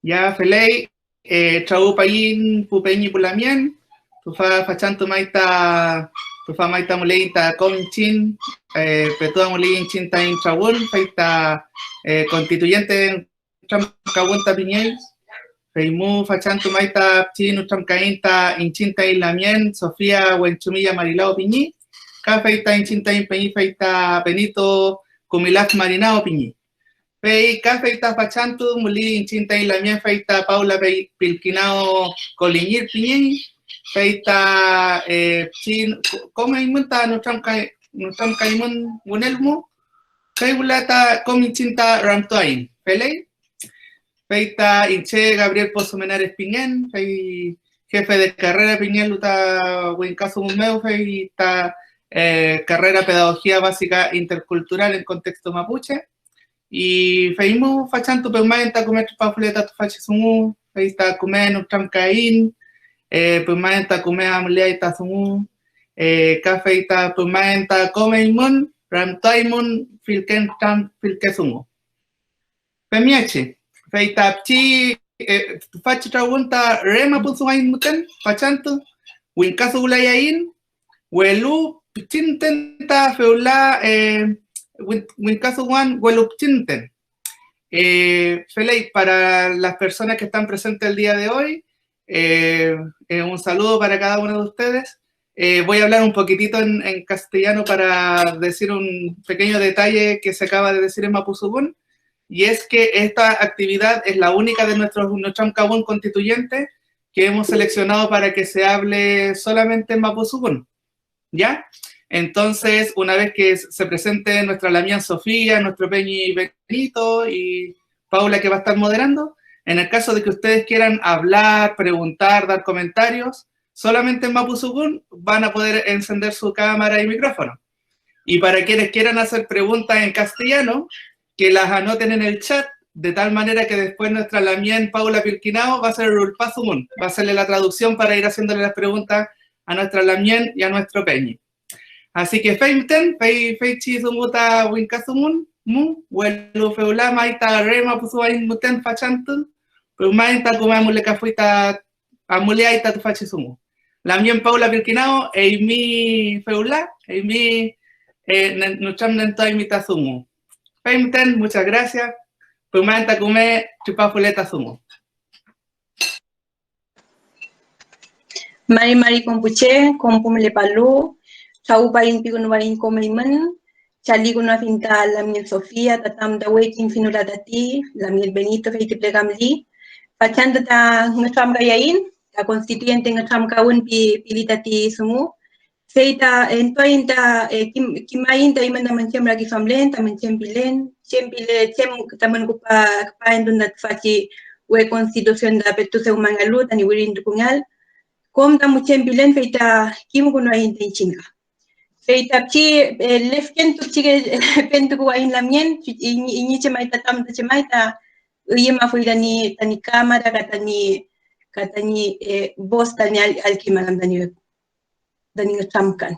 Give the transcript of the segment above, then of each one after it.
Ya, Felei, Trau Payin, Pupeñi Pulamien, Tufa Fachantu Maita, Tufa Maita Muleita Cominchin, Petua Mulin Chinta in Traul, Feita Constituyente Tramcahuanta Piñeis, Feimu Fachantu Maita Chin Utramcainta Inchinta in Lamien, Sofía Huenchumilla Marilao Piñi, Cafeita Inchinta in Peñi, Feita Benito Cumilaf Marinao Piñi. Fei Cafeita Fachantu, Muli Inchinta in Lamien, Feita Paula Pilquinao Coliñir Piñi, Feita Chin, Come Imunta Nutram Kaimun Munelmu, Feibulata Comichinta Ramtoain, Felei, Feita Inche Gabriel Pozo Menares Piñén, Fei jefe de carrera Piñén Luta Huincaso Mumeu, Feita carrera Pedagogía Básica Intercultural en contexto mapuche, y Feimu Fachantu Peumaen Tacumet Pafuleta Tufachisumu, Feita Cumen Utram Cain, Peumaen Tacumea Muleaita Sumu, Cafeita Peumaen Tacomeimun, Ramtoimun Filken Tam Filkesumu. Pemiache, Feita Pchi, Fachita Wunta Rema Pusuain Muten, Fachantu, Wincasu Ulayain, Welu Pchintenta Feula, Wincasu Wan, Welu Pchinten. Felei, para las personas que están presentes el día de hoy, un saludo para cada uno de ustedes. Voy a hablar un poquitito en castellano para decir un pequeño detalle que se acaba de decir en Mapuzugún, y es que esta actividad es la única de nuestro Tramcabún constituyente que hemos seleccionado para que se hable solamente en Mapuzugún, ¿ya? Entonces, una vez que se presente nuestra Lamián Sofía, nuestro Peñi Benito y Paula que va a estar moderando, en el caso de que ustedes quieran hablar, preguntar, dar comentarios, solamente en Mapuzugún van a poder encender su cámara y micrófono. Y para quienes quieran hacer preguntas en castellano, que las anoten en el chat, de tal manera que después nuestra Lamien Paula Pirquinao va a hacer el Rulpazumún, va a hacerle la traducción para ir haciéndole las preguntas a nuestra Lamien y a nuestro Peñi. Así que Feimten, Feichi Zumuta Winkasumun, Mu, Welu Feula, Maita Rema Pusuain Muten Fachantu, Pumaita Kumamule Cafuita Amuleaita Tufachisumu. Lamien Paula Pirquinao, Eimi Feula, Eimi Nucham Nento Imitazumu. Feimten, muchas gracias. Pumaita Kume Chupafuleta Sumu. Mari Compuche, Compumle Palu, Chau Parin Pigunuarin Comeiman, Charlie Gunafinta, la miel Sofía, Tatam da Waking Finura Dati, la miel Benito, Feiti Plegamli, Pachanda ta Nutram Gayain, la constituyente en Nutram Kaun Pilitati Sumu, Feita Entointa, Kimainta Imanda Manchem Ragi Famlen, Tamenchem Pilen, Chempile, Chem Taman Kupa, Paendunat Fachi, We Constitución da Petuse Umangalu, Tani Wirin Dukungal, Kom tamu Chempilen Feita Kim Kunain Tenchinga. Feita Chi Lefken tu Chige Pentuku in Lamien, Iniche Maita Tam de Chemaita, Uyema Fuidani, Tani Cámara, Katani Bos Tani Alkimanam Dani Tramkan.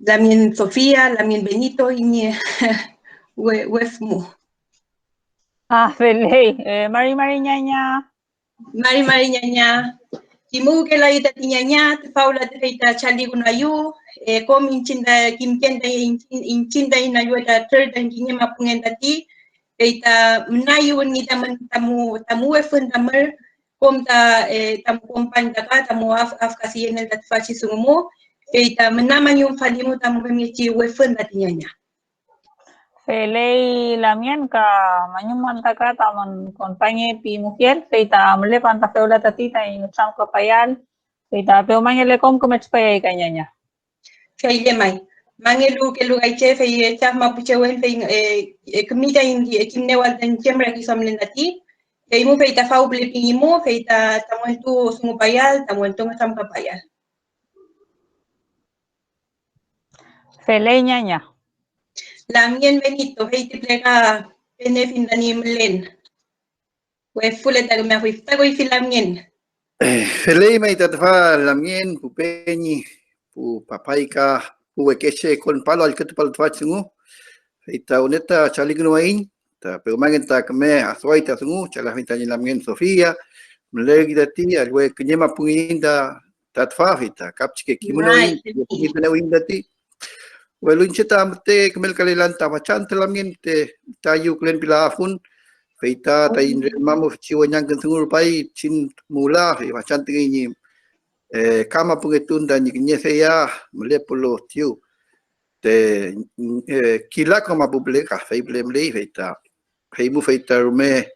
Lamien Sofía, Lamien Benito, Inie Wefmu. Felei, Mari Ñaña. Mari Ñaña. Kimu ke la ita tiñaña, Paula te feita Charlie Gunayu, kom inchinda kimkenda inchinda inayueta third and kinyama pungenda ti, feita mnayu ni tamu efundamar, kom tamu kompanda ka, tamu afkasi yenel dat fachi sungumu, feita mnaman yung falimu tamu pemichi wefunda tiñaña. Felei Lamien ka manyuman taka taman compañe pi mujer feita mle panta feula tatita in cham ko payal feita peu mangele kom komets payay kanyanya feile mai mangelu ke lugai che fei chaf mapuche wen fei kmita in kimne wal tan chemra ki samlen dati fei mu feita fau ble pingimu feita tamuel tu sumu payal tamuel tu cham ka payal Felei Ñaña. Lamien Benito, feiti plega benefin dani mlen. We fuleta me afista go Lamien. Felei mai tatfa Lamien Pupeñi pu papaika pu wekeche con palo al que tu palo tachingu. Feita uneta Charlie Gunain pero mangen ta keme aswaita sungu chala fita lamien Sofia melegi dati alwe kenyema punginda tatfa fita kapchike kimunoin pungita lewin dati welun cheta amte kemel kalilan ta machan telamien te tayu klen pilafun feita ta inre mamu chiwanyang kensungur pai chin mula fe machan tingi kama pungetun dan nyikinye saya melepulo tiu te kila kama publika fei blemlei feita feimu feita rume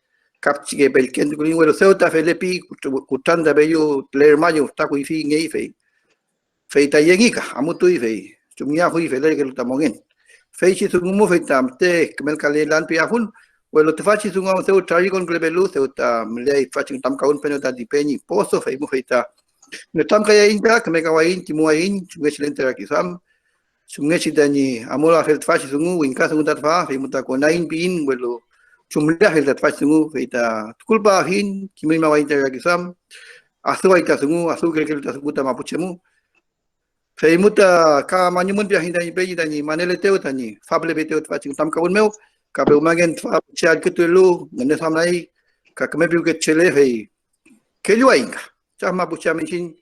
kapchike belken kulin welo seuta felepi kutanda beyu ler mayo ta kuifi ngei fei feita yengika amutui fei chumia hui fele que tamongen feichi sungumu feitamte kemel kalelan piafun welo tefachi sungam seu tari con glebelu seu ta mlei fachi tam kaun penota dipeni poso feimu feita no tam kaya inda kemekawain timuain chungechilente rakisam chungechidani amola fel fachi sungu winka sungu tatfa feimu ta konain bin welo chumlia fel fachi sungu feita kulpa hin kimima wain rakisam asuaita sungu asu kelkel tasguta mapuchemu Feimuta ka manyumun biahin tani peji tani manele teu tani fable beteu tfaching tam kabun meu ka be umagen tfa chal ketulu ngene samnai ka keme biu ke chele fei keluain chama bucha michin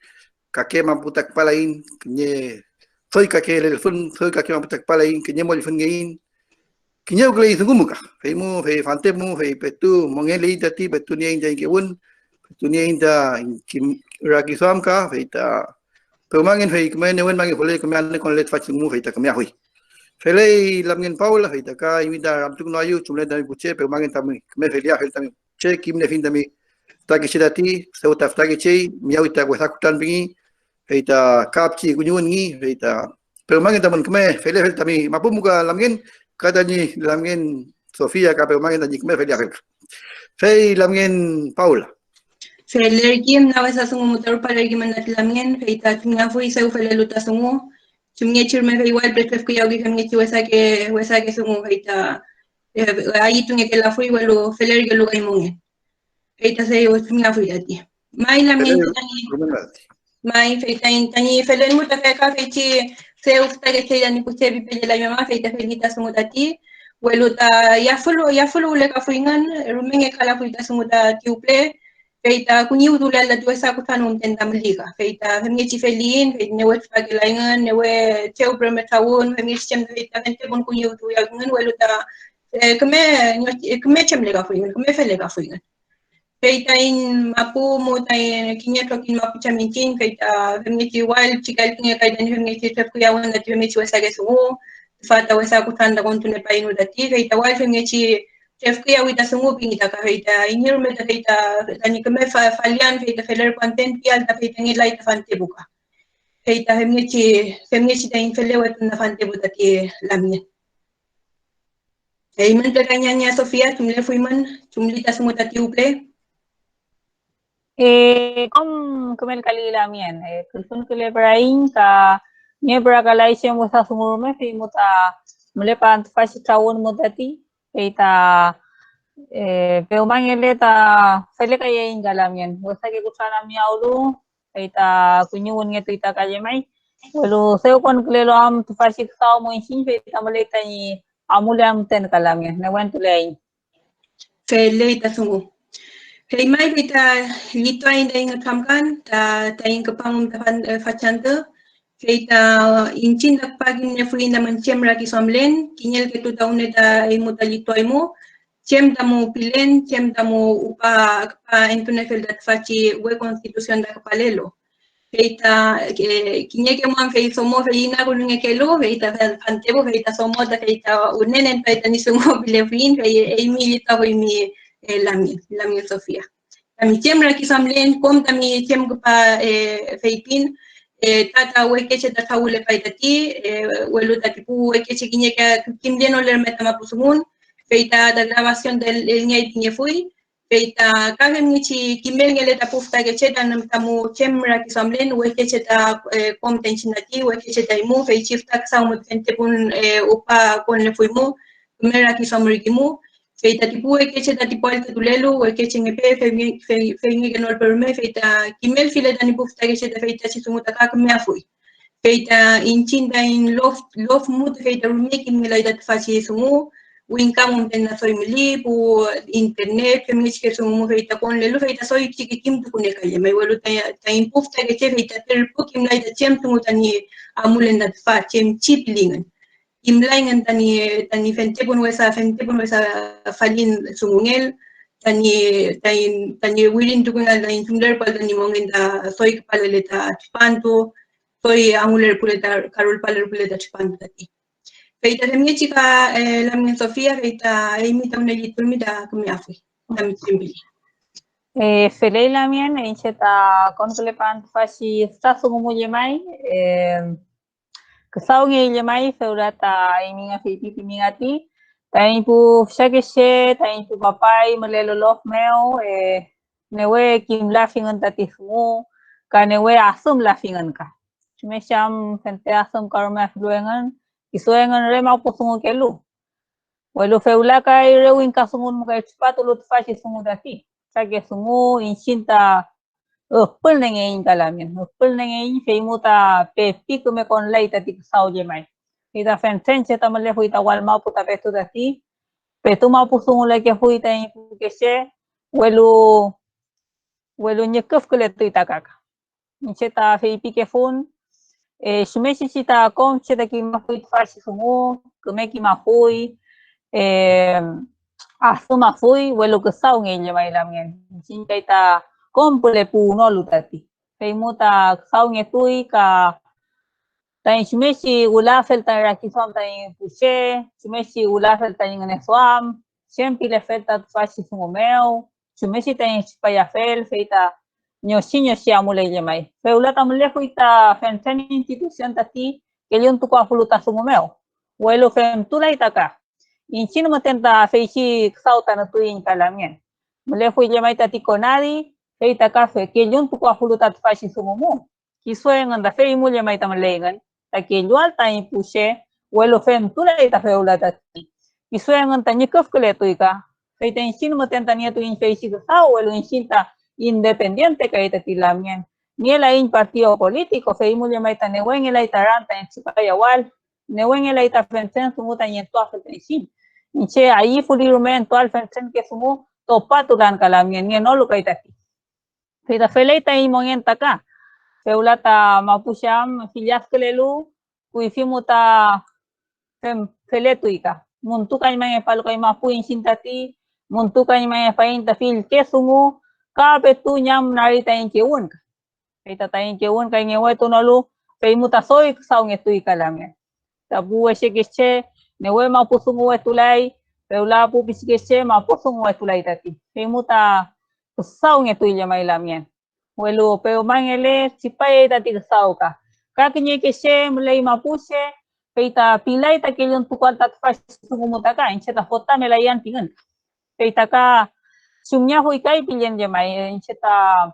ka kema putak palain nye foi ka kele fun foi ka kema putak palain nye mol fun ngein kinye uglei sungumuka feimu fei fantemu fei petu mongeli tati petu ni inda ingewun petu ni inda kim rakisam ka feita pero mangen fei kemene wen mangen boleh kemene kon let fachi mu fei ta kemia hui fei lamgen paula fei ta ka imida ramtuk no ayu chumle dami buche pero mangen tami keme fei dia fei tami che kimne fin tami ta ke chidati seu ta ta ke che miau ta ko sakutan bingi fei ta kapchi kunyun ngi fei ta pero mangen tamun keme fei le fei tami mapu muka lamgen kadani lamgen Sofia ka pero mangen tani keme fei dia fei lamgen paula Feler game na wasa sungu motor para game na tilamien feita tinga fui seu fele luta sungu chumye chirme fe igual prefef que yogi kamye chi wasa ke sungu feita ahí tunge que la fui welo feler que lugar imunge feita se yo tinga fui ati mai lamien tani mai feita tani feler muta fe ka feichi seu sta que che ni puche bi pele la mama feita felita sungu tati welo ta ya fulu le ka fuingan rumenge kala fuita sungu ta tiuple feita kunyiu dula la tua sa kutan tendam liga feita hemye chi felin feita ne wet pagilangan ne we cheu prometawun hemye chem feita ente bon kunyiu tu ya ngan welu ta keme chem lega fuingan keme fe lega fuingan feita in mapu mo tai kinya tokin mapu chaminchin feita hemye chi wal chikal kinya kai dan hemye chi tep kuyawan da hemye chi wasa gesu fata wasa kutan da kontune painu dati feita wal hemye chi chef kia wita sungu pingita ka feita inir me ta feita tani keme falian feita feler content pial ta feita ngi light fante buka feita hemye chi ta infele wet na fante buta ti lamien men te kanya Sofia tumle fuiman tumlita sungu ta ti uple Kom kemel kali lamien kulsun kule brain ka nebra kalai sem wasa sungu me fi muta melepan fasi tawon mutati feita pero mangele ta fele kaya ingalam yan wasa ke kusana miaulu feita kunyun ngetu ita kaya mai walu seu kon klelo am tu farsi tao mo insin feita maleta ni amulam ten kalam yan na wan tulay fele ita sungu fei mai feita lito ainda inga tamkan ta inga pang fachanta feita inchin da pagin ne fui na manchem ra ki somlen kinyel ke tu taune da imuta lito imu chem tamu pilen chem tamu upa entune fel dat faci we constitución da kapalelo feita kinye ke man fei somo feina kununge kelo feita antebo feita somo da feita unenen feita ni somo bilevin fei milita ho mi lami Sofia tami chem ra ki samlen kom tami chem pa feipin tata wekeche tata ule paitati welu tatipu wekeche kinye ka kimdeno ler metama pusumun feita da grabación del ñay tiñe fui feita kagem nichi kimel ngele ta pufta ke cheta nam tamu chemra ki samlen we ke cheta komtenchinati we ke cheta imu fei chifta sa mu tente pun upa kon le fuimu mera ki samri kimu feita tipu we ke cheta tipo el tulelu we ke chengepe fei ngi genol perme feita kimel file tani pufta ke cheta feita chisumuta ka me afui feita inchinda in lof mut feita rumeki milaidat faci sumu Winkamun na soy mili pu internet femis que sumu feita con lelu feita soy chiquitim tu kune kaya mai welu ta impuf ta ke feita tel pu kim lai da chem tu tani amulen dat fa chem chip lingan kim lai ngan tani fente pun wesa falin sumungel tani willing tu kuna la insunder pal tani mongen da soy paleleta chipanto soy amuler puleta carol paler puleta chipanto tati feita semia chica la mi Sofía feita imita una yitumida kumi afui dami chimbili Felei la mien encheta kontle pan fashi stasu mu yemai kesau nge yemai feurata iminga fiti mingati tain pu shakeshe tain pu papai melelo lof meu newe kim laughing tati sumu ka newe asum laughing ka me sham fente asum karma fluengan isuengan re mau pusungu kelu welu feula kai rewin kasungun mo kai chpatulut fashi sungu dati sage sungu inchinta pul nengein kalamin pul nengein feimuta pepi kume kon lai tati sau je mai ida fenten cheta male huita wal mau puta petu dati petu mau pusungu le ke huita in keshe welu nyekuf kule tuita kaka cheta feipi ke fun shumeshi chita kom cheta ki ma huit fashi sungu kume ki ma hui asuma fui welu ke sau nge mai lamien cinta kompule pu no lutati feimuta sau nge tui ka tain shumeshi ulafel tain rakisam tain puche shumeshi ulafel tain ngane swam sempre le felta fashi sungu meu shumeshi tain spayafel feita nyoshi amule mai feulata mule huita fenten institution tati kelion tu kwa fuluta sungu meu welu fem tulai taka inchin matenta feichi sauta na tuin kalamien mule fui yemai tati konadi feita kafe kelion tu kwa fuluta fashi sungu mu kisuen anda fei mule mai tamalegan ta kelual ta impuse welu fem tulai ta feulata kisuen anta nyekuf kule tuika feita inchin matenta nia tuin feichi sau welu inchinta independiente kaita tilamien niela in partido político feimul yamaita newen ela itaranta en chipayawal newen ela ita fenten sumuta yentua fensin inche ahí fulirumen toal fenten que sumu topatulan kalamien ni no lukaita feita feleita i mongenta ka feulata mapusham filias kelelu kuifimuta feletuika muntukan mange palukai mapuin sintati muntukan mange painta fil ke sumu kape tu nyam nari tain keun feita tain keun kai ngewe tu nolu feimuta soy sau ngetu ikalame tabu ese keche newe ma pusungu etulai feula pu pisikeche ma pusungu etulai tati feimuta sau ngetu yamai lamien welu peu mangele chipai tati sau ka kakinye keche mulai mapuse feita pilai ta kelon tukal tat fas sungu mutaka incheta hota melayan tingan feita ka sumnya hui kai pilien je mai incheta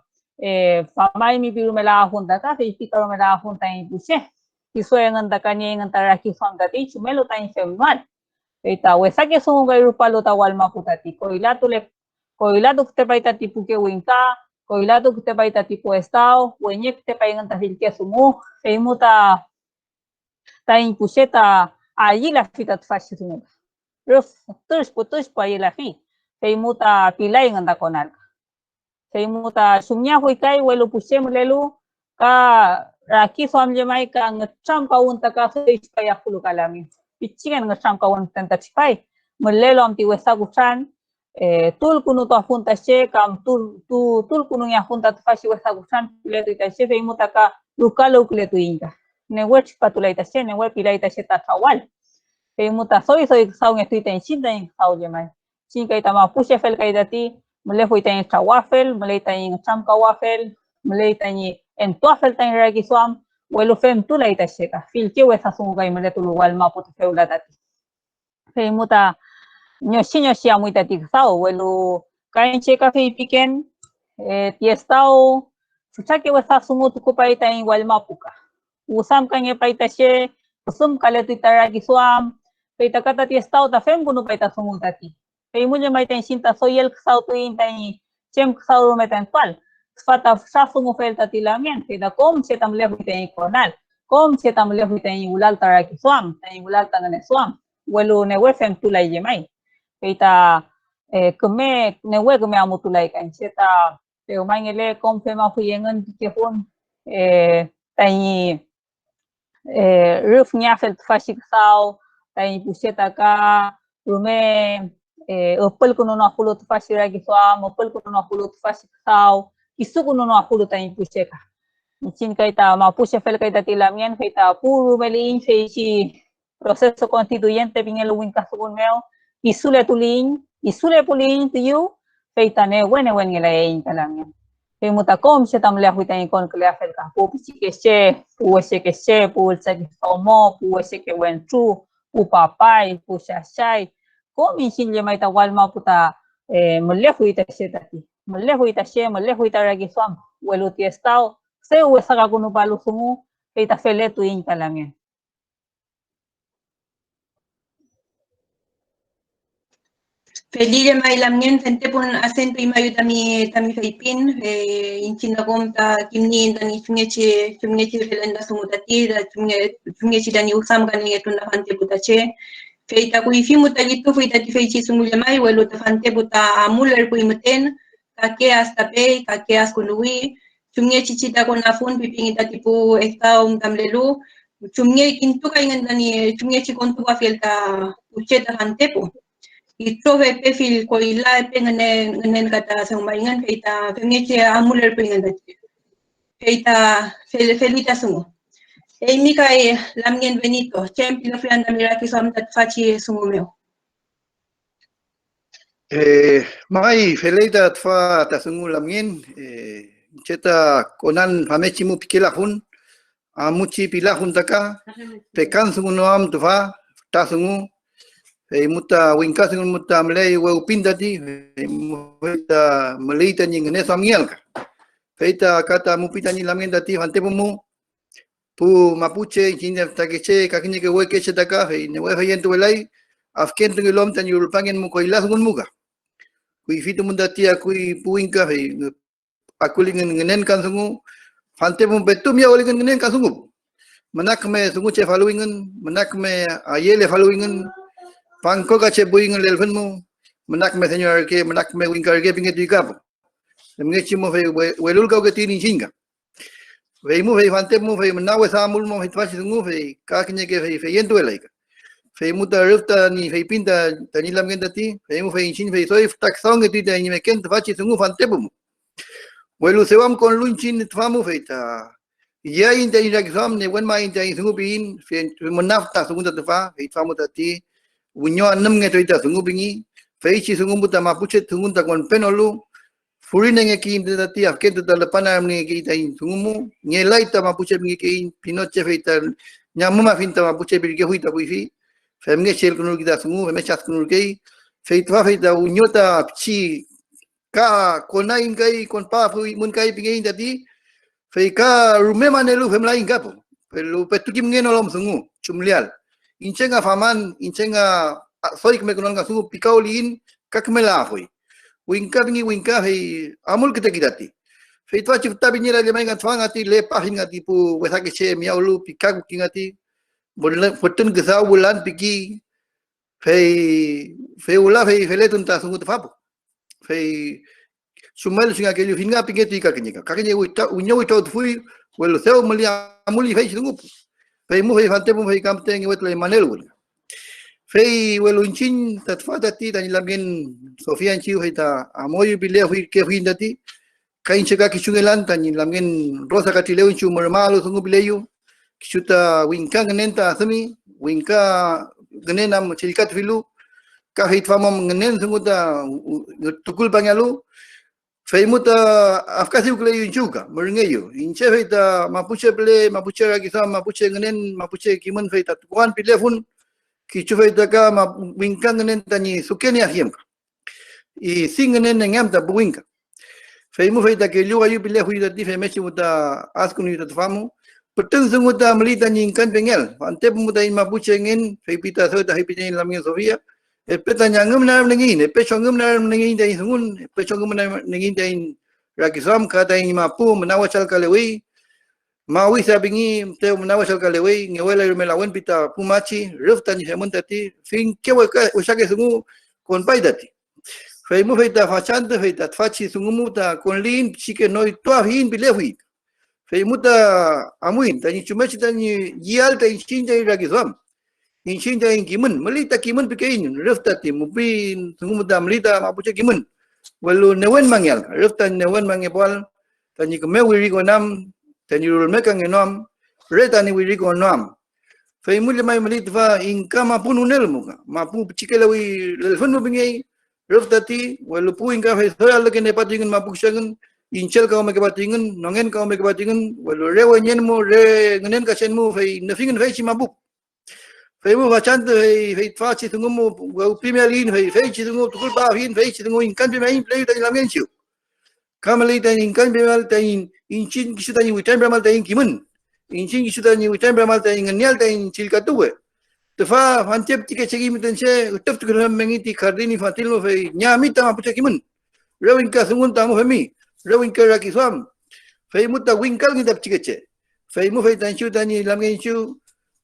famai mi piru mela hunta ka fe pikaro mela hunta in puse kiso yang anda kanye yang antara kisong dati chumelo ta in femmal feita wesa ke sungu gai rupalo ta walma putati koila tu te paita tipu ke winka koila tu te paita tipu estao wenyek te pai nganta filke sumu feimuta ta in puseta allí la fita fashi sumu ruf putus pa la fi feimuta pilai nganda konal feimuta sumnya hui kai welu pusem lelu ka raki somje mai ka ngacham kaun ta ka feish pa yakulu kalami pichigan ngacham kaun tenta chipai mulelo amti wesa gusan tul kunu to hunta she kam tul kunu ya hunta fashi wesa gusan letu ita she feimuta ka lukalo kuletu inga ne wech patulai ta she ne we pilai ta she ta tawal feimuta soy saung etuita in shinda in sauje mai Singkai tama pushe fel kai dati mulai hui tanya chawafel mulai tanya cham kawafel mulai tanya entuafel tanya ragi suam welu fem tu lai tasheka fil ke wesa sungai mulai tu wal mapu tu feula dati fei muta nyoshi amui tati sao welu kain cheka fei piken tiestao suchake wesa sungu tu kupai tanya wal mapu ka usam kanya pai tashe usum kale tu taragi suam fei takata tiestao ta fem bunu pai ta sungu dati Feimunya mai ten sinta soyel ksau tu in tani chem ksau me ten pal fata safu mo fel tatilamien da kom se tam lehu ten konal kom se tam lehu ten ulal taraki swam ten ulal tangane swam welu newe fem tulai je mai kita keme newe keme amu tulai kan seta pe mai ngele kom fe ma fu yengen ke hon tai roof nya fel fasik sao tai puseta ka rume opel kuno na hulu fasira ki fa opel kuno na hulu fasik sao isu kuno na hulu tai puseka chin kaita ma puse fel kaita tilamian kaita puru melin feichi proceso constituyente pingel win kasukun meo isule tulin isule pulin tiu kaita ne wene wen ngela in talamian pe muta kom se tam le huita in kon kle fel ka pu pichi ke se pu sa ki fomo pu se ke wen tu pu papai pu shashai kom in chin le mai ta wal ma puta mole huita se tati mole huita ragi swam welu ti estao se usaga kuno palu sumu kaita fele tu in talamian Feliz mai lamien fente pun acento i mayu tami Filipin inchina komta kimni dani chungechi felenda sumutati da chungechi dani usam gani etuna fante butache feita ku ifimu talitu feita ti feichi sumule mai welu ta fante buta amuler ku imeten kake hasta pe kake as kunui chungechi chita kona fun pipingita tipu ekta tamlelu chunge kintu kaingan dani chungechi kontu wa felta ucheta fante pu Ito pe fil ko ila pe nganen kata sa umaingan kaita pengeche amuler pe nganen kaita felita sumo mi kai lamien benito champion of land miraki som tat fachi sumumeo Mai felita tfa tasungu lamien cheta konan pamechimu pikilahun amuchi pilahun taka pekan sungu noam tfa tasungu muta wingkas dengan muta Malay wau pindati muta Malay tani ngene samial ka feita kata mupita ni lamen dati hante pumu pu mapuche jinja takeche kakini ke weke chetaka fe ne we yen tu lai afken tu lom tani ulpangen mu ko ilas ngun muga kui fitu mundati akui puingka fe akulingen ngenen kan sungu hante pum betum ya olingen ngenen kan sungu menak me sungu che followingen menak me ayele followingen Pangko kache buing lelfen mo menak me señor ke menak me wingkar ke pinget dikapo semge chimo fe welul ka ke tini chinga ve mu fe fante mu fe menawe samul mo fe twachi ngu fe ka kinye ke fe yentu elaika fe muta rufta ni fe pinta tani lam gen dati fe mu fe chin fe soy tak song ke tita ni me ken twachi ngu fante mu welu sewam kon lunchin twamu fe ta ya inta ira exam ne wen ma inta ngu bin fe menafta sungunda twa fe twamu dati Unyo anam nge toita sungu bingi, feichi sungu buta mapuche sungu takwan penolu, furine nge ki dati afken tuta lepana nge ki tain sungu mu, nge laita mapuche bingi ki pinoche feita nyamuma finta mapuche bingi huita kuifi, femge shel kunur kita sungu, feme chas kunur kei, feitwa feita unyo ta pchi ka konain kai kon pa fui mun kai bingi dati, feika rume manelu femlain kapo, pelu petukim nge nolom sungu, chumlial. Inchenga faman, inchenga soy que me conozca su picao lin, kakmela fui. Winka bingi winka hey amul kita kitati. Fei tua chifta binira le mainga twangati le pahingati pu wesake che miaulu pikaku kingati. Botun gesa bulan piki. Fei ula fei feletun ta sungut fapo. Fei sumal singa ke finga pingeti kakinika. Kakinya wita unyo wita fui welo seu mulia amuli fei sungup. Fei mu fei fante mu fei kamte ngi wetle manel wul fei welunchin tatfata ti tani lamen Sofia chiu hita amoy bile hui ke hui ndati kain chega kichungelan tani lamen rosa katileu chu marmalo sungu bileyu kichuta winka nenta sami winka gnenam chilkat filu ka hit famam ngnen sungu ta tukul pangalu fei muta afkasi ukleyu chuka merngeyo inche feita mapuche ple mapuche ragisa mapuche ngenen mapuche kimun feita tuan pilefun kichu feita ka ma wingka ngenen tani sukeni ahiam i singenen ngam ta buinka fei mu feita ke lu ayu pile hui dati fe mechi muta askuni ta famu peteng sunguta melita nyingkan pengel ante muta in mapuche ngen fei pita so ta hipin lamnya Sofia Peta nyangum na nangin, pechongum na nangin dai sungun, pechongum na nangin dai rakisam ka dai mapu menawachal kalewi. Maui sabingi te menawa salkalewi ngewela melawan pita pumachi ruf tani semun tati fin kewa usake sungu kon pai tati. Fei mu fei ta fachante fei ta fachi sungu mu ta kon lin chike noi toa hin bilewi. Fei mu ta amuin tani chumechi tani yial ta inchinja iragi swam. Inchinja in kimun melita kimun pikein ruf tati mupin sungu mu ta melita mapuche kimun. Walu newen mangyal ruf tani newen mangyapal tani kemewi rigonam tani rulmeka ngenom reta ni wiriko nom fei mulya mai melitva inka mapun unel muka mapu chikelawi lelfon mo bingay roftati walu pu inka fei soal ke ne patingan mapu sagan inchel ka me ke patingan nongen ka me ke patingan walu rewa nyen mo re ngenen ka chen mo fei nafingen fei chi mabuk fei mo bachant fei fachi tungu mo wa primelin fei chi tungu tukul ba hin fei chi tungu inkan be mai play tani lamgen chiu kamali tani inkan be mal tani inchin kisutani witan bramal tani kimun inchin kisutani witan bramal tani nganyal tani chilkatuwe tefa fantep tike chegi mitense utap tukram mengiti khardini fatil mo fei nyamita mapucha kimun rawin ka sungun tamu femi rawin ka rakiswam fei mutta winkal ngidap chikeche fei mu fei tanchu tani lamgen chu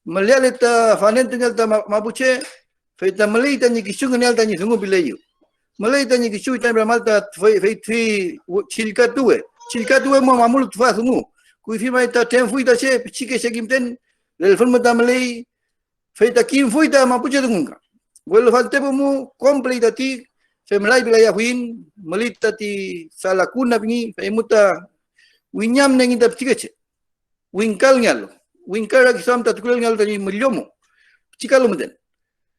malyaleta fanen tungal ta mapuche fei ta malai tani kisunganyal tani sungu bilayu malai tani kisu tan bramal ta fei chilkatuwe chilkatuwe mo mamul tfa sungu kuifi mai ta tem fuita che chike segimten lel forma ta malai fei ta kim fuita mapuche tunga wel falte mu complete ti fe malai bilaya huin malita ti salakuna bingi fei muta winyam nengi tap chikeche winkal nyalo winkal ki sam ta tukul nyalo tani milyomo chikalo muten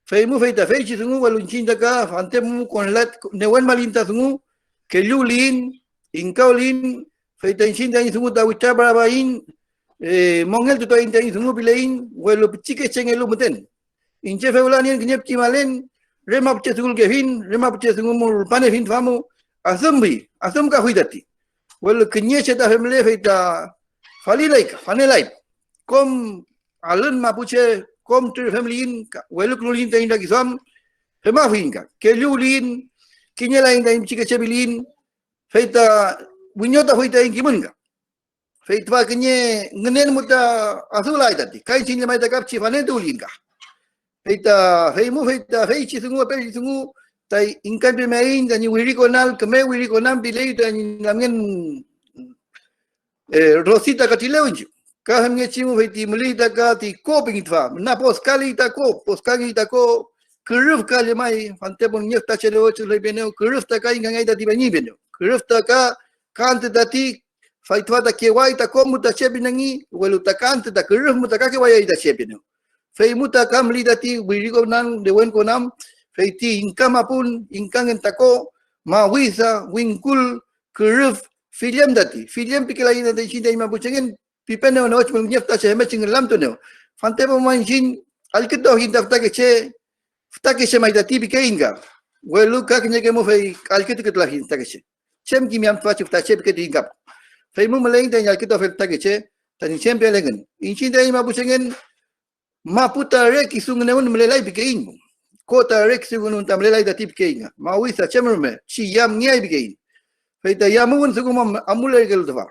fei mu fei ta fei chi sungu walu chinta ka fante mu kon lat newen malinta sungu kelulin inkaulin fei ta chinta ni sungu ta wita barabain mongel tu ta inta ni sungu bilein walu chike chengelu muten inche feulanian knyep kimalen remap che sungul kevin remap che sungu mu pane fin famu asumbi asum ka huidati walu knye cheta femle fei ta falilai fanelai kom alun mapuche kom tu family welu klulin ta inda kisam hema finka kelulin kinyela inda chike chebilin feita winyota hoita inkimunga feitwa kinye ngenen muta azulai tati kai chinle mai ta kapchi fane tulinga feita feimu feita feichi sungu pe sungu tai inkan pe mai da ni wiriko nal keme wiriko nam bilei ta ni lamen rosita katileunju ka hamnge chimu feiti mulita ka ti ko pingitwa na poskali ta ko kuruf ka le mai fante bon nyekta chelo chule beneo kuruf ta ka ingai ta ti bani beneo kuruf ta ka kante ta ti faitwa ta ke wai ta ko muta chebinangi welu ta kante ta kuruf muta ka ke wai ta chebineo fei muta kam li ta ti wiriko nan de wen ko nam feiti inkama pun inkang entako ma wisa winkul kuruf filiam dati filiam pikilai na de chinta ima buchengen pipene ono och mengnyafta che meching lam to no fante mo manjin alkito hin dafta ke che fta ke che mai dati bikeinga welu ka kne ke mo fei alkito ke tla hin ta ke che chem ki miam twa chufta che ke dingap fei mo meleng ta alkito fel ta ke che tani chem pe lengen inchin dai ma buchengen maputa re kisung ne un melelai bikein kota re kisung un tam melelai dati bikeinga ma wisa chemerme chi yam ngai bikein fei ta yamun sugum amule gel twa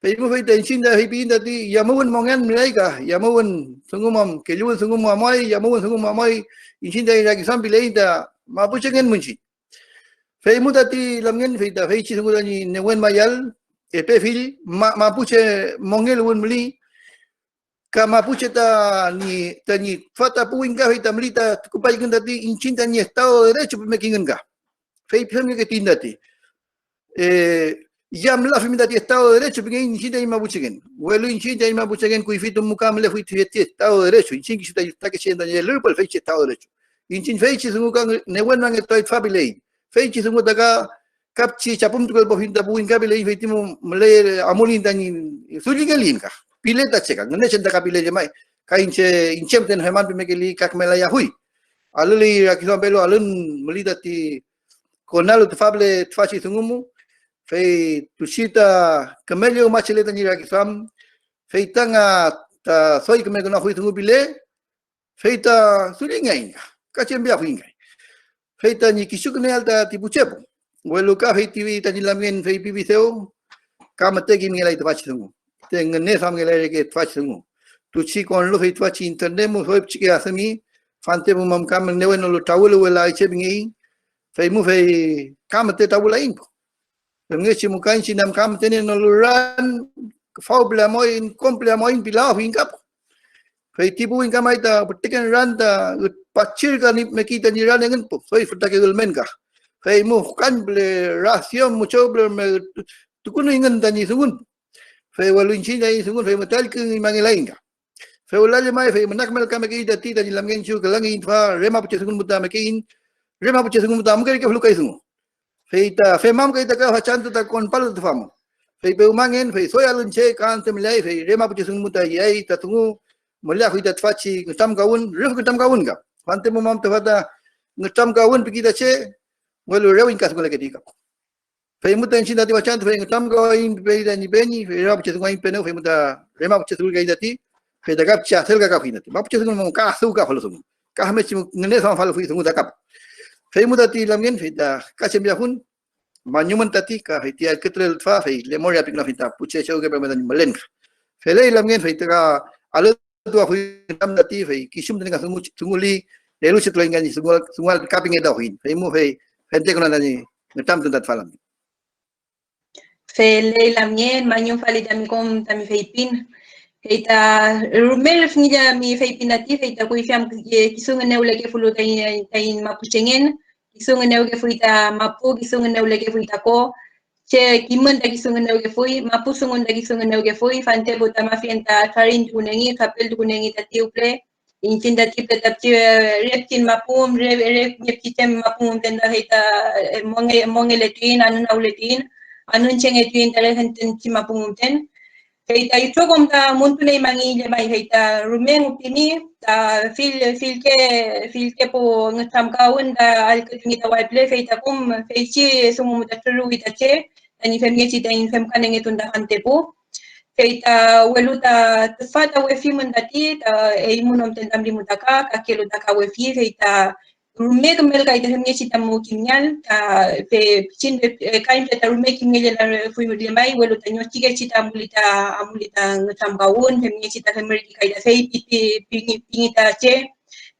fei mu fei ten chin da hei pin da ti yamun mongen mlai ka yamun sungumam kelun sungum amai yamun sungum amai inchin da ira ki sam bilei da ma pu chengen munchi fei mu da ti lamgen fei da fei chi sungu da ni newen mayal e pe fil ma pu che mongel un mli ka ma pu che ta ni fata pu inga fei ta mlita ku pai gen da ti inchin da ni estado de derecho me kingen ga fei pem ke tin da ti yam la femida ti estado de derecho porque inchinta ima buchegen welu inchinta ima buchegen kuifito mukam le fuiti estado de derecho inchin ki está que siendo el lurpal fechi estado de derecho inchin fechi sungukan ne wenman estoy fabilei fechi sunguta ka kapchi chapum tukal bofinta buin kabilei feitimo mle amulin tani suligelin ka pileta cheka ngene chenta kapile mai ka inchem ten heman pemekeli kakmela ya hui aluli akison pelo alun melita ti konalo te fable tfachi sungumu fei tushita camello macheleta ni rakisam fei tanga ta soy que me no fui tungu bile fei ta sulingai ka chembia finga fei ta ni kisukne alta tipuchepo welu ka fei tv ta ni lamen fei pibiseo ka mate ki mi lai tachi tungu tengen ne sam ngele ke twach sungu tu chi kon lu twach internet mu hoi chi ke asami fante mu mam kam ne wen lu tawul wala che bingi fei mu fei kam te tawul in nge chi mu kan chi nam kam te ne no lu ran fau bla mo in komple mo in bila hin kap fei tibu in kamai ta petikan ran ta pachir ka ni mekita ni ran ngen pu fei futa ke gulmen ka fei mu kan ble rasio mucho ble me tu kun ngen ta ni sungun fei walun chi dai sungun fei matal ke mangi lain ka fei wala mai fei menak mel ka meki dati ta ni lamgen chu ka langi fa rema pu sungun muta meki rema pu sungun muta meki ke flu kai sungun fei ta fei mam kai ta ka chan ta kon pal ta fam fei be mangen fei soya lun che kan tem lai fei rema pu sungun muta yai ta tungu mulia hui ta fachi ngtam kaun ref ngtam kaun ka fante mu mam ta fata ngtam kaun pi kita che walu rewin kas gole ke dika fei muta chin dati wachan fei ngtam kaun be da ni beni fei rema pu sungun pe no fei muta rema pu sungun kai dati fei da kap cha sel ka hinati ma pu sungun mo ka su ka falo sungun ka me chi ngne sam falo fei sungun da kap fei muta ti lamgen fei da ka chem ya hun manyuman tati ka fei ti al ketrel fa fei le moria pik na fita puche chau ke be madan malen fei le lamgen fei ta ala tu hui nam dati fei kisum tengah sunguli lelu setlain kan sungal kaping eda hin fei mu fei hente kona nani ngetam tentat falam fei le lamien manyum fali dami kom dami fei pin Feita rumel fnija mi fei pinati feita kui fiam kisunga neule ke fulu tain mapuchengen kisunga neuke fuita mapu kisunga neule ke fuita ko che kimen da kisunga neuke fui mapu sungun da kisunga neuke fui fante bota mafienta tarin kunengi kapel kunengi tatiuple incinda tipe tapti reptin mapum reptitem mapum tenda feita mongeletin anun auletin anun chengetin tare henten mapum ten Feita itu kom ta muntulay mangi jabay feita rumeng upini ta fil ke po ngtam kaun ta alketungi ta waiple feita kom feichi sumu ta tulu itache tani femye ci ta infem kanenge tunda hante po feita welu ta tfata wefi mendati ta eimunom tentam limutaka kakelu ta ka wefi feita rumek mel ka ita femye ci ta mo kimnyal ta fe chin kain ta rumek kimnyal la fu lemai welu ta nyochige ci ta amulita ngtam kaun femye ci ta femri ka ita fei pingi ta che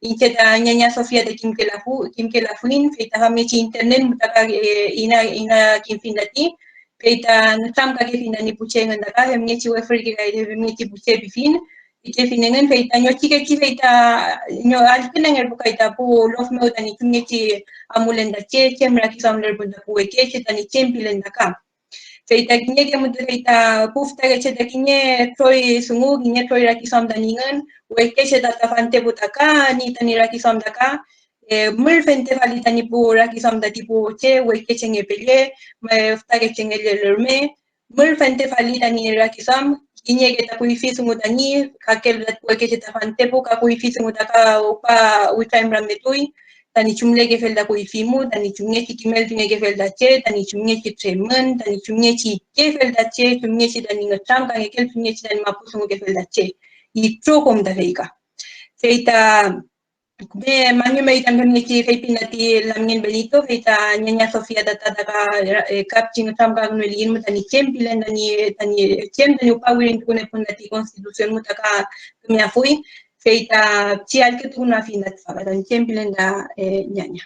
inche ta nyanya Sofia de kimkela fuin feita femye ci internet mutaka ina kimfindati feita ngtam ka ke finani puche ngandaka femye ci wefri ka ita femye ci puche bifin ite finengen feita nyochige ci feita nyo alpinen buka ita pu lof meu tani kimye ci amulenda che mra ki samler bunda pu ke ci tani chempilenda ka feita kinye ke mutu feita pufta ke ce kinye toy sungu kinye toy raki sam daningen we ke ce data fante butaka ni tani raki sam daka mul fente vali tani pu raki sam dati pu che we ke chenge pele me fta ke chenge lerme mul fente vali tani raki sam kinye ke ta kuifi sungu tani kakel dat we ke ce ta fante pu ka kuifi sungu daka upa time rametui tani chumle ke felda kuifi mu tani chumne ki kimel tine ke felda che tani chumne ki tremen tani chumne ki ke felda che chumne ki tani ngam ka ke chumne ki tani mapu sungu ke felda che i trokom da veika feita de manyu mai también ni fei pinati lamien benito feita nyanya Sofia data daga capting tamba no lin mutani chempilen tani tani upawirin kune punati constitution mutaka mia fui feita cial que tu na finat faga tani chempilen da nyanya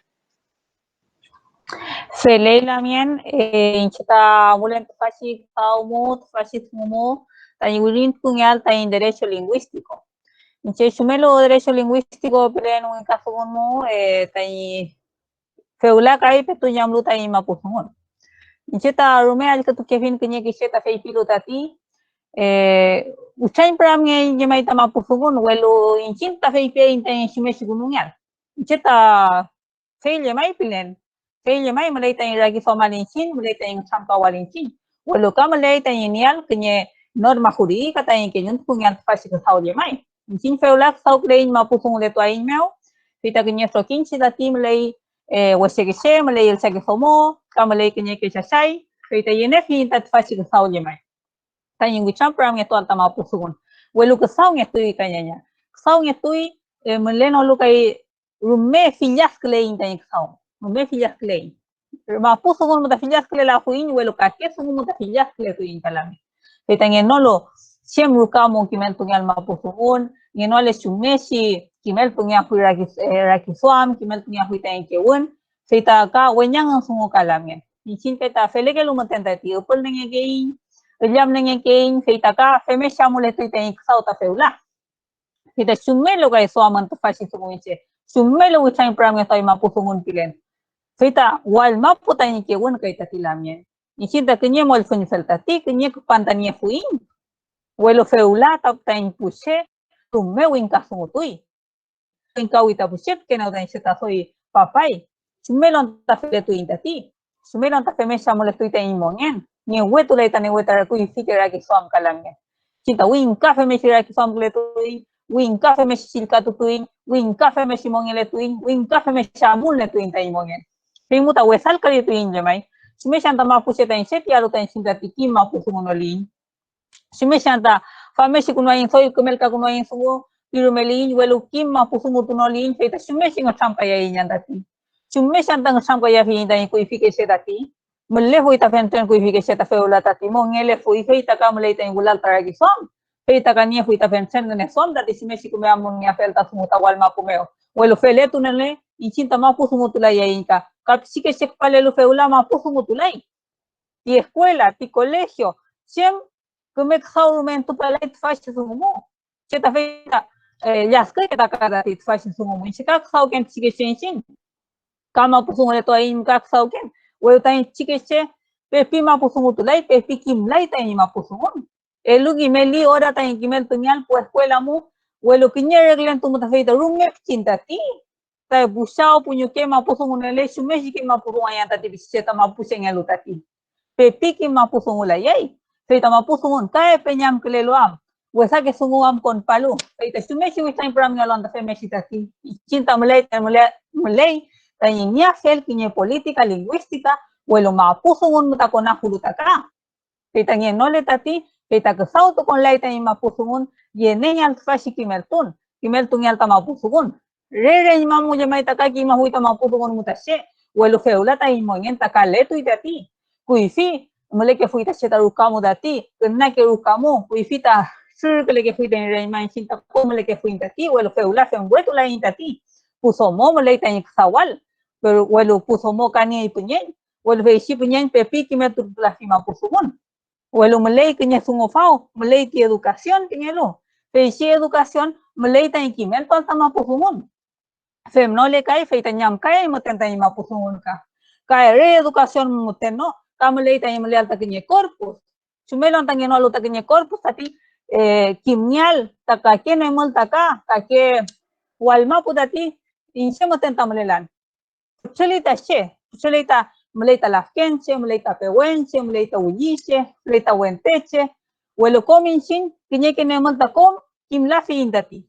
Se lee lamien inchita mulen fashi kaumu fashi tumu tani urin kunyal tani derecho lingüístico Inche chumelo derecho lingüístico pleno en caso como tai feula kai petu nyamlu tai mapusungon. Inche ta rume al que tu kevin kenye kishe ta fei pilotati uchain pram nge nyemai ta mapusungon welo inchin ta fei pe inta shime shigunungal. Inche ta fei nyemai pilen. Fei nyemai malai ta ragi somalinchin malai ta champa walinchin. Welo ka malai ta nial kenye norma jurídica ta kenyun kungal fasi ka saw nyemai. Inchin feulak sau klein mapusung le tuain meu fita kenye sokin si datim lei wasegese malay el sagesomo kamalay kenye ke chasai fita yene fin tat fasi ka sau lemai tanyong gucham pram nge tuan ta mapusungon welu ka sau nge tui kanyanya sau nge tui melen lu kai rume fillas klein tanyong sau rume fillas klein mapusungon mo ta fillas kle la fuin welu ka ke sungo mo ta fillas kle tuin kalami fita nge nolo siem rukamo kimel tungal mapusungun ngeno le sumeshi kimel tungal hui raki suam kimel tungal hui tang keun feita ka wenyang ang sungu kalamien ichin peta feleke lumantenta ti upol nenge gein William nenge gein feita ka feme shamule tu tang sauta feula feita sumelo kai suaman tu fashi sunguiche sumelo uchang pramge tai mapusungun pilen feita wal maputang keun kai tatilamien ichin ta kenye mol fun felta ti kenye pantanie fuin Welo feula tap tain pushe tumme wing kasungutui. Wing kawita pushet kena utain seta soi papai. Sumelon ta feletu intati. Sumelon ta femesha moletu ita imongen. Ni wetu leita ni weta kui fikira ki suam kalamnya. Cinta wing ka femesha ki suam letui. Wing ka femesha silka tutui. Wing ka femesha mongen letui. Wing ka femesha mun letui ita imongen. Pimuta wesal kali tu injemai. Sumesha ta mapushe tain seti alu tain sintati kim mapusungunolin. Sumeshanta fameshi kunwain soy kumelka kunwain sumu irumelin welu kim mapusumu tunolin feita sumeshi ngsampa ya inyandati sumeshanta ngsampa ya finda kuifike sedati melle hoita fenten kuifike seta feula tati mongele foi feita ka meleita ingulal taragi som feita ka nie hoita fenten ne som dati sumeshi kumea monia felta sumuta wal mapumeo welu fele tunele inchinta mapusumu tulai ya inka kapsike sekpalelu feula mapusumu tulai ti escuela ti colegio siem Kumek haurumen tu palait fashi sumu. Ceta feita yaska kita kada tit fashi sumu. Chika hau ken chike chensin. Kama pusungu le to aim kak hau ken. Wel tain chike che pepi ma pusungu tu lai pepi kim lai tain ma pusungu. Elu gimeli ora tain gimel tunyal pu escuela mu. Welu kinye reglen tu muta feita rumek cinta ti. Tai busau punyu ke ma pusungu le sumeshi ke ma pusungu ayan tati biseta ma puseng elu tati. Pepi kim ma pusungu lai yai. Feita mapusungun kaya penyam keleluam wesa ke sunguam kon palu feita sumeshi witain pram ngalon ta femeshi tati cinta mulai tanya nia fel kinye politika linguistika welo mapusungun mutakona hulutaka feita nge nole tati feita ke sauto kon lai tanya mapusungun yene nyal fashi kimeltun yal ta mapusungun re mamu jamai taka ki mahuita mapusungun mutashe welo feula ta imongen takaletu itati kuifi mulai ke fuita seta rukamu dati kena ke rukamu kuifita sur ke leke fuita ni main cinta ko mulai ke fuita ti welo feula fem wetu lain tati pusomo mulai tanya sawal pero welo pusomo kani punyen welo feisi punyen pepi ki metu plasima pusumun welo mulai kenya sungofao mulai ti educación kenyelo feisi educación mulai tanya ki mental sama pusumun fem no le kai feita nyam kai motenta ni mapusumun ka kai re educación moteno kamalay tayo malial takinye corpus. Sumelon tayo no takinye corpus tati kimnyal taka kene mol taka take walma po dati inse matenta malilan. Puchalita malita lafkenche, malita pewenche, malita uyiche, malita wenteche. Welo kominchin kinye kene mol takom kimlafi indati.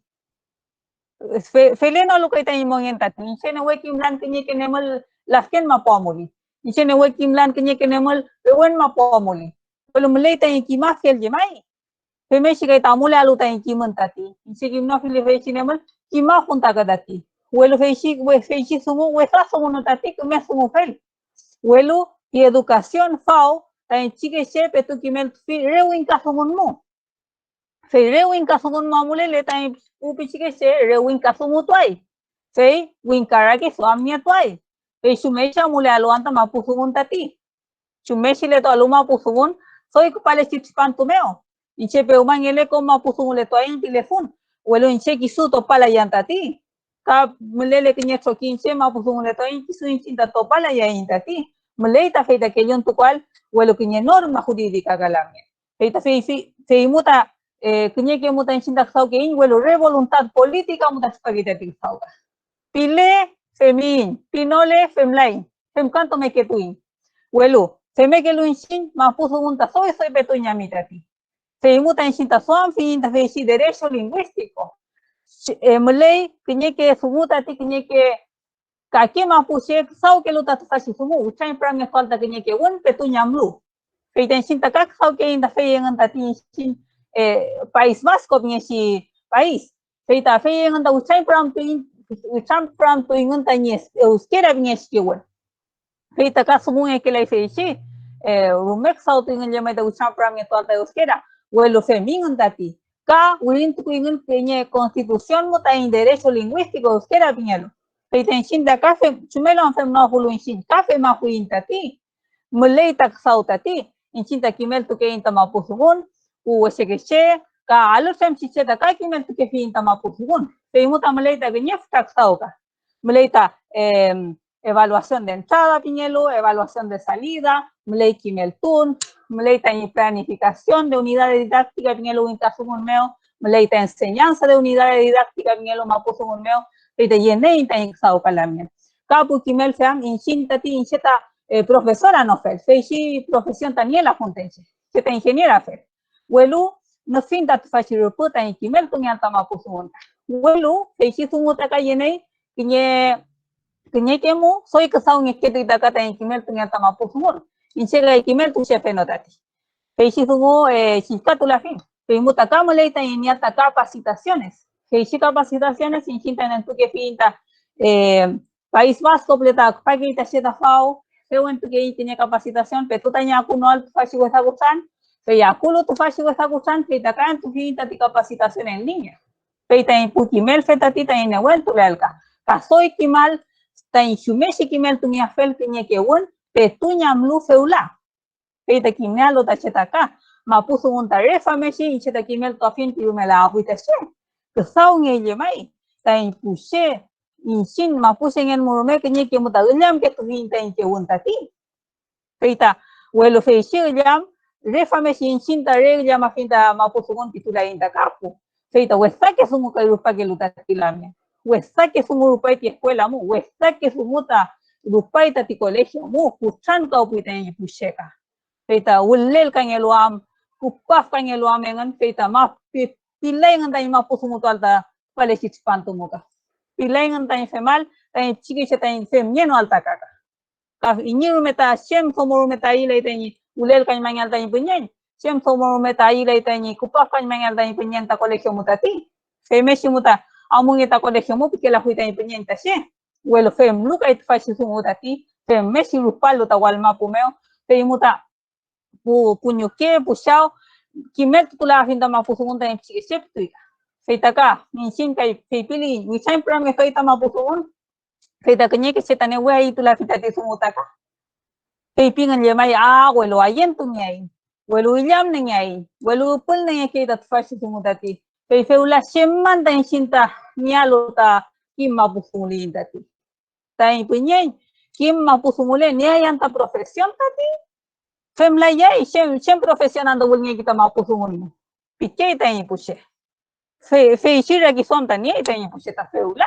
Feleno lukay tayo mongen tati. Inse na we kimlan kinye kene mol lafken mapomuli. Ise ne wek kimlan kenye kenemal pewen mapomuli. Kalau mulai tayo kimafel jemai. Femeshi kay tamule alu tayo kimantati. Ise kimafil feshi nemal kimafun tagadati. Welo feshi sumu wesa sumu notati kume sumu fel. Welo y educación fao tayo chike she petu kimel rewin kasumun mo. Fe rewin kasumun mamule le tayo upi chike she rewin kasumu tuay. Fe win karaki suamnya tuay. Sumesha mule aluanta mapusumun tati. Sumeshi le to aluma pusumun. Soy kupale chichipan tumeo. Inche peumangele ko mapusumun le to ayin telefon. Welo inche kisu to pala yan tati. Ka mulele kinye choki inche mapusumun le to ayin kisu inchinta to pala yan tati. Muleta feita que yon tukwal. Welo kinye norma jurídica galamia. Feita feimuta kinye ke muta inchinta ksau ke in. Welo re voluntad política muta spaghetti ksau. Pile femin, pinole femlain, femkanto me ketuin. Welo, feme ke luinchin, mapusumun ta soy betuña mitati. Feimuta inchinta soan fin ta feishi derecho lingüístico. Mulei, kinye ke sumuta ti kinye ke kaki mapushe, sao ke luta fashi sumu, uchain prame falta kinye ke un betuña mlu. Feita inchinta kak sao ke inda feyengan tati inchin País Vasco pinye si país. Feita feyengan ta uchain pram tuin Ucham pram tu ingun tanyes euskera binyes kiwan. Feita kasumun ke lai feishi rumek sau tu ingun jamai ta ucham pram ya tualta euskera. Huelo femingo tati. Ka urin tu ingin punya constitución mo ta derecho lingüístico euskera piñalo. Feiten shinda kafe chumelo fem no hulu shin kafe ma huin tati. Mulei tak sau tati. Inchinta kimel tu ke inta mapusugun. U sekeche ka alur fem chiche ta ka kimel tu ke fi inta mapusugun. Feimuta mulei ta genyef tak sau ka. Mulei ta evaluación de entrada piñelo, evaluación de salida, mulei kimel tun. Meleita en planificación de unidades didácticas en el Uintasumunmeo, meleita enseñanza de unidades didácticas en el Mapusumunmeo, meleita yeneita en Xaucalamia. Capu Kimel Feam, inchintati, incheta profesora no fel, feishi profesión Daniela Juntense, cheta ingeniera fel. Huelu, no finta tu fachiruputa en Kimel Tunyanta Mapusumunta. Huelu, feishi sumutaka yenei, kinye kemu, soy casado en esqueto y tacata en Kimel Tunyanta Mapusumun. Inchega ikimel tu chefe notati. Feishi sumo chiskatula fin. Feimuta kamaleita iniata capacitaciones. Feishi capacitaciones inchinta en el tuque finta País Vasco pleta paquita cheta fao. Feu en tuque tiene capacitación, pero tú taña kuno al tu fashi huesa gustan. Feya kulo tu fashi huesa gustan, feita acá en tu finta ti capacitación en línea. Feita en pukimel fetatita en nehuel tu lealca. Kasoy kimal, ta in shumeshi kimel tu miafel tiñe que un. Petuña mlu feula. Peita kimel lo tachetaka. Mapuso un tarefa meshi y cheta kimel to afin pirumela ahuitache. Que saun ella mai. Ta impushe. Inshin mapuse en el murume que ni que mutagullam que tu vinta en que un tati. Peita. Huelo feishi yam. Refa meshi inshin tare llama finta mapuso un titula inta capu. Peita huesta que sumu kairupa que lutatilamia. Huesta que sumu rupa que escuela mu. Huesta que sumuta. Rupaita ti colegio mu kuchan ka upita en pusheka. Feita ulel kan eluam, kupaf kan eluam engan feita ma pilay ngan tay mapusumu alta colegio pantu muka. Pilay ngan tay femal tay chiki se tay fem nyeno alta kaka. Ka inyiru meta shem somuru meta ilay tay ulel kan mangal tay punyen. Shem somuru meta ilay tay kupaf kan mangal tay punyen ta colegio mutati. Femeshi muta amung eta colegio mu pikela huita punyen ta she. Huelo fem luka it fashi sumutati, fem meshi rupalo ta walma pumeo, feimuta puñuque, puxao, kimet tula finta mapusumunta en chiquiseptuiga. Feitaka, minchinka y feipili, wichain prame feita mapusumun, feita que se tane wea y tula fitati sumutaka. Feipingan yemay, huelo ayentu nyai, huelo illam nyai, huelo pul nyai que ita fashi sumutati. Feifeula shemanta en chinta nyalota kim mapusumulintati. Tai puñay, kim mapusumule ni ayanta profesión tati. Fem la yay, shem profesión ando bulñe kita mapusumul. Piche tai puche. Fe shira ki sonta ni tai puche ta feula.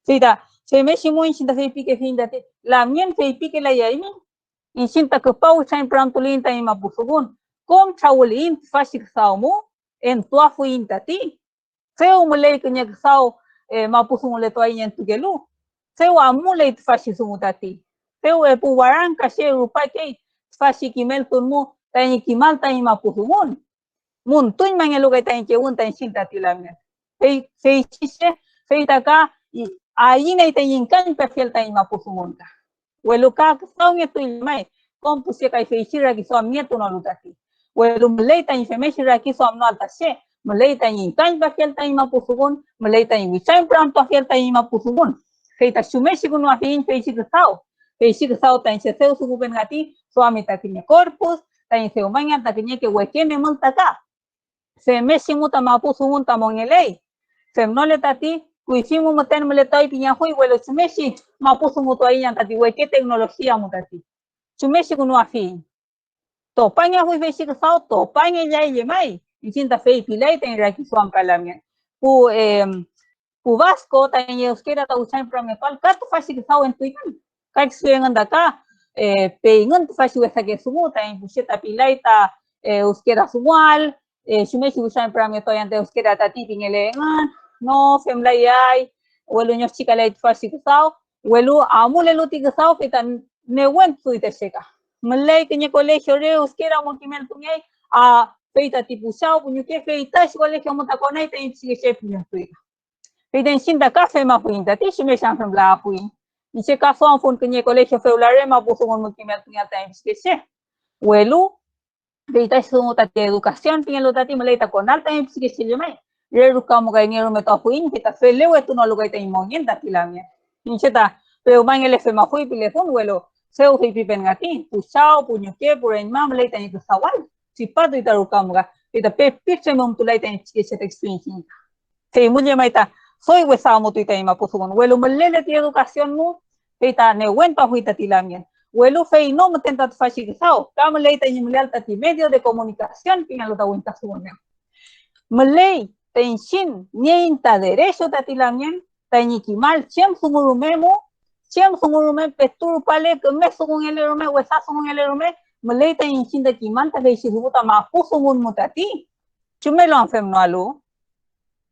Sida, se me shimu inshinta fe pique findati. La mien fe pique la yay min. Inshinta que pau chain prantulin tai mapusugun. Com chaulin fashik saumu en tuafu intati. Feu mulei que nyak sau mapusumule to ayen tugelu. Seu amule it fashi sumutati. Seu puwaran kashe rupake fashi kimel tunmu tani kimal tani mapusumun. Mun tuñ mangelo que tani que un tani shintati lamia. Fei chishe, fei taka ahí na tani inkan perfil tani mapusumunta. Welu ka saunge tu ilmai kompuse kai fei shira ki so mietu no lutati. Welu mulei tani femeshira ki so no altashe. Mulei tani inkan perfil tani mapusumun, mulei tani wichain pram perfil tani mapusumun. Feita shumeshi kuno afin feishi que sao tan se seu su gati suami takinya corpus tan se umanya takinya que wekene multaka se meshi muta mapusu munta mongelei se no le tati kuisimu muten meletai pinya hui welo shumeshi mapusu muto ayan tati weke tecnología mutati shumeshi kuno afin to panya hui feishi que sao to panya ya yemai inchinta fei pilai tan raki suam kalamia Vasco tan euskera ta usain promepal ka tu fashi que sao en tuikan ka suengan daka peingan tu fashi wesa que sumu tan busheta pilaita euskera sumual shumeshi usain prometo ante euskera ta tipingelengan no femlayai welu nyos chica lait fashi que sao welu amule luti que sao fitan newen tuite sheka malai que ni colegio re euskera mo kimel tungei a feita tipu sao puñu que feita colegio mo ta konai tan chique chef ni tuika Piden shinda café ma puinta, tishi me shan from la puin. Ni se ka fon que ni colegio feulare ma puso un multimel tunya times que se. Welu Dita sungu tati educación pingalo tati malay ta konal ta yung sige sila may. Reru ka mo kay ngero meto apuin kita felewe tu no lugay ta imongin tati lamya. Incheta pero mangele fe mahui pilefon welo seu hi pipen ngati pusao punyo ke puren ma malay ta yung sawal. Sipa tu ita ruka mo ka ita pe pitse mom tulay ta yung sige set experience. Kay mulya may ta soy wesa mo tu ita yung mapusugon welo malele ti educación mo ita ne wenta hui tati lamya. Welu fei no matenta fashi sao kama lei tan mulal tati medio de comunicación pingalo ta winta suone malay tan shin nienta derecho tati lamien tan ikimal chem sumurumemo chem sumurume petur pale keme sugun elerume wesa sugun elerume malay tan shin de kiman ta fei sibuta ma pusugun mutati chumelo anfem no alu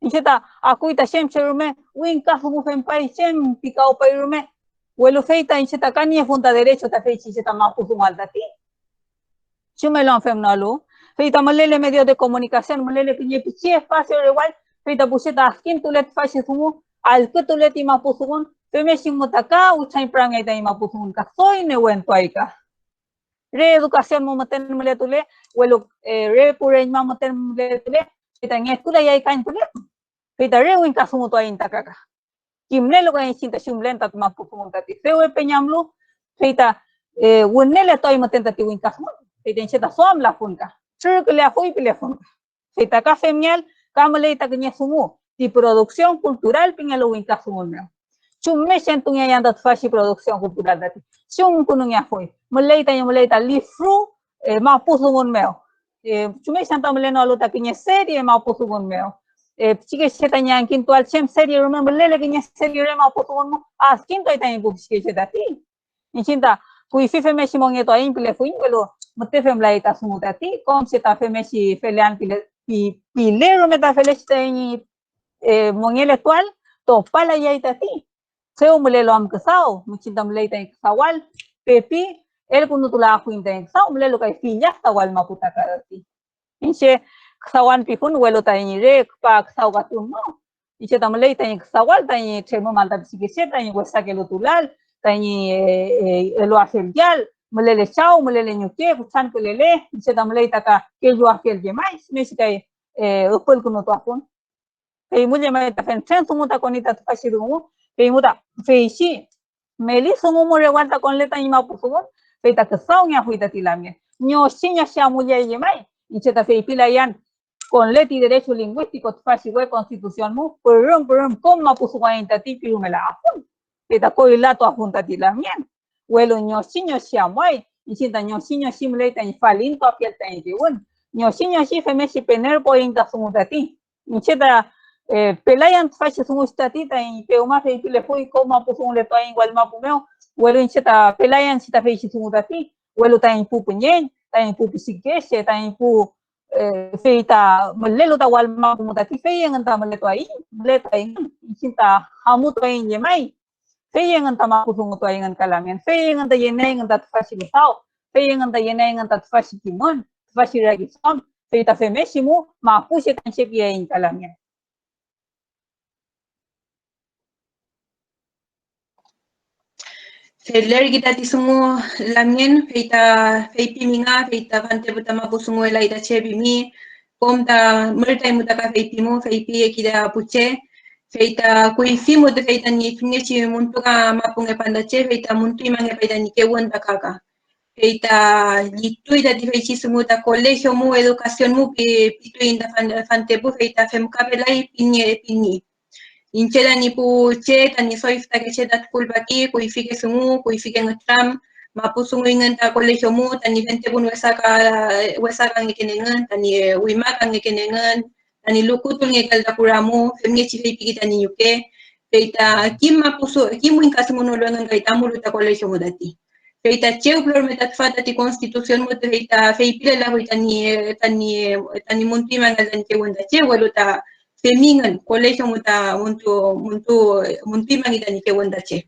incheta akuita chem cherume winka sugun fem pai chem pikao pai rume Welo feita incheta kani funta derecho ta feichi cheta mapusungal tati. Chumelo anfem nalu. Feita malele medio de comunicación malele pinye pichi espacio igual feita busheta askin tulet fashi sumu al que tulet y mapusungun femeshi mutaka uchain prangay ta mapusungun ka soy ne wento aika. Reeducación mo maten mule tule welo re pureñ ma maten mule tule feita ngekula yai kain tule. Feita re win kasumu to ain takaka. Kimnelo kay cinta shumlen tat mapupungun tati fewe peñamlu feita wunele toy matenta ti win kasmo feita incheta som la funka circle a fui telefon feita ka femial kamale ta kanya sumu ti producción cultural pingalo win kasmo chumme sentung ya dat fashi producción cultural dati chung kunung ya fui mulai ta lifru mapupungun meo chumme santa muleno aluta kanya serie mapupungun meo Chike cheta nyang kintu al chem serie remember lele kinya serie rema poton mo as kintu ita ibu chike cheta ti inchinta kui fife meshi monge to ain pile fuin velo mate fem la ita sumuta ti kom seta fe meshi felean pile pile remeta fele cheta ni mongele tual to pala ya ita ti seu mulelo am kasao muchinta muleta sawal pepi el kunu tula fuin ta sao mulelo kai finya sawal maputa karati inche Kasawan pipun welo tanya re pa kasaw katun mo. Iche tamalay tanya kasawal tanya chemo malta bisigese tanya wasa kelo tulal tanya elo afelial malele chao malele nyuke kuchan kulele iche tamalay taka kelo afel gemais mesi kay upol kuno to akon. Kay mulya may ta fen sumuta konita tpasirumo kay muta feishi meli sumumo rewanta konle tanya mapusugon kay ta kasaw nya huita tilamya. Nyo sinya siya mulya gemai iche ta fei pilayan con leti derecho lingüístico fasi we constitución mu perum kom mapusuwa intati pirumela apun eta koilato apuntati la mien welo ñosinyo siamwai isinta ñosinyo simleita infalinto apielta intiun ñosinyo si femeshi pener po inta sumutati incheta pelayan fasi sumustati ta in peuma fe pile foi kom mapusun le to igual mapumeo welo incheta pelayan sita fe sumutati welo ta in pupunyen ta in pupisikese ta in pu feita malelo ta walma kumutati feyen anta maleto ai maleto ai cinta hamu to ai yemai feyen anta makusung to ai ngan kalamen feyen anta yenay anta fasilitao feyen anta yenay anta fasikimon fasiragison feita femesimu mapusi kan sepia in kalamen Feler kita tisumu lamien feita feipi minga feita fante buta mapusumu ela ita chebimi komta multa mutaka feipi mu feipi ekida puche feita kuifimu de feita ni fingechi muntuka mapunge pandache feita muntu imange feita ni kewan takaka feita litu ida di feichi sumu ta colegio mu educación mu pitu inda fante bu feita femkabelai pinni Inchela ni pu che tani soif ta que cheta kulpa ki kuifike sumu kuifike ngtram mapusungu inganta colegio mu tani vente pun wesaka ngekenengan tani wimaka ngekenengan tani lukutul ngekalda kuramu femnge chife piki tani yuke feita kim mapusu kim win kasumu no luengan kaitamu luta colegio mu dati feita cheu flor metat fata ti constitución mu feita feipile la tani muntima ngal ke wenda che waluta femingan colegio muta muntu imangita ni ke wendache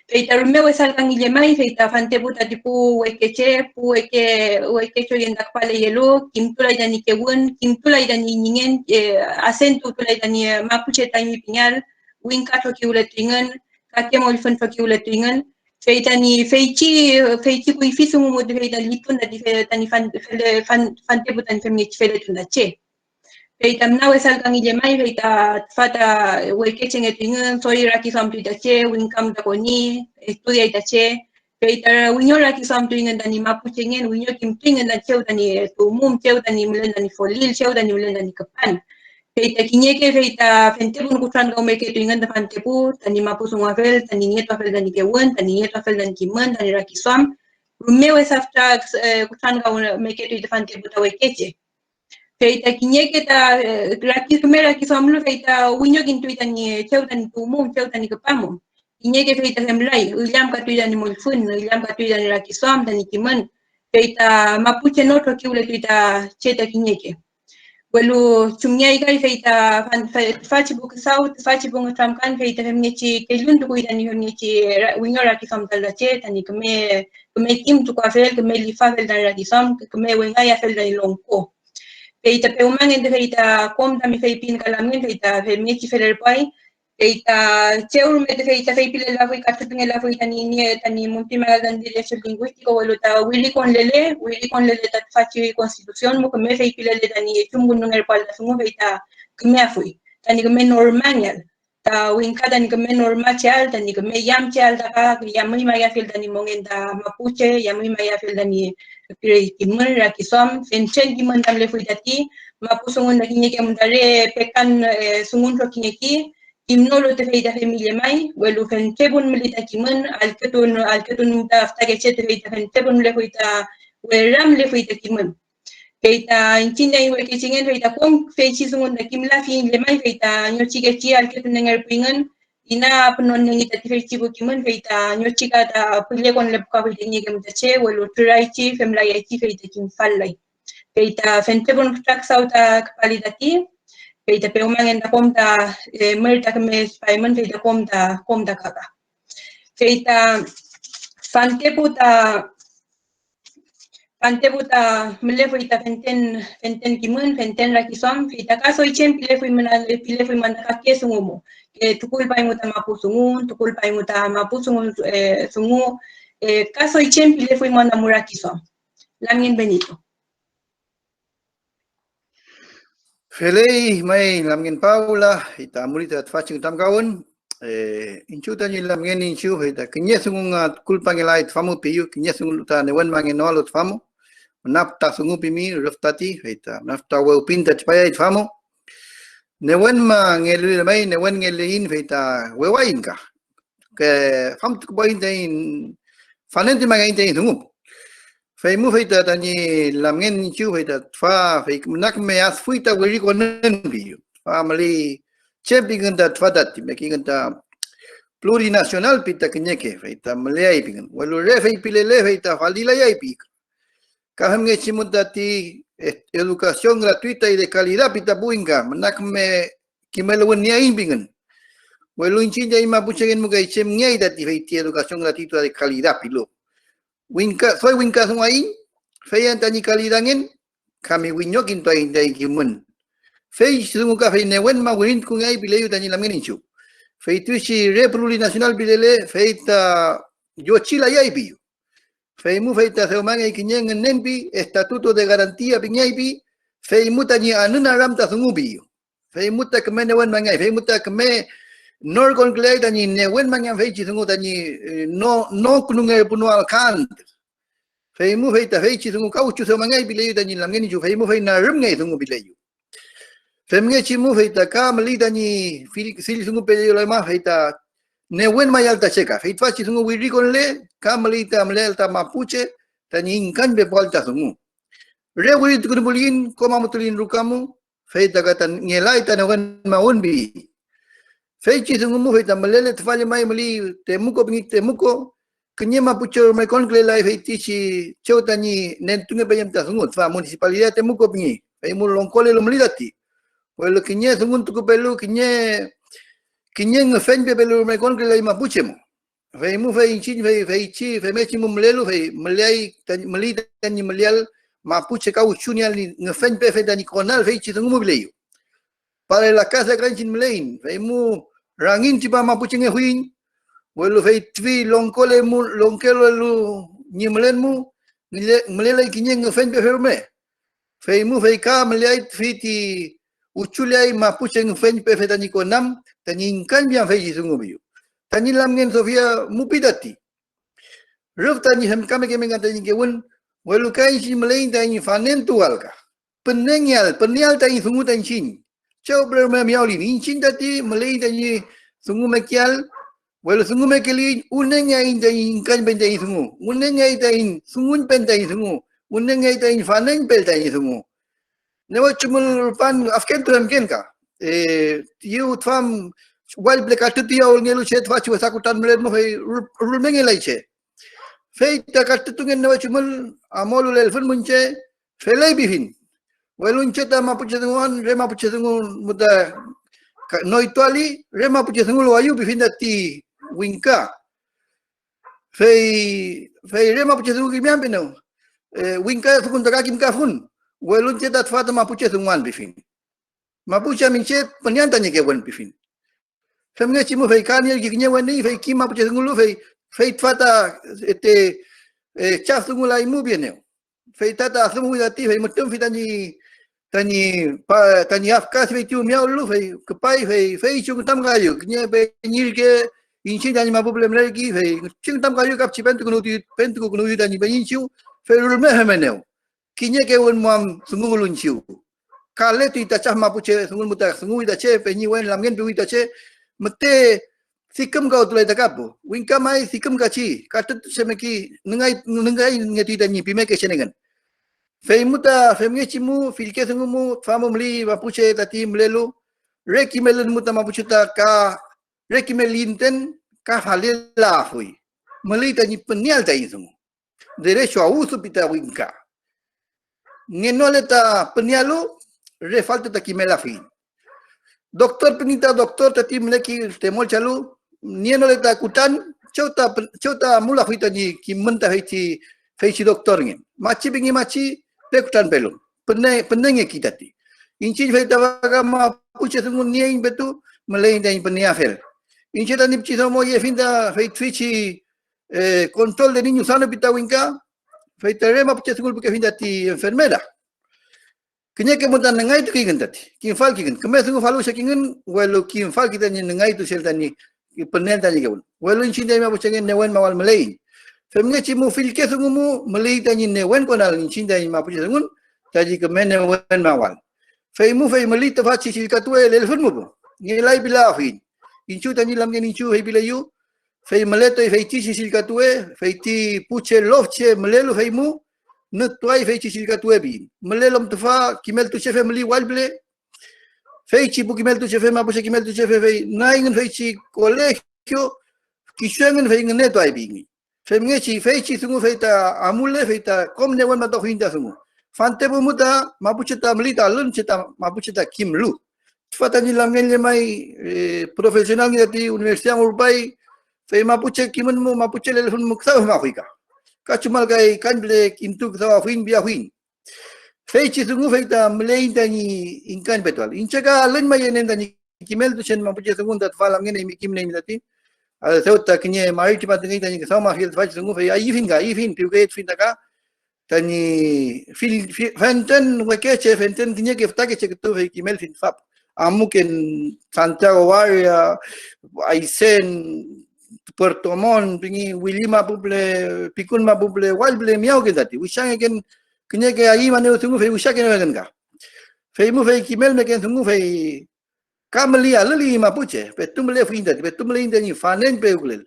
feita rumeo salgan ilemai feita fante buta tipu wekeche pu weke choyenda pale yelo kimtula ida ni ke won kimtula ida ni ningen acento tula ida ni mapuche tani piñal winka to ki uletringen kakemo ilfon to ki uletringen Feita ni feichi kui fisu mu de feita litun da di feita ni fan tebutan femni fele tunda che. Feita mna wesal kang ije mai feita fata weke chenge tingun soi raki sam tu che winkam da koni estudia ita che. Feita winyo raki sam tu ingan dani mapu chengen winyo kim tingan da cheu dani tumum cheu dani mulen dani folil cheu dani mulen dani kapan. Feita kinyeke feita fentebun kutran kau meke tu ingan da fantebu tani mapu sungafel tani nieto afel dani kewen tani nieto afel dani kimen tani raki sam rumeu esafta kutran kau meke tu fantebu ta wekeche. Feita kinyeke ta raki kumera ki samlu feita winyo kintu tani cheu tani tumum cheu tani kapamu. Kinyeke feita semlai uliam ka tu tani mulfun uliam ka tu tani raki sam tani kimen. Feita mapuche noto kiule tu ta cheta kinyeke. Walu chumnya ikai feita fachi buku saut fachi bunga tramkan feita femneci kelun tu kuidani femneci winyo raki sam talache tani keme kim tu kafel keme lifa fel dan raki sam keme wengaya fel dan longko. Feita peuman ende feita kom tami feipin kalamin feita femneci feler pai feita cheur me feita feipile la foi katupinge la foi tani munti magal dan derecho lingüístico walu ta wili kon lele tat fachi constitución mo keme feipile le tani chungun nger pal sungu feita keme afui tani keme normal ta winka tani keme normal chal tani keme yam chal ta ka yamui maya fil tani mongenda mapuche yamui maya fil tani kimur rakisom fenchen kimun tamle foi tati mapusungun nakinye kemundare pekan sungun ro kinyeki Kimnolo te feita familia mai, welu fentebun milita kimen, alketun ta aftage che te feita fentebun le feita weram le feita kimen. Feita inchina iwe kichingen feita kom feichi sungun da kimla fin le mai feita nyochike chi alketun nengar pingen, ina penon nengita te feichi bu kimen feita nyochika ta pile kon le buka feita nyegem ta che, welu turai chi femla chi feita kim fallai. Feita fentebun tak sauta kapalidati, feita peuman enda komta merta keme spaiman feita komta kaka. Feita fanteputa mele feita fenten kimun fenten rakisom feita kaso ichen pile fui mandaka kesungumo tukul paimuta mapusungun sungu kaso ichen pile fui mandamura kisom. Lamin Benito. Felei mai lamgen Paula ita mulita tfaching tamkaun inchu tani lamgen inchu ita kinyesunga kulpangelai tfamu piyu kinyesunga ta newen mangen no lot famu napta sungu pimi raftati ita napta we pinta tpaya tfamu newen mangelu mai newen ngelein ita wewainka ke fam tu boin dein fanenti mangen dein sungu Fei mu feita tani lamgen chu feita fa fei nak me as fuita wiri konen bi fa mali chemping da tfadati making da plurinacional pita kenyeke feita malai pingen walu re fei pilele feita falila yai pi kaham nge chimudati educación gratuita y de calidad pita buinga nak me kimelo nia impingen walu inchinja ima buchegen mugai chem ngai dati feiti educación gratuita de calidad pilo Winka, soy winka sungai, feyan tani kalidangin, kami winyo kinto ay day kimun. Fey sumuka fey newen ma wirin kungai bileyo tani lamgen inchu. Fey tuishi repuli nacional bilele, fey ta yo chila yaibi. Fey mu fey ta seumangay kinyeng nenbi, estatuto de garantía pinyaibi, fey muta ni anuna ramta sungubi. Fey muta keme newen mangay, fey muta keme nor kon klay tani newen mangan fei chisungu tani no kununge puno alkan fei mu fei ta fei chisungu kauchu so mangai bileyu tani lamgen ju fei mu fei na rum ngai sungu bileyu fei ngai chi mu fei ta ka mali tani sil sungu peleyu la ma fei ta newen mayal ta cheka fei twa chisungu wiri kon le ka mali ta mlel ta mapuche tani inkan be polta sungu re wiri tukun bulin koma mutulin rukamu fei ta katan ngelai ta newen maunbi Feichi sungumu feita malele tfale mai mali temuko bingik temuko kenyema pucho mai konkle lai feitichi cheutani nentunge bayam ta sungut fa municipalidad temuko bingi feimu longkole lo melidati wala kenye sungun tuku pelu kenye ngefen be pelu mai konkle lai mapuche mo feimu feichi feimechi mu mlelu fei mlai mali tani malial mapuche kau chunial ngefen be feitani konal feichi sungumu bileyu para la casa gran chin mlein feimu Rangin tiba mapuche nge huin, Welu fei twi longkole mu longkelo lu nyimlen mu melelai kinye ngefen pe ferme. Fei mu fei ka melai fiti uchuliai mapuche ngefen pe fetani konam tani inkan biang fei sungu biu. Tani lamgen Sofia mupidati. Ruf tani hem kame keme tani kewun welu kai si melai tani fanen tual ka. Penyal tani sungu tani chin. Coba bermain miau ni chin tadi melai tani sungu mekial. Well, sungu mekeli uneng ai dai kan ben dai sungu. Uneng ai dai sungun ben dai sungu. Uneng ai dai faneng ben dai sungu. Newa cumul pan afken tu amken ka. You tham wal black atutia ol ngelu chet fa chu sakutan melen mo fei rul mengelai che. Fei ta katutungen newa cumul amol ul elfun munche felai bifin. Well unche ta mapuche sunguan re mapuche sungun muda noituali re mapuche sungu lo ayu bifin dati Winka. Fei rema puche sungu kimian pino. Winka fukun taka kim kafun. Welun cetat fata mapuche sunguan bifin. Mapuche minche penyan tanya ke wan bifin. Femne cimu fei kaniel giginya wani fei kim mapuche sungu lu fei fata chaf sungu lai mu bieneo. Fei tata sungu dati fei mutum fi tani afkas fei tiu miau lu fei kepai fei chung tam gayu ginya be nyirke inci dani mabu belum lagi, fei cing tam kayu kap cipen tu kuno dani banyin ciu, fei rumah hemeneu. Kinya ke wan muam sungguh lunciu. Kale tu ita cah mapuche sungguh muta sungguh ita ce penyi wan lamgen tu ita ce mete sikam kau tulai takapu. Wingka mai sikam kaci, kata tu semeki nengai ngeti dani pime ke senengan. Fei muta fei cimu filke sungguh mu famu meli mapuche tati melelu reki melun muta mapuche ta ka Reki melinten ka halela fui. Melita ni penial tai semua. Derecho a uso pita winka. Ngenoleta penialu re falta ta kimela fin. Doktor penita doktor tati meleki temol chalu nienoleta kutan chota mula fita ni kimenta feici doktor ngin. Maci bingi maci pekutan pelun. Penenge kita ti. Inci feita vagama puche sungun nieng betu melain dan peniafel. Inci tani pcisa mo ye finda fei twichi control de niños sano pita winka fei terema puche sungul puke finda ti enfermera. Kenya ke montan nengai tu kigen tati. Kin fal kigen. Keme sungul falu sekingen welu kin fal kita ni nengai tu sel tani penen tani keun. Welu inci dai ma puche ngen newen mawal melain. Femne cimu filke sungul mu melai tani newen konal inci dai ma puche sungun tadi kemen newen mawal. Fei mu fei melai tafaci silkatue lelfun mu. Ngilai bila fin. Incu tani lamgen incu hei bila yu fei meleto fei ti silkatue fei ti puche lofche melelu fei mu nutuai fei ti silkatue bi melelom tufa kimel tu chefe meli walble fei ci bu kimel tu chefe ma puche kimel tu chefe fei naingen fei ci colegio kishengen fei ngeneto ai bi fei ngeci fei ci sungu fei ta amule fei ta komne wan ma to hinda sungu fante bu muta ma puche ta meli ta lun ceta ma puche ta kimlu Fatani lamgen le mai profesional ni di Universidad Urbai fei mapuche kimun mu mapuche le fun muksa ma huika ka chumal kai kan ble kintu sa huin bia huin fei chi sungu fei ta mlein tani inkan betul inchaga len mai nen tani kimel tu chen mapuche sungu dat falam ngene mi kim nei dati al seuta kinye mai ti patengi tani sa ma hil fai sungu fei ai fin tu ke fin taka tani fil fenten wekeche fenten kinye ke ftake che tu fei kimel fin fap amuken Santiago Varia, Aysén, Puerto Montt, Wilima buble, Pikun ma buble, walble miau ke dati. Wisang ken kenya ke ai mane tungu fei usak ken ken ka. Fei mu fei kimel me ken tungu fei kameli alali mapuche, petum le fin dati, petum le indani fanen pe uglel.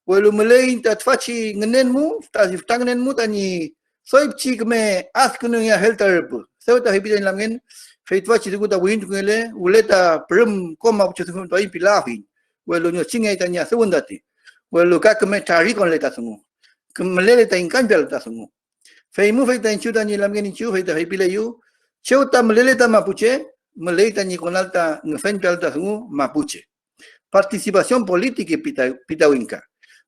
Welu mele intat faci ngenen mu, ta siftang nen mu tani soip chik me askunu ya helter pu. Seuta hibidan lamgen fei tua ci tu ta win tu ngele uleta prum koma puche tu toi pilahin welu nyo singai tanya sewundati welu ka keme tari kon leta sungu kemele ta inkan bel ta sungu fei mu fei tan chu tani lamgen chu fei ta fei pilayu cheu ta melele ta mapuche melei tani konalta ngefen bel ta sungu mapuche participación política pita winka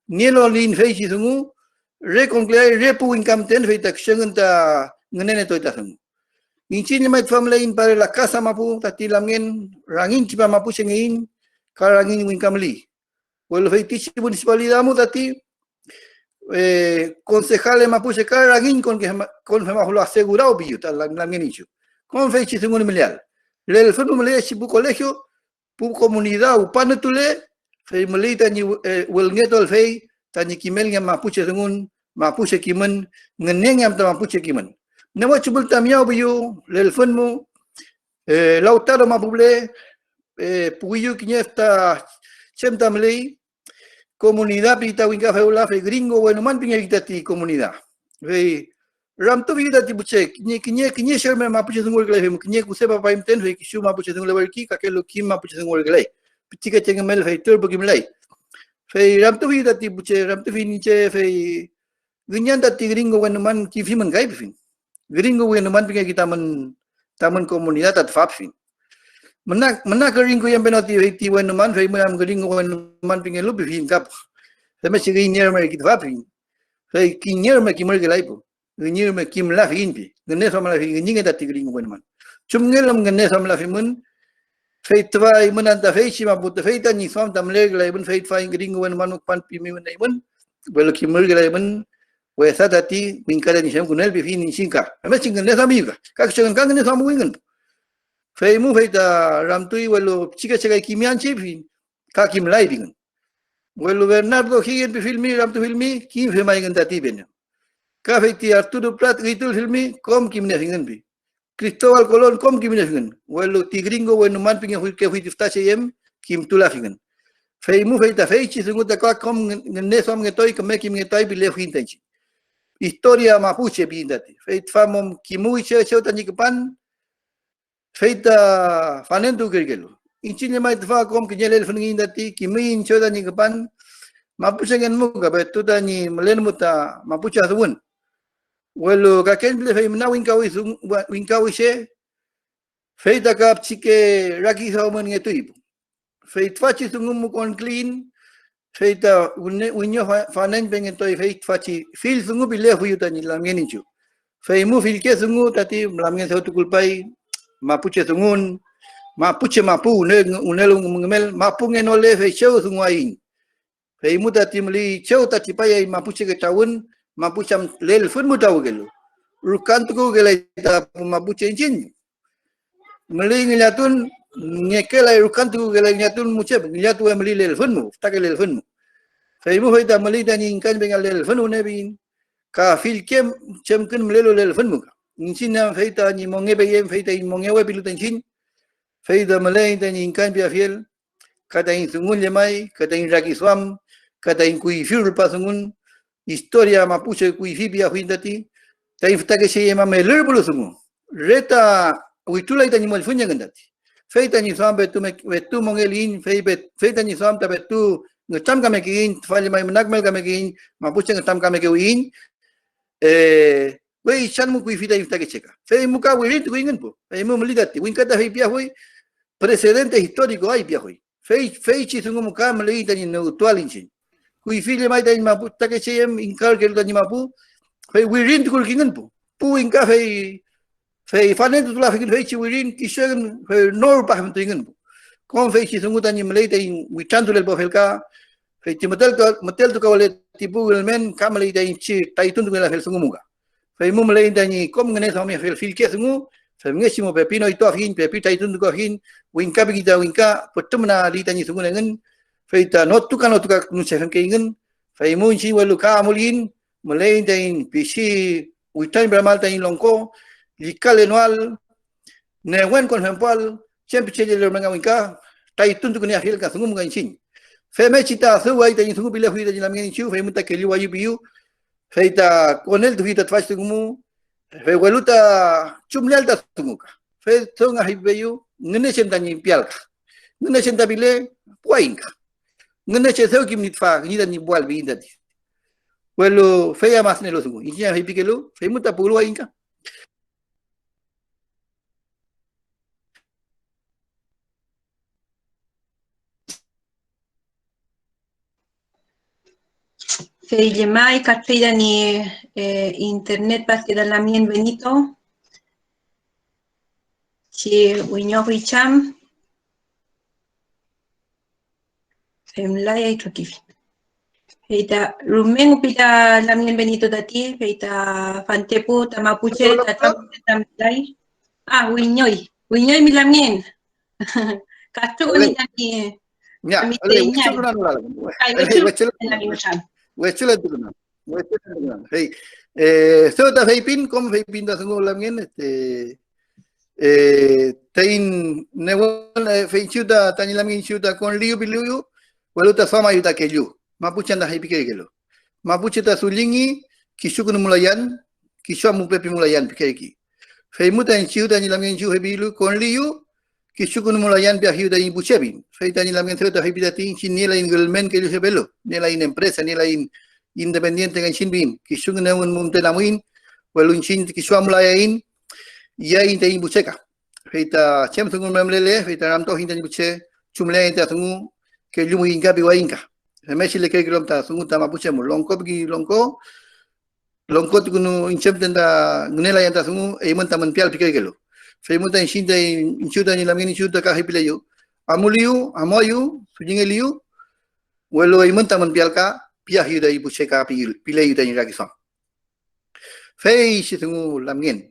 nielo lin fei ci sungu reconciliar repu income ten fei ta kshengen ta ngenene toi ta sungu Inci ni mai family para la casa mapu tati lamgen rangin cipa mapu sengin karangin wingkamli. Bueno, feitichi municipalidad mutati, concejales mapuche caragin con que lo asegurado pillo, la menicho. Con feitichi según miliar. El fondo miliar chipu colegio, pu comunidad, upano tule, fei melita ni wel nieto el fei, tani kimel yang mapuche según mapuche kimen, ngeneng yang mapuche kimen. Nawa chubul tamiao pillo, el fondo lautaro mapuble, puyo kinyesta chemta melei, comunidad pita winka feula fe gringo bueno man pinga vitati comunidad fe ram to vitati buche kinye sherme mapuche sungul gele fe kinye kuseba pa imten fe kishu mapuche sungul werki ka kelo kim mapuche sungul gele pitika chengemel fe turbo kimlei fe ram to vitati buche ram to viniche fe ginyan dati gringo bueno man ki fi man gai fin gringo bueno man pinga kita taman comunidad tat fap fin Mana gringo yang penalti hiti wan man fai mana gringo wan man pinggir lu bifin kap. Sama si gringo mer kita vapin. Fai kinyer mer kimar gelai po. Gringo mer kim la fin pi. Genne sama la fin gringo dati gringo wan man. Cum ngelam genne sama la fin mun. Fai tvai mun anta fai si mabut fai ta ni sam tam le gelai mun fai fai gringo wan man pan pi mi mun nai mun. Belo kimar gelai mun. Wesa dati wingkada ni sam kunel bifin ni singka. Sama si genne sama iba. Kak jangan kan genne sama wingan. Fei mu fei ta ramtui welo chica kimian chipin ka kim lai bingan welo Bernardo Higgins bi filmi ramtu filmi kim fe mai ganta tiben ka fei ti Arturo Prat gitul filmi kom kim ne fingan bi Cristóbal Colón kom kim ne fingan welo ti gringo weno man pinga hui ke hui tiftache yem kim tula fingan fei mu fei ta fei chi sunguta ka kom ne som ngetoi ke kim ngetoi bi le fin tanchi historia mapuche bi ndati fei famom kimui che tanji kepan feita fanentu kergelo inchinya mai tfa kom kinyele fngi dati kimin choda ni kapan mapuche ngen mu ka betu dani melen muta mapuche azun welo ka ken ble fei na winkawi she feita kap chike raki sauman ngetui feit fachi sungum kon clean feita unyo fanen pengen toy feit fachi fil sungu bile huyu tani lamgen inchu fei mu fil ke sungu tati lamgen sautu kulpai Mapuche sungun, Mapuche mapu, unelung mengemel, mapu ngenole fe show sunguain. Fe muda timli show tati paya Mapuche ke tahun, Mapuche lel fun muda gelu. Rukan tu gelu ta Mapuche incin. Meli ngilatun ngekela rukan tu gelu ngilatun muche, ngilatu meli lel fun mu, tak lel fun mu. Fe mu fe ta meli tani ingkan bengal lel fun unebin. Ka fil kem chemken melelo lel fun mu. Incina feita ni monge beyem feita in monge we pilutan chin feita malay ta ni inkan pia fiel kata in sungun lemai kata in raki swam kata in kui fiul pasungun historia mapuche kui fibia huindati ta in fta ke se yema meler bulu sungu reta uitula ita ni mol funya ngandati feita ni swam betu mongelin feita ni swam ta betu ngam kame kin fali mai menakmel kame kin mapuche ngam kame ke win Wei chan mu kui fita ifta que checa. Fei muka wirin tu kuingen po. Fei mu melidati. Win kata fei pia hui precedente histórico ai pia hui. Fei chi sungu muka melidati ni neutral inchin. Kui file mai tani mapu ta que chem inkar ke tani mapu. Fei wirin tu kuingen po. Pu inka fei fanen tu la fei chi wirin ki shegen fei nor pa ham tuingen po. Kon fei chi sungu tani melidati wi chantu le po felka. Fei ti motel tu ka wale tipu el men ka melidati chi taitun tu la fel sungu muka. Fei mu melei tani kom ngene sama fil ke sungu fei ngesimo pepino itu ahin pepita itu nduko ahin winka bigita winka petumna li tani sungu ngen fei ta notuka nu sefen ke ngen fei mu chi welu ka mulin melei tani pisi witan bramal tani longko likal anual newen kon hempal sempre chele le menga winka tai tun tu ne ahil ka sungu ngan chin fei me chita su wai tani sungu bile hui tani lamgen chu fei muta ke li wayu biu feita con él tuvita tfach tumu fe weluta chumleal ta tumuka fe tonga hibeyu ngene chenta ni pialka ngene chenta bile puainka ngene che seu kim nitfa ni da ni bual bi indati welu fe ya mas nelo tumu inya hibikelu fe muta pulu inka Fei mai cartilla ni internet pas que la mien Benito. Si uño huicham. femlaya y trokifi. Feita rumeng upita lamien benito dati, feita fantepu ta mapuche tamlay. Winyoy mi lamien. Kasto ko ni dati. Ya, Wechula tukunan. Hey, sota feipin como feipin da sungu lamien tain newon feichuta tani lamien chuta con liu biliu, waluta sama yuta kelu. Mapuche anda heipike kelo. Mapuche ta sulingi kisukun mulayan, kisua pepi mulayan pikeki. Feimuta en chiuta ni lamien chu hebilu con liu kisukun mulayan pia hiuta in buchebin. Feita ni lamien sota heipita tin chinela in gelmen kelu sebelo, nela in empresa, nela in independiente kan chinbin, kisukun newon mumtenamuin, walun chin kisua mulayan ya in te in bucheka. Feita chem sungun memlele, feita ramto hinta ni buche, chumle ta sungu kelu mu inka biwa inka. Messi le kaya kita sungguh tak mampu cemu. Longko pergi longko tu kunu incep tenda ngunela yang tak sungguh eman taman pial pikir kelo. Faimu tak incinta incuta ni lamini incuta kah hipilayu. Amuliu, amoyu, sujinge liu. Welo eman taman pial kah piah yuda ibu ceka pilayu tanya lagi sang. Fai si sungguh lamien.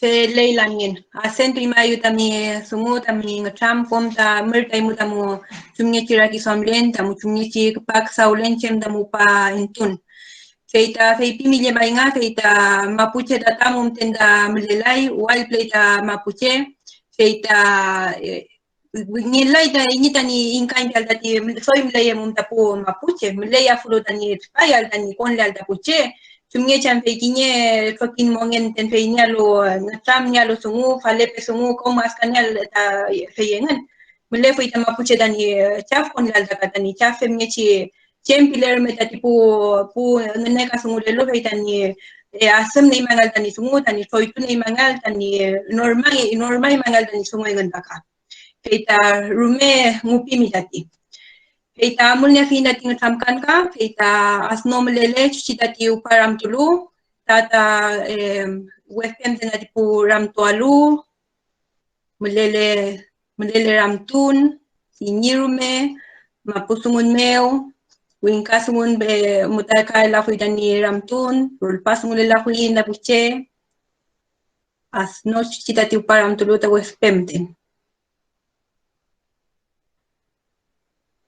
Se lei lamien. Asen primayu tami sungu tami ngam kom ta mertai mu tamu chumnye chiraki somlen tamu chumnye chi pak saulen chem tamu pa intun. Feita feipi mille bainga feita mapuche tamu tenda melelai wal pleita mapuche feita ngilai ta ini tani inkain kal tati soy mlei mum tapu mapuche mlei afro tani spayal tani kon lal tapuche chumnye champe kinye fokin mongen ten feinya lo natramnya lo sungu fale pe sungu ko maskanyal ta feyengan mele foi ta mapuche dani chaf kon lal ta tani chaf femnye chi chempiler meta tipo pu nene ka sungu lelo feitani asam nei mangal tani sungu tani soitu nei mangal tani normal mangal tani sungu ngan baka feita rume ngupi mitati feita amulnya fina tinga tamkan ka feita asnom lele chuchitati uparam tulu tata wefem tena tipu ram tualu mulele ramtun sinirume mapusungun meo winkasungun be mutaka la fuitani ramtun rulpasungun la fuina puche asno chuchitati uparam tulu ta wefem ten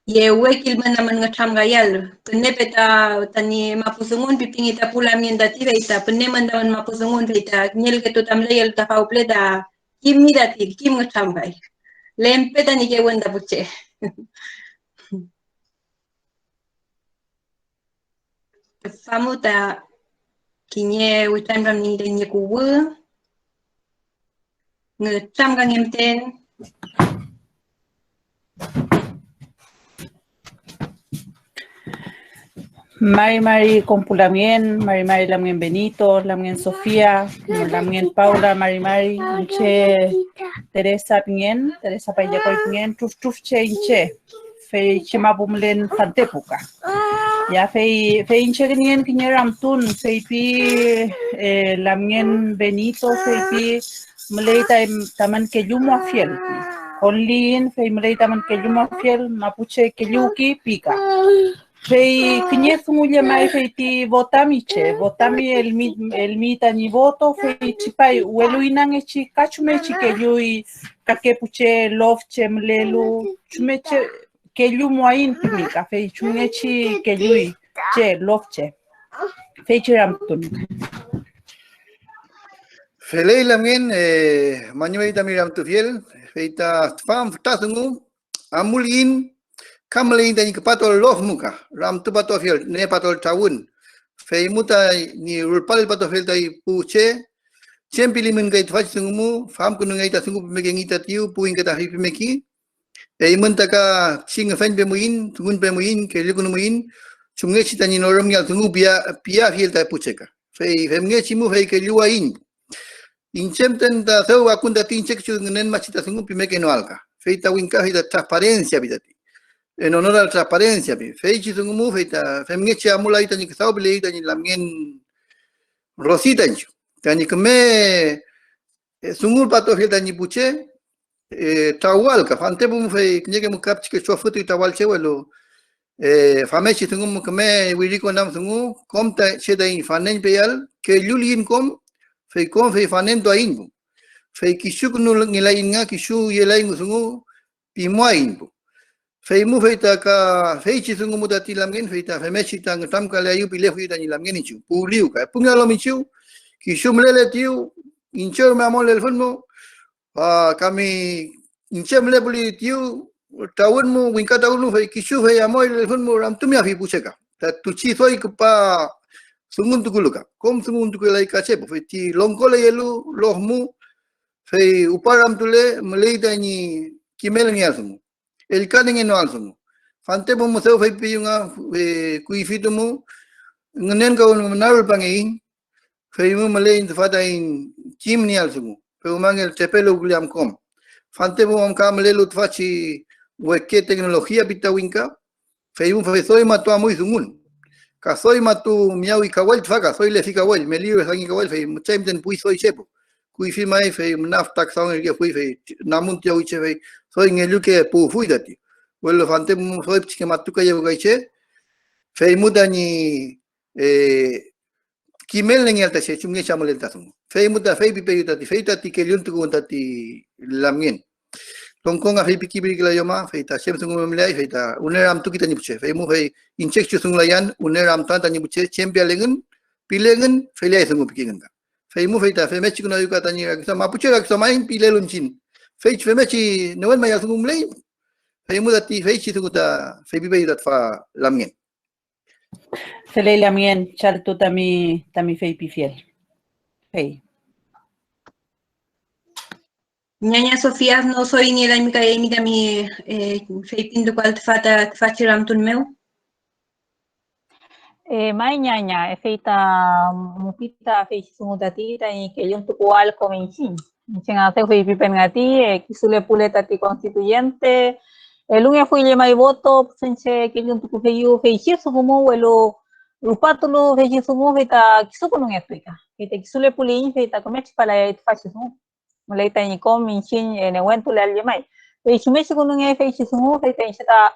ye wekil man naman nga tram gayal penne peta tani mapusungun pipingi ta pula mienda tira ita penne man naman mapusungun peta nyel keto tamlayal ta fauple da kim midati kim nga tram gay lempe tani ke wenda buche famu ta kinye witan ram ni de nye kuwe nga tram gang emten Mari Compulamien, Mari Lamien Benito, Lamien Sofía, Lamien Paula, Mari Inche, Teresa Pien, Teresa Payacoy Pien, Truf Che Inche, Fei Chimabumlen Fantepuca. Ya Fei Inche Genien Kineram Tun, Fei Pi Lamien Benito, Fei Pi Mleita Taman Keyumo Fiel. Onlin, Fei Mleita Man Keyumo Fiel, Mapuche Keyuki Pica. Fei kinye sumulia mai fei ti votami el mita ni voto fei chipai weluinange chi kachume chi ke yui kakepuche lofche mlelu chume che ke yu moain pimika fei chume chi ke yui che lofche fei chiram tun Felei lamien manuelita miram tu fiel feita fam tasungu amulin Kamle indani kepatol loh muka ram tu patol fiel ne patol tahun fei muta ni rulpal patol fiel tai puche chempili men gait fach sungumu fam kunu ngai ta sungu pemegeng ita tiu puing kata hi pemeki imun taka sing fen bemuin tungun bemuin ke lekunu muin chunge chitani norom yal tungu pia fiel tai pucheka fei nge chimu fei ke luain inchem ten ta seu akunda tinchek chu nen machita sungu pemeke no alka fei ta winka hi ta transparencia bidati en honor a la transparencia, feichi sungumu feita femngeche amulai tani kasau beli tani lamien rosita inchu tani keme sungul pato fil tani puche tawal ka fante bum fe nyeke mu kap chike chofu tu tawal chewelo famechi tungu mu kame wiri ko nam tungu kom ta chedai fanen peyal ke lulin kom fe fanen do ain fe kisuk nu ngilain nga kisu yelain tungu pimoain bu fe mu fe ta ka fe chi tungu mu dati lamgen fe ta famechi tang tam ka layu pile fu ta ni lamgen chu puliu ka pungalo mi chu kisu mlele tiu inchor ma mol el fondo kami incem le beli tiu tahun mu wingka tahun mu fai kisu fai amoy le fun mu ram tumia fi puseka ta tuchi soi pa sungun tu kuluka kom sungun tu kulai ka che fai ti longko le yelu loh mu fai uparam tu le melei ni kimel ni asumu el kaning no asumu fante mu museu fai piunga kui fitu mu ngenen ka un narul pangein fai mu melei fata in kim ni asumu pero mangel tepelo guliam kom fante mu am kam le lut fachi weke tecnología pita winka fei fe soy matu muy sungun ka soy matu miau y kawal faka soy le fika wel me libro sangi kawal fei muchaim ten pui soy chepo kui fi mai fei naftak saung el fui fei namun tiau che fei soy ngelu ke pu fui dati wel fante mu soy pchike matu ka yevo gaiche fei mudani kimel ngi alta che chumge chamol el tasum fei muda fei pipe yutati fei tati ke lyuntu kuntati lamien Tongkong a fei piki biri kila yoma fei ta sem sungu memlai fei ta uneram tu kita nyibuche fei mu fei inchek chu sungu layan uneram tan nyibuche chempia lengen pilengen fei lai sungu piki ngenda fei mu fei ta fei mechi kuna yuka tani rakisa mapuche rakisa main pile lunchin fei fei mechi newen maya sungu mlai fei mu dati fei chi sungu ta fei bibe yudat fa lamien Fei lamien char tu tami fei pifiel fei Ñaña Sofía, no soy ni la mica de mi feitin do qual fata fachiram tun meu. Mai ñaña, feita mupita fei sumutati ta y que yo tu cual comenchin. Chen hace fei pipengati, kisule puleta ti constituyente. El lunes fui le mai voto, senche que yo tu fei fei chiso como vuelo rupatulo fei sumo feita kisuko no explica. Feita kisule pulin feita comech para fascismo. Mulai tanya kom mincin newen tu lal jemai. Fei chume segundo nge fei chisumu fei tanya ta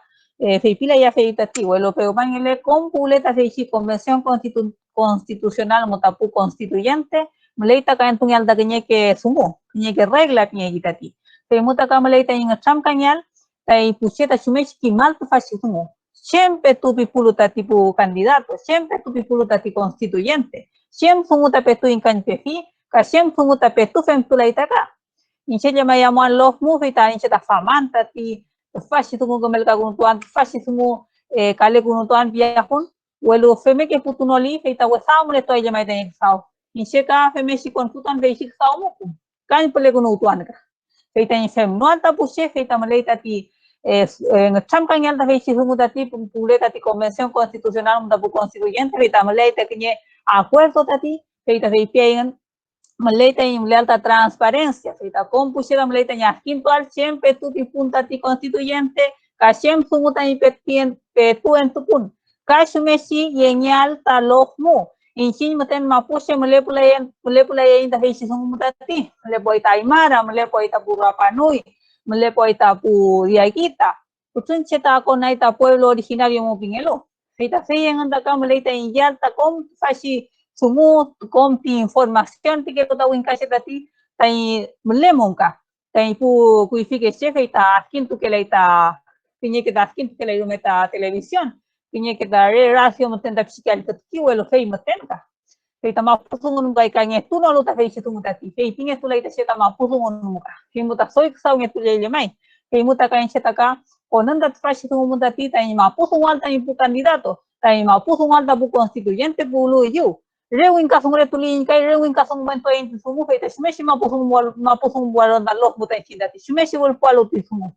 fei pila ya fei tati welo pero mangele kom puleta fei chi convención constitucional motapu constituyente mulai ta kan tungal da kenye ke sumo kenye ke regla kenye gitati. Fei muta ka mulai tanya ngam kanyal tai pucheta chume ki mal tu faci sumo. Siempre tu pipulu tati pu candidato, siempre tu pipulu tati constituyente, siempre muta petu inkan pefi kasiem fungu tape tu fem tu lai taka inche llama llamo a los movie ta inche ta famanta ti fashi tu mo gomel ka guntuan fashi tu mo kale guntuan viajun welo feme ke putunoli feita wesa mo le to llama de sao inche ka feme si konfutan ve si sao mo kan pele guntuan ka feita in fem no anta puche feita maleita ti ngam kanyal ta ve si fungu tati pule tati convención constitucional mo tapu constituyente feita maleita kenye acuerdo tati feita ve pien Maleta y lealta transparencia, feita compusiera maleta y quintual siempre tu punta ti constituyente, kashem sumuta y petu en tu pun. Kashmesi yenyal ta lohmu. Inchin maten mapushe molepula yen da feisi sumuta ti. Molepoita Aymara, molepoita Purapanui, molepoita Puriaquita. Putunche ta konaita pueblo originario mopingelo. Feita feyen anda ka maleta y yalta com fashi sumu kompi información ti que kota win kasi tati tai mlemon ka tai pu kuifike chefe ita askin tu que leita piñe que askin tu que leita meta televisión piñe que da radio motenda psical tati welo fei motenda feita ma pusungun kai kanye tu no luta fei tu mutati fei pinge tu leita cheta ma pusungun muka fei muta soi sau nge tu le mai fei muta kai cheta ka onanda fashi tu mutati tai ma pusungal tai pu candidato tai ma pusungal da pu constituyente pulu yu rewin kasong retulin kay rewin kasong mento in sumu feita shmeshi mapusung walon na lok buta chindati shmeshi wal palo ti sumu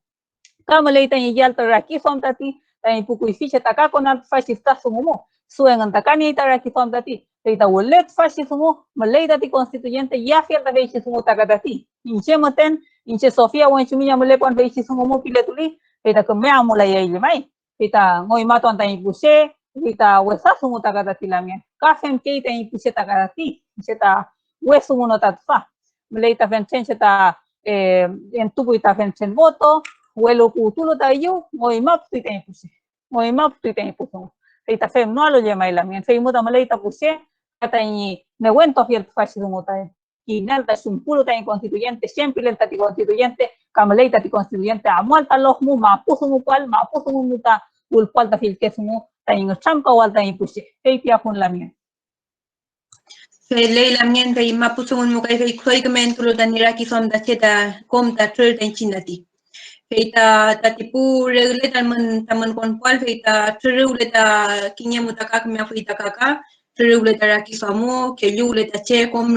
kamale tan yal taraki somtati tan pukui ficha taka konat fascista sumu suen antakani taraki somtati feita wallet fasci sumu maleita ti constituyente ya fierta feichi sumu takatati inche maten inche Sofía wan chumiya male pon feichi sumu mo piletuli feita kemea mulai ile mai feita ngoi mato antai buse kita wesa sumu takatati lamia kafem keita in puseta takatati seta wesu mono tatfa meleita fenchen seta en tupu ita fenchen voto, huelo kutulo tayo, moy map tu ita puse. Moy map tu ita puse. Ita fem no lo llama la mien, fei muta maleta puse, kata ni neguento fiel fashi muta. Kinalta sumpuro ta constituyente, siempre lenta ti constituyente, kamaleita ti constituyente, amualta los mu, mapuso mu cual, mapuso mu muta, ulpalta fil que sumu, ta en champa o alta en puse, heitia con la mien. Lei la mien fei mapuso un mukai fei koi kementulo dan iraki som da cheta kom ta tril dan chinati. Fei ta tipu regle taman kon kual fei ta triule ta kinya mutaka kemia fei ta kaka, triule ta raki somo, ke liule ta che kom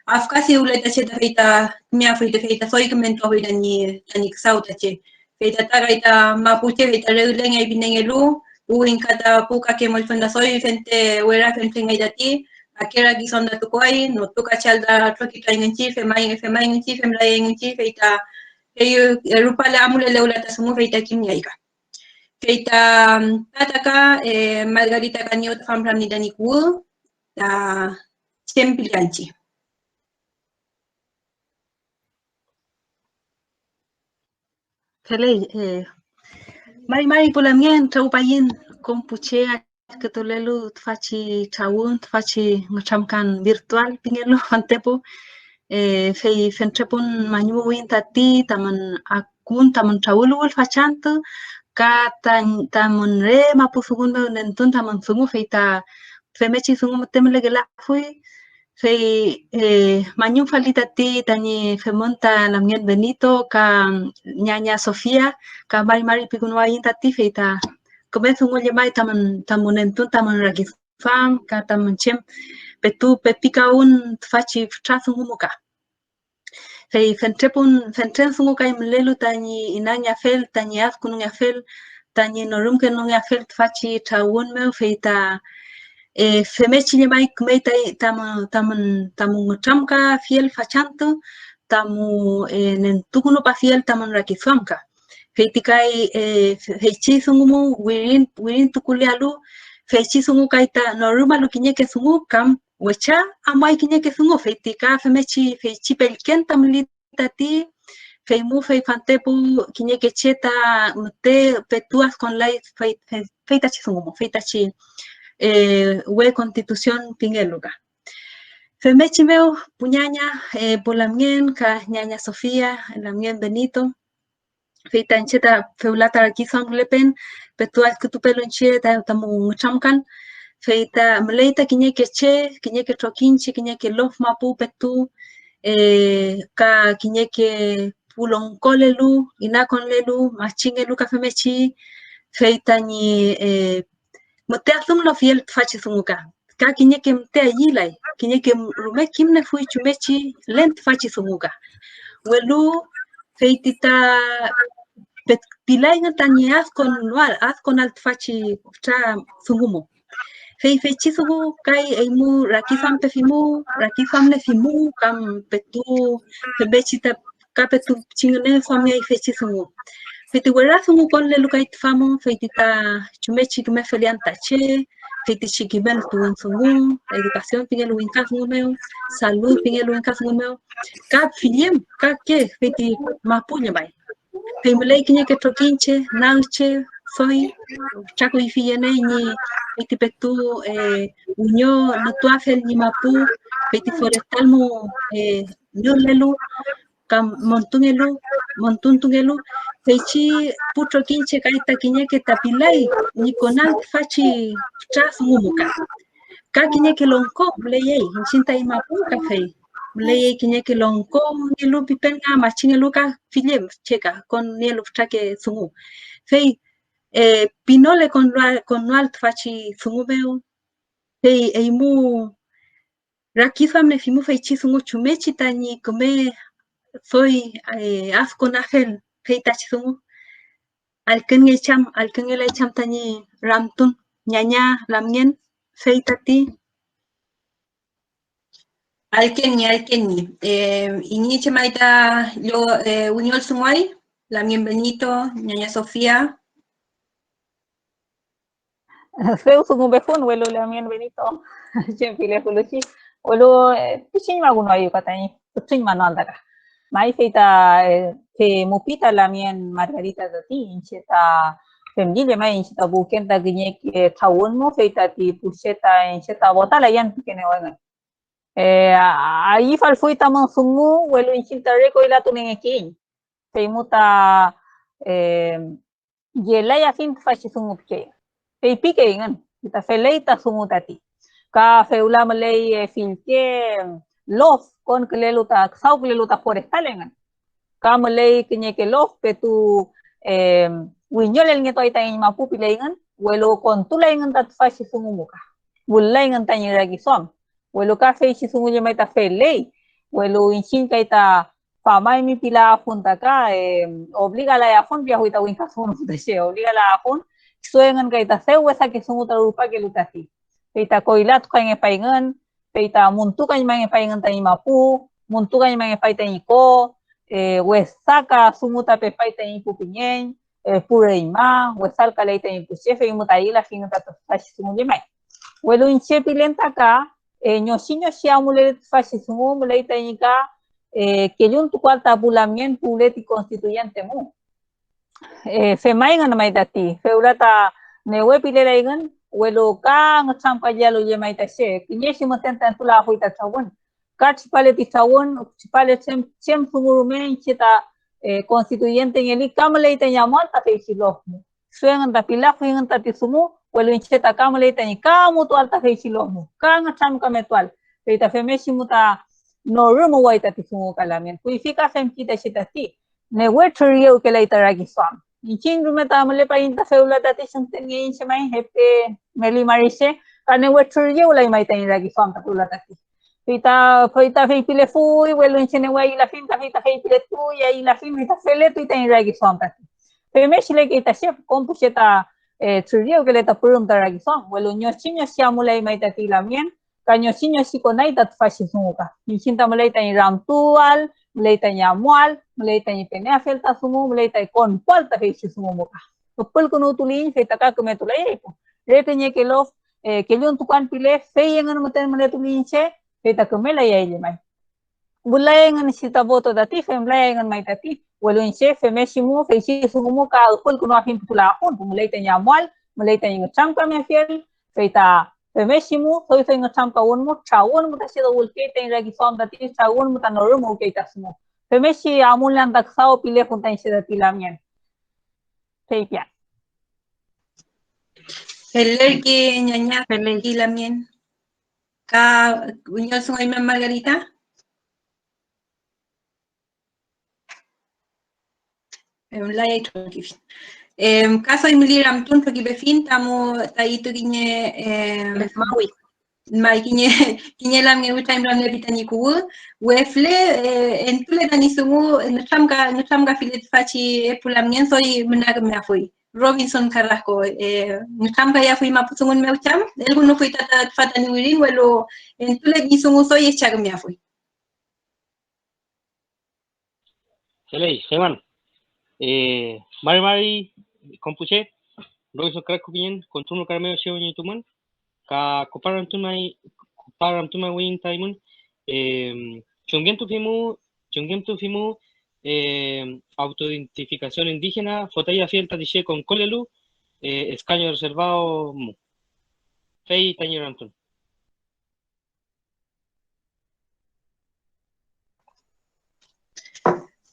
afkasi ule ta che ta fei ta kemia fei ta soi kemento fei ta ni ksau ta che. Fei ta taga ita mapuche fei ta regle ngai binengelu, uin kata puka ke molfenda soi fente wera fente ngai dati, akera gisonda tukwai, no tuka chalda trokita ingenchi, femai ingenchi, femla ingenchi, feita rupala amule leula tasumu feita kimyaika. Feita tataka Margarita Cañot famram ni daniku ta chempilianchi. Kelly, mari pulamien trau payin kompuchea que tolelu tfachi chawun tfachi ngchamkan virtual pingelu fantepo fei fentrepun manyu win tati taman akun taman chawul fachanto ka tamun re mapusugun me nentun taman sungu feita femechi sungu temele gela fui fei manyu falitati tani femonta lamien Benito ka ñaña Sofía ka mari pikunwa tati feita comienzo un llamado tamun entun tamun rakifam ka tamun chem petu pepika un fachi trasun humuka fei fentren sunguka imlelu tani inanya fel tani afkun fel tani norum ke no fel fachi tawun me feita femechi llamai kmeita tamun tramka fiel fachanto tamu nentukuno pa fiel tamun rakifamka feitikai feichi sungumu wirin tukulialu feichi sungu kaita noruma lu kinyeke sungu kam wecha amai kinyeke sungu feitika feichi pelken tamlitati feimu fei fantepu kinyeke cheta mute petuas con lai feitachi sungumu feitachi we constitución pingeluga femechi meu puñaña polamien ka ñaña Sofía lamien Benito feita encheta feulata aquí son lepen petual kutupelo encheta tamu chamkan feita mleita kinyeke trokinchi kinyeke lof mapu petu ka kinyeke pulon kolelu inakon lelu machingelu ka femechi feita ni mote asum lo fiel fachi sumuka ka kinyeke mte yilai kinyeke rume kimne fui chumechi lent fachi sumuka welu feitita pilay tani askon alt fachi tra sungumo feichi sugu kai eimu rakifam pefimu rakifam ne fimu kam petu febechita kapetu chingene famia feichi sungu feiti wera sungu kon le lukai famu feitita chumechi me felian tache feiti chikibel tu sungu educación pingelu inka sungu meu salud pingelu inka sungu meu ka filiem ka ke feiti mapunya bai Pemulai kinya ke trokinche, nauche, soy, chaco y fillene ni iti petu unyo no tuafel ni mapu, peti forestal mo nyolelu, kam montuntungelu, pechi putro kinche kaita kinya ke tapilai ni konal fachi tras mumuka. Ka kinya ke longko leyei, hinchinta i mapu kafei. Lei kinya ke longko nilu pipenga machinga ka filem cheka con nilu trake sungu fei pinole con nual fachi sungu meu fei eimu rakifam ne fimu fei chi sungu chumechi tani come soy afko nafel fei tachi sungu alken le cham tani ramtun ñaña lamien fei tati Alkeni. Iniche maita yo Uniol Sumai, la Benito, ñaña Sofía. Feu sungu befun welo la mien Benito. Chempile fuluchi. Welo pichin maguno ayu katani. Pichin manual daga. mai feita fe mupita la mien Margarita dati incheta femdile mai incheta buken ta ginye tawon mo feita ti puseta incheta bota la yan kene wangan aí fal foi tamang sungu welo inchita reko ila tunengekin fe muta yela ya fin fashi sungu pke fe pike ngan kita feleita sungu tati ka feula malay filke lof kon keleluta sau keleluta forestal ngan ka malay kinye ke lof petu winyol el ngeto ita in mapu pilengan welo kon tulay ngan tat fashi sungu muka bulay ngan tanyi ragi som welo ka fashi sungu je maita felei welo inchin kaita pamay mi pila punta ka obliga la afon pia huita winka sungu deshe obliga la afon suengan kaita sewe sa ke sungu tarupa ke lutati kaita koilat ka nge paingan kaita muntu kan mange paingan tanyi mapu muntu kan mange pai tanyi ko wesaka sumuta pe pai tanyi pupinyen pureima wesal kalai tanyi puchefe imutai la fin ta fashi sungu mai welo inche pilenta ka nyosinyo siamule fashi sungu mulai tanyi ka que yun tu cuarta bulamien puleti constituyente mu femaingan mai dati feurata newe pilera ingan welo ka ngam ka jalo ye mai tashe kinyeshi motenta tula huita tawon kach pale ti tawon pale chem sungurumen chita constituyente ngeli kamle ta nyamal ta feisilo suengan ta pila fuingan ta tisumu welo cheta kamle ta ni kamu to alta feisilo mu ka ngam ka metual feita femeshi muta no rumo waita tisumu kalamen kuifika fem kita chitati ne wetrio ke laita ragi swam inchin rumeta male pa inta feula dati sante ngin semai hepe meli marise kane wetrio lai mai tain ragi swam ta tula dati feita fe pile fui welo inchene wai la fin ta feita fe pile tu ya la fin feita fele tu tain ragi swam ta feme chile ke ta chef kompucheta trio ke leta purum ta ragi swam welo nyochinyo siamulai mai ta tilamien kanyo sinyo sikonay tat fascismo ka. Inchinta mulay tayo ramtual, mulay tayo amual, mulay tayo penafel ta sumo, mulay tayo konpal ta fascismo mo ka. Tupul kuno tulin, fay taka kumetulay po. Rete niya kilof, kilyon tukan pile, fay yang ano maten mulay tulin siya, fay takumelay ay limay. Bulay nga nisita boto dati, fay mulay nga may dati, walon siya, fay mesimo, fay sisumo mo ka, upul kuno afin putulakon, mulay tayo amual, mulay tayo ngacham kami fiel, fay ta Femesimu, soy ngacham kawon mo, chawon mo kasi ulke tayo lagi som dati, chawon mo tanoro mo kay tasmo. Femesi amul lang tagsao pile kung tayo siya dati lang yan. Kaya Feller que ñaña y la mien. Ka uñol sungay Margarita. Laya ito kaso imuli ramtun pagi befin tamu itu kinye maui mai kinye lam nge time lam nge bitani ku wefle entule tani sumu nutam ka filet faci pulam ngen soy menag me afui Robinson Carrasco nutam ka ya fui mapusungun me ucham elguno fui tata fatani wirin welo entule ni sumu soy echag me afui Selei seman mari kompuche Robinson Carrasco bien control carmeo sheo ni tuman ka koparam tumai win taimun chungem tu fimu autoidentificación indígena fotaya fielta dice con colelu escaño reservado mu fei tañerantun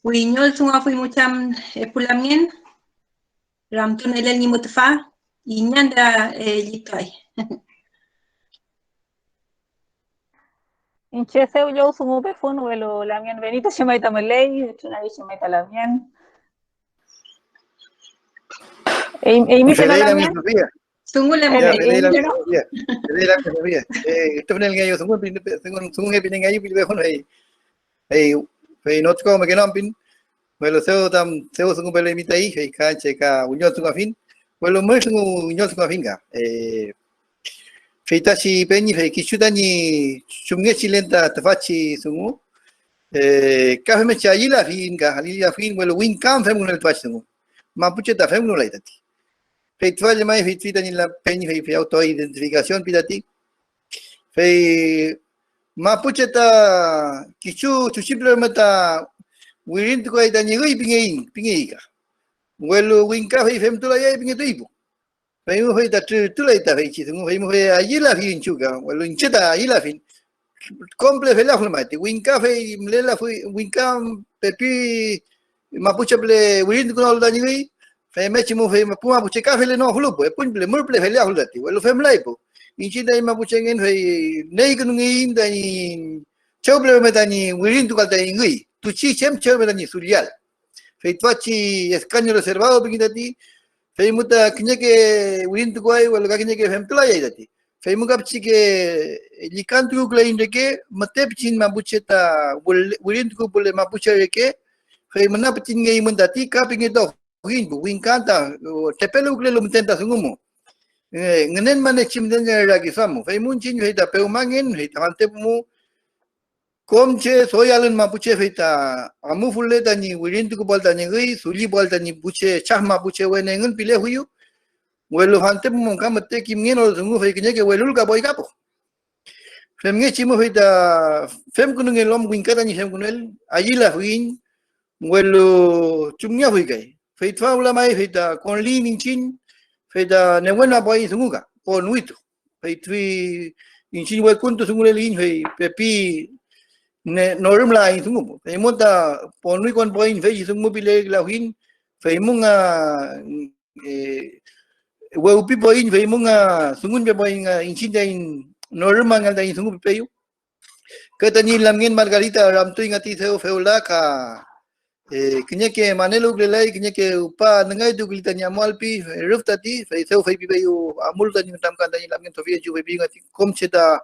Wiñol sunga fui mucham pulamien ramtun elel ni mutfa inyanda litoi inche seu yo sumu pefun welo lamien benito shemaita malay, chunari shemaita lamien. Imite no lamien. Sungu le esto fue el gallo sungu sungu pin gallo pin bejon hey not ko me kenan pin welo seu sungu pele mita hi hey ka cheka unyo sungu fin welo me sungu unyo sungu finga feita si penyi fe kichudani chumge chilenta tafachi sungu ka fe me chayila finga halila fin welo win kam fe mun el twachi sungu mapuche ta fe mun la itati feitwa le mai feitita ni la penyi fe auto identificación pidati fe mapuche ta kichu chuchiple meta wirin tu kai tanya gui pingi ka welu win ka fei fem tu la ya pingi tu ibu fei mu fei ta tu la ta fei chi tu fei mu fei ayi la fin chu ka welu inche ta ayi la fin komple fei la mati win ka fei mle la fui win ka pepi mapuche ble wirin tu no tanya gui fei me chi mu fei ma puma puche ka fei le no hulu po pun ble mur ble fei la hulu ti welu fem lai po inche dai mapuche ngen fei nei kun ngi dai chauble me tani wirin tu ka tanya gui tu chi chem chauble tani sulial fei tuachi escaño reservado pingi fei muta kinya ke wirin tu koi wala ka kinya ke fem tula ya dati fei muka pchi ke likantu ku lain reke mate pchin mapuche ta wirin tu bole mapuche reke fei mana pchin ngai mun dati ka pingi do win kanta tepelu ku le mtenta sungumo ngenen mane chim den ra ki samu fei mun chin fei ta peu mangin fei ta ante mu komche soyalan mapuche feita amu fulle tani wirin tu bol tani gui suli bol tani buche chah mapuche wene ngun pile huyu welu hante mu kamate kim ngeno sungu fei kenya ke welul ka boy kapo fem nge chimu feita fem kunung elom win kata ni fem kunel ayila huin welu chumnya hui kai feitwa ula mai feita kon li nin chin feita ne wena boy sungu ka on witu feitwi in chin we kuntu sungu le lin fei pepi ne norum la in sungu fe monta ponui kon point fe sungu bile la hin fe munga we upi point fe munga sungun be point in chin in norum mangal dai sungu pe yu katani lamngin margarita ramtu ngati theo feula ka kinya ke manelu glelai kinya ke upa ngai du glitanya malpi ruftati fe theo fe pe yu amul tani tam kan dai lamngin sofia ju be ngati kom cheta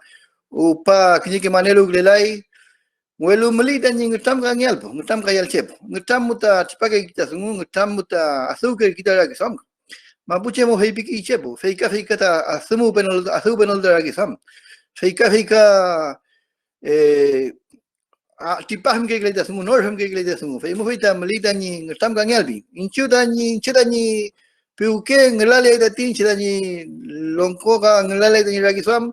upa kinya ke manelu glelai welu meli dan ngutam ka ngel po ngutam ka yal chep ngutam muta tipake kita sungu ngutam muta asuke kita lagi sam mapuche mo hei piki chepo feika ta asumu penol asu penol lagi sam feika tipah mke kita sungu nor mke kita sungu fei mo feita meli dan ngutam ka ngel bi inchu dan ni piuke ngelale da tin chidani longko ka ngelale dan lagi sam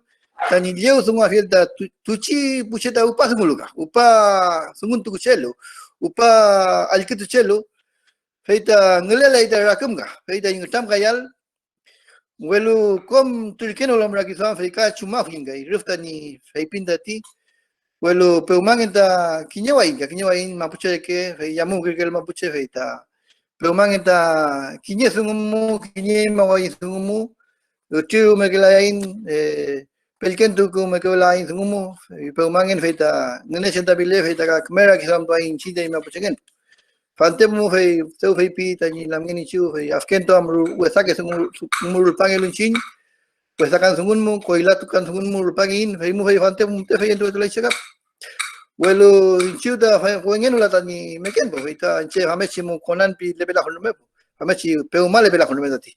tani dia semua filta tuci pucheta upa semuluka upa sungun tu chelo upa alkitu chelo feita ngelela ita rakam ga feita ngutam kayal welu kom turkeno lam raki sam feika chuma fingai riftani feipindati welu peumangenta kinyawain mapuche ke fe yamu gel mapuche feita peumangenta kinye sungumu kinye mawai sungumu tu megelain pelken tu ko me ko lain sungumu pe mangin feita ngene senta bile feita ka kamera ki sam toin chi dei ma puchen fante mu fei so fei pi tani lamngin chu fei afken to amru wesa ke sungu pangel chin wesa kan sungun mu koila tu kan sungun mu pangin fei mu fei fante mu te fei tu le chekap welu chu da fei wengen la tani meken bo feita che hamechi mu konan pi le bela khulme hamechi pe ma le bela khulme dati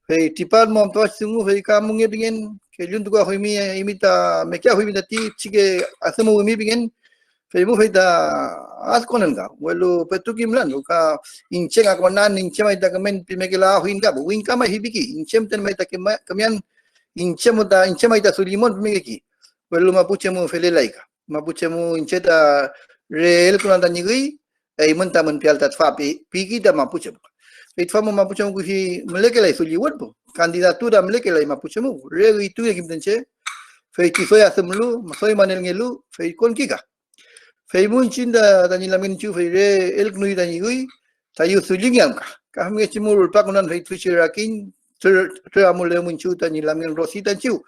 fei tipar mom to sungu fei ka mu nge bingen ke juntu ko hoimi imita me kya hoimi dati chige asemu mi bingen fei mu fei da as konan ga welu petu kimlan ka inchenga konan inche mai da kamen pi me kela hoin ga win ka mai hibiki inchem ten mai ta kamian inche mai da sulimon me ki welu mapuche mu fele laika mapuche mu inche da rel kunan da nyigi ai monta men pial tat fa pi ki da mapuche fei fa mu mapuche mu ki melekela suliwon po candidatura mleke la mapuche mu rego itu ya kimtenche fei ti soya semlu soy manel ngelu fei kon kika fei mun chinda tani lamin chu fei re el knui tani gui tayu sulingyam ka me chimul pakunan fei tuchi rakin tre amule mun chu tani lamin rosita chu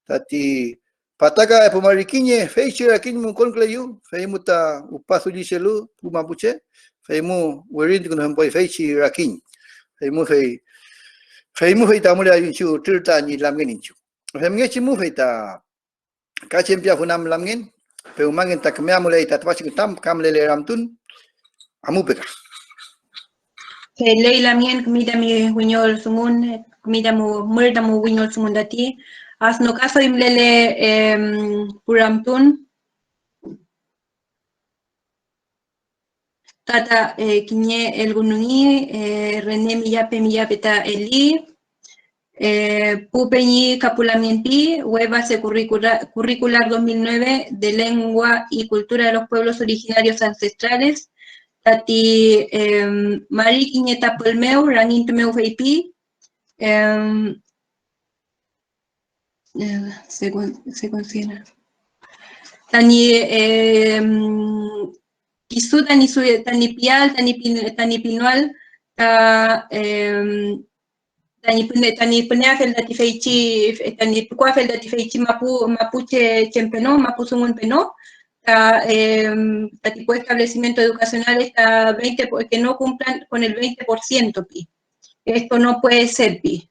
tati pataka pumarikinye fei chirakin mun kon kleyu fei muta upasuli shelu pu mapuche fei mu werin kun hampoi fei chirakin fei mu fei ta mulai chu tirta ni lamgen chu fei nge chimu fei ta ka chempia funam lamgen pe umangin ta kemia mulai ta twa tam kam lele ramtun amu peka fei lei lamgen comida mi wiñol sumun comida mu murda mu wiñol sumun dati as no caso imlele puramtun tata kinye el gunungi René miyape ta eli pupeñi capulamienpi web base curricular 2009 de lengua y cultura de los pueblos originarios ancestrales Tati mari kinyeta pelmeu rangin temeu feipi. Se considera. Tani kisu tani pial tani pinual tani penafel dati feichi tani kuafel dati feichi mapuche chempeno mapusungun peno tati establecimiento educacional está 20 que no cumplan con el 20% pi. Esto no puede ser pi.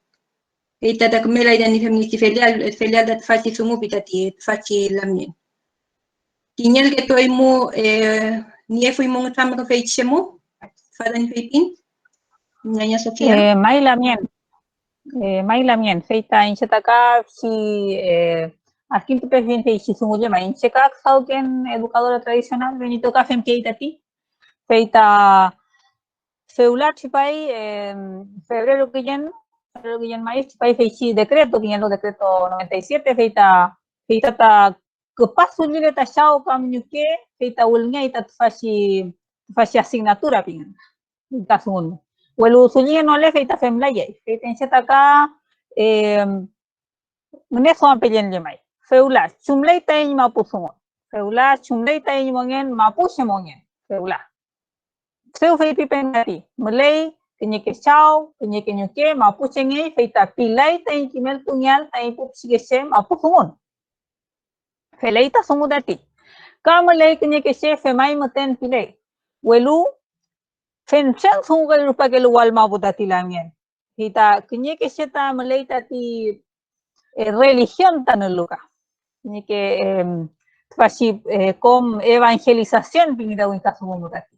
Ita takmela idani feminista filial dat fachi sumu pitati fachi lamien. Kinyal que toy mu nie fui mu tamo feichemu fadan feipin. Ñaña Sofía. Mai lamien feita inchetaka si askin tu pevien feichi sumuje mai incheka sauken educadora tradicional benito kafem keitati feita feular chipai febrero que maíz chipai feichi decreto que lo decreto 97 feita ta kepasu ni ta chao kamnyuke feita ulnya ita fashi asignatura pingan kasun welu sunyi no le feita femlaye feita inchetaka neso apelen lemai feula chumlei tai mapusumo feula chumlei tai mongen mapuse mongen feula seu fei pipengati mulai kenye ke chao kenye ke nyuke mapuche ngai feita pilai tai kimel tunyal tai pup sigese mapusumun feleita sumudati kamalai kenye ke che femai maten pilai welu fenchen sungal rupa ke luwal mabudati lamien hita kenye ke cheta mulai tati religión tan lugar ni que fashi com evangelización pinida win kasumudati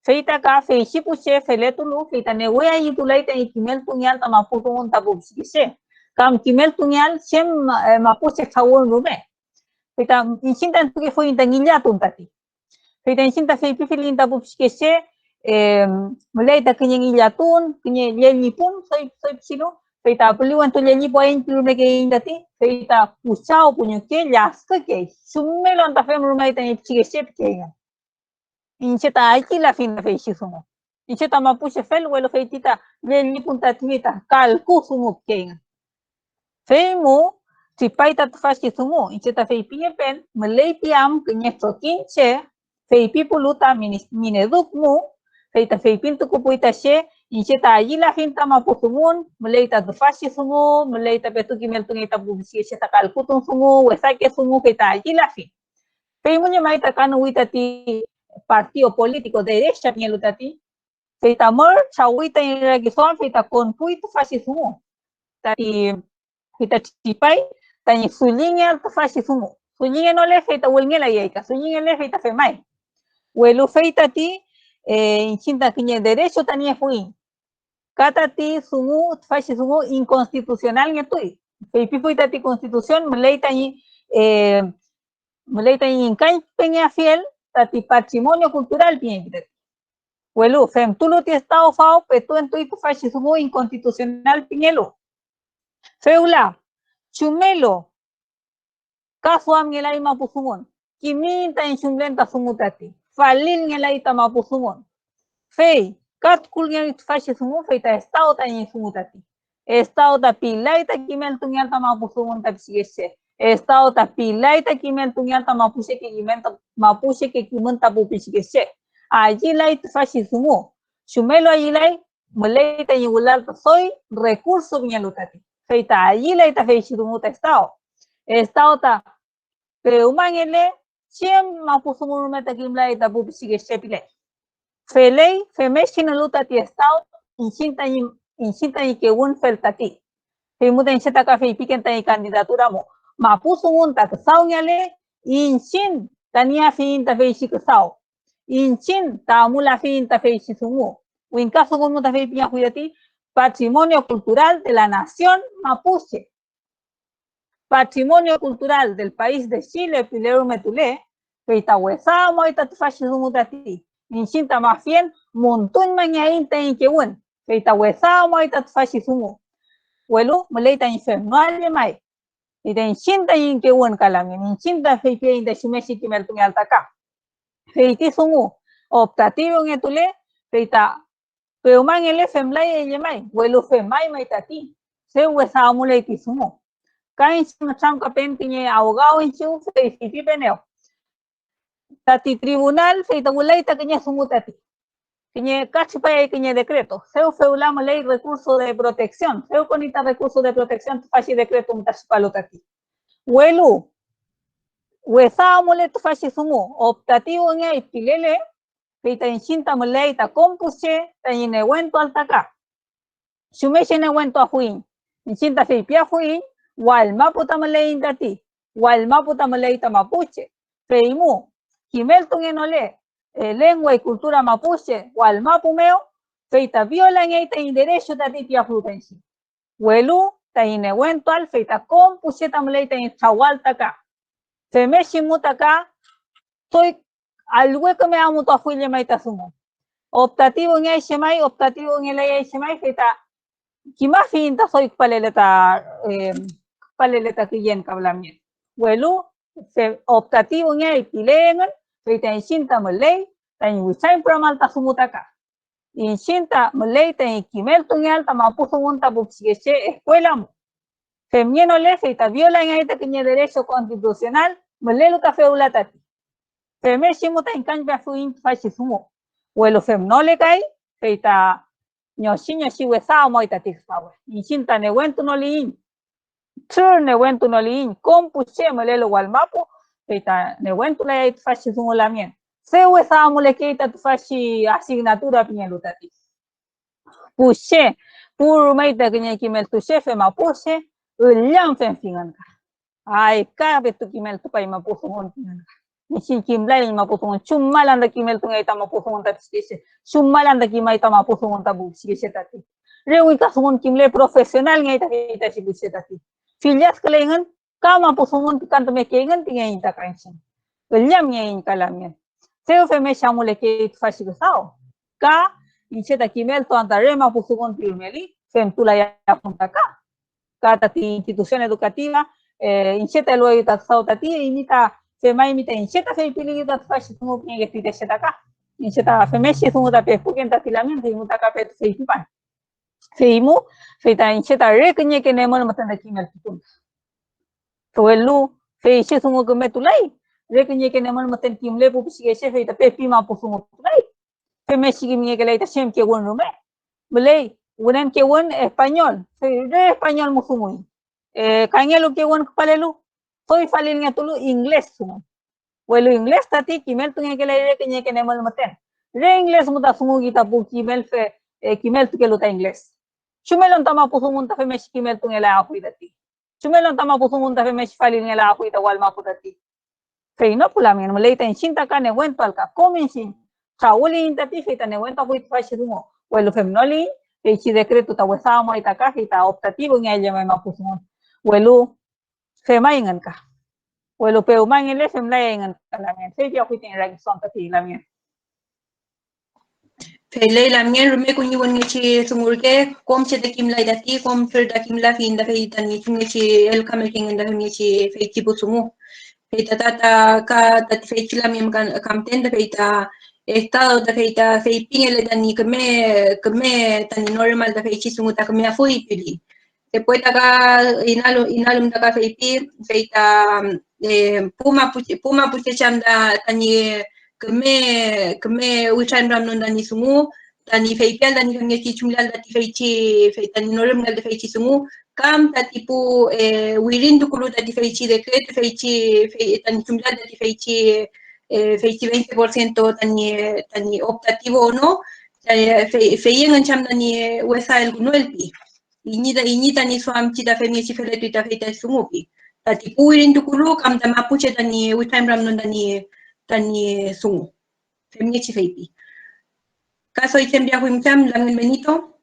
feita ka feichi puche feletulu feita ne wea yitulai ta kimel tunyal ta maputungun tabu sikise kam kimel tunyal sem mapuche khawon rume feita inchinta tuke foi intangilla tuntati feita inchinta feipi filin tabu sikise mulai ta kinyangilla tun kinye lelni pun soy psilu feita peluan tu lelni poin pilu ke indati feita pusao punyo ke laska ke summelo anta fem rumai ta sikise ke incheta aiki la fin de feichi sumo incheta mapuche fel welo feitita lelni punta timita kalku sumo kenga feimu tipaita tfashi sumo incheta feipi pen melei piam kenyesto kinche feipi puluta minedukmu feita feipin tu kupuita she incheta aji la fin ta mapusumun meleita tfashi sumo meleita petu kimel tungita bubisi cheta kalku tung sumo wesake sumo feita aji la fin feimu nyamaita kanu witati partido político de derecha mielutati feita mor chawita iragison feita konpuit fascismo tati feita chipai tani sulinya fascismo sulinya no le feita welngela yaika sulinya le feita femai welu feita ti inchinta kiñe derecho tani fui katati sumu fascismo inconstitucional ngetui feipi feita ti constitución meleita inkai peña fiel tati patrimonio cultural bien welu fem tulu ti estado fao petu en tu fascismo inconstitucional piñelo feula chumelo caso amgelai mapusumon kiminta en chumlenta sumutati falil ngelai ta mapusumon fei kat kulgen fascismo feita estado ta en sumutati estado ta pilai ta kimel tungal ta mapusumon ta psigese estado ta pilai ta kimel tungal ta mapuse ke kimenta pupisigese allí lai fascismo chumelo allí lai mulai ta yulal ta soy recurso bielutati feita allí lai ta fascismo ta estado ta peumangele chem mapusumo meta kimlai ta pupisigese pilai felei femeshina lutati estado inchinta y que un feltati femuta incheta ka feipiken ta candidatura mo mapusumun ta saunyale inchin tania fin ta feichi sao inchin ta mula fin ta feichi sumu win caso como ta feipia cuidati patrimonio cultural de la nación mapuche patrimonio cultural del país de Chile pilero metule feita huesa moita fashi sumu tati inchin ta más bien montón mañain ta inkeun feita huesa moita fashi sumu welu meleita infernal mai ida inchinta in que un kalami inchinta feipia inda shumeshi kimertungi altaka feiti sungu optativo en etule, feita, pero man ele femlay e yemay, huelo femay maitati, se huesa amule tisumo. Kain cham kapen tiñe abogado en chu, feiti peneo. Tati tribunal, feita mulay ta kiñe sumutati. Kiñe cachipay kiñe decreto. Seu feulama ley recurso de protección. Seu conita recurso de protección, fashi decreto mutachipalotati. Huelu, huesa amule tu fashi sumu, optativo en el pilele, feita en chinta mulay ta compuse, ta yine wento altaka. Shumeche ne wento a huin. En chinta feipia huin, wal maputa mulay indati, wal maputa mulay ta mapuche. Feimu, Kimelton enole, lengua y cultura mapuche, wal mapumeo, feita viola en eita en derecho de tipia frutensi. Huelu, ta inewentual, feita compuse tamleita en chawaltaka. Femeshi mutaka, soy al hueco me amo to afuile maita sumo. Optativo en el shemai, optativo en el shemai, feita, kimafinta soy paleleta kiyen kablamien. Huelu, optativo en el pilengan, feita en chinta mulay, ta en wisain pramalta sumutaka. En chinta mulay ta en kimelto en alta mapuso monta buxigeche escuela mo. Femieno le feita viola en esta kiñe derecho constitucional, mulay luta feulatati. Femeshimo ta en cambia fuin fascismo. Huelo femno le kai, feita ñoshi huesa moita tispawe. En chinta ne wentu no liin. Tur ne wentu no liin, compuche mulelo walmapo, feita ne wentu le fascismo la mien. Se huesa mulekeita tu fashi asignatura piñelutati. Puche, puro meita kiñe kimel tu chefe mapuche, ulian fen finganka. Ay, cabe tu kimel tu pai mapuso montinganka. Nishin kimlay mapuso mon, chumalanda kimel tu ngaita mapuso monta piskese, chumalanda kimaita mapuso monta buskese tati. Rewin kasumon kimle profesional ngaita kita si buskese tati. Filias kalengan, kama puso mon kanto me kengan tingayin ta kainsin. Ulian ngayin kalamien. Seu feme chamule que faci gostao. Ka incheta kimel to antarema pusugon primeli, fem tula ya punta ka. Ka tati institución educativa, incheta lo eta sautati imita fema imita incheta fe pili ta faci tumo pinge pite cheta ka. Incheta feme chi tumo ta pe pugen ta tilamien imuta ka pe fe pipan. Feimu feita incheta rekenye que nemol matanda kimel tutum. Toelu fe chi tumo que metulai. Rekenye que nemol maten kimle pu psigeche feita pe pima pu sumo tulai. Femeshi kimye que leita shem que won rume. Belei, unen que won español. Fe de español musumui. Kañelo que won palelu. Soy falil ngatulu inglés sumo. Welu inglés tati kimel tunge que le rekenye que nemol maten. Re inglés muta sumu kita pu kimel fe kimel tu que luta inglés. Chumelon tama pu sumunta femeshi kimel tunge la ahuidati. Chumelon tama pu sumunta femeshi falil ngela ahuida walma putati. Feino pulamien meleita en chinta ka neguento alka comencin trauli intati feita neguento fuit fashidumo huelo femnoli eichi decreto ta huesa mo itaka feita optativo en ella me mapusumon huelo femaingan ka huelo peuman ele femlaingan kalamien se ya fuit en reacción tati lamien Felay la mien rume kunyi won ngechi sumurke kom che de kim la idati kom fer da kim la fin da feita ni ngechi el kamel king da ngechi feiti busumu. Feita tata ka tati feiti la mien kamten da feita estado da feita feipin ele tani keme tani normal da feiti sumu ta keme afui pili. Después taka inalum da ka feipi feita puma puche chanda tani keme wichan ram non dani sumu tani feipial dani kami chumlal dati feichi tani normal da feichi sumu kam tati pu wirin dukulu dati feichi decreto feichi tani chumlal dati feichi 20% tani optativo o no feyen ancham dani wesa el gunolpi iñi tani suam chita femichi feletu ita feita sumupi tati pu wirin dukulu kam da mapuche tani wichan ram non tani sumu. Femichi feipi. Caso y tembia huimcham, Lamien Benito.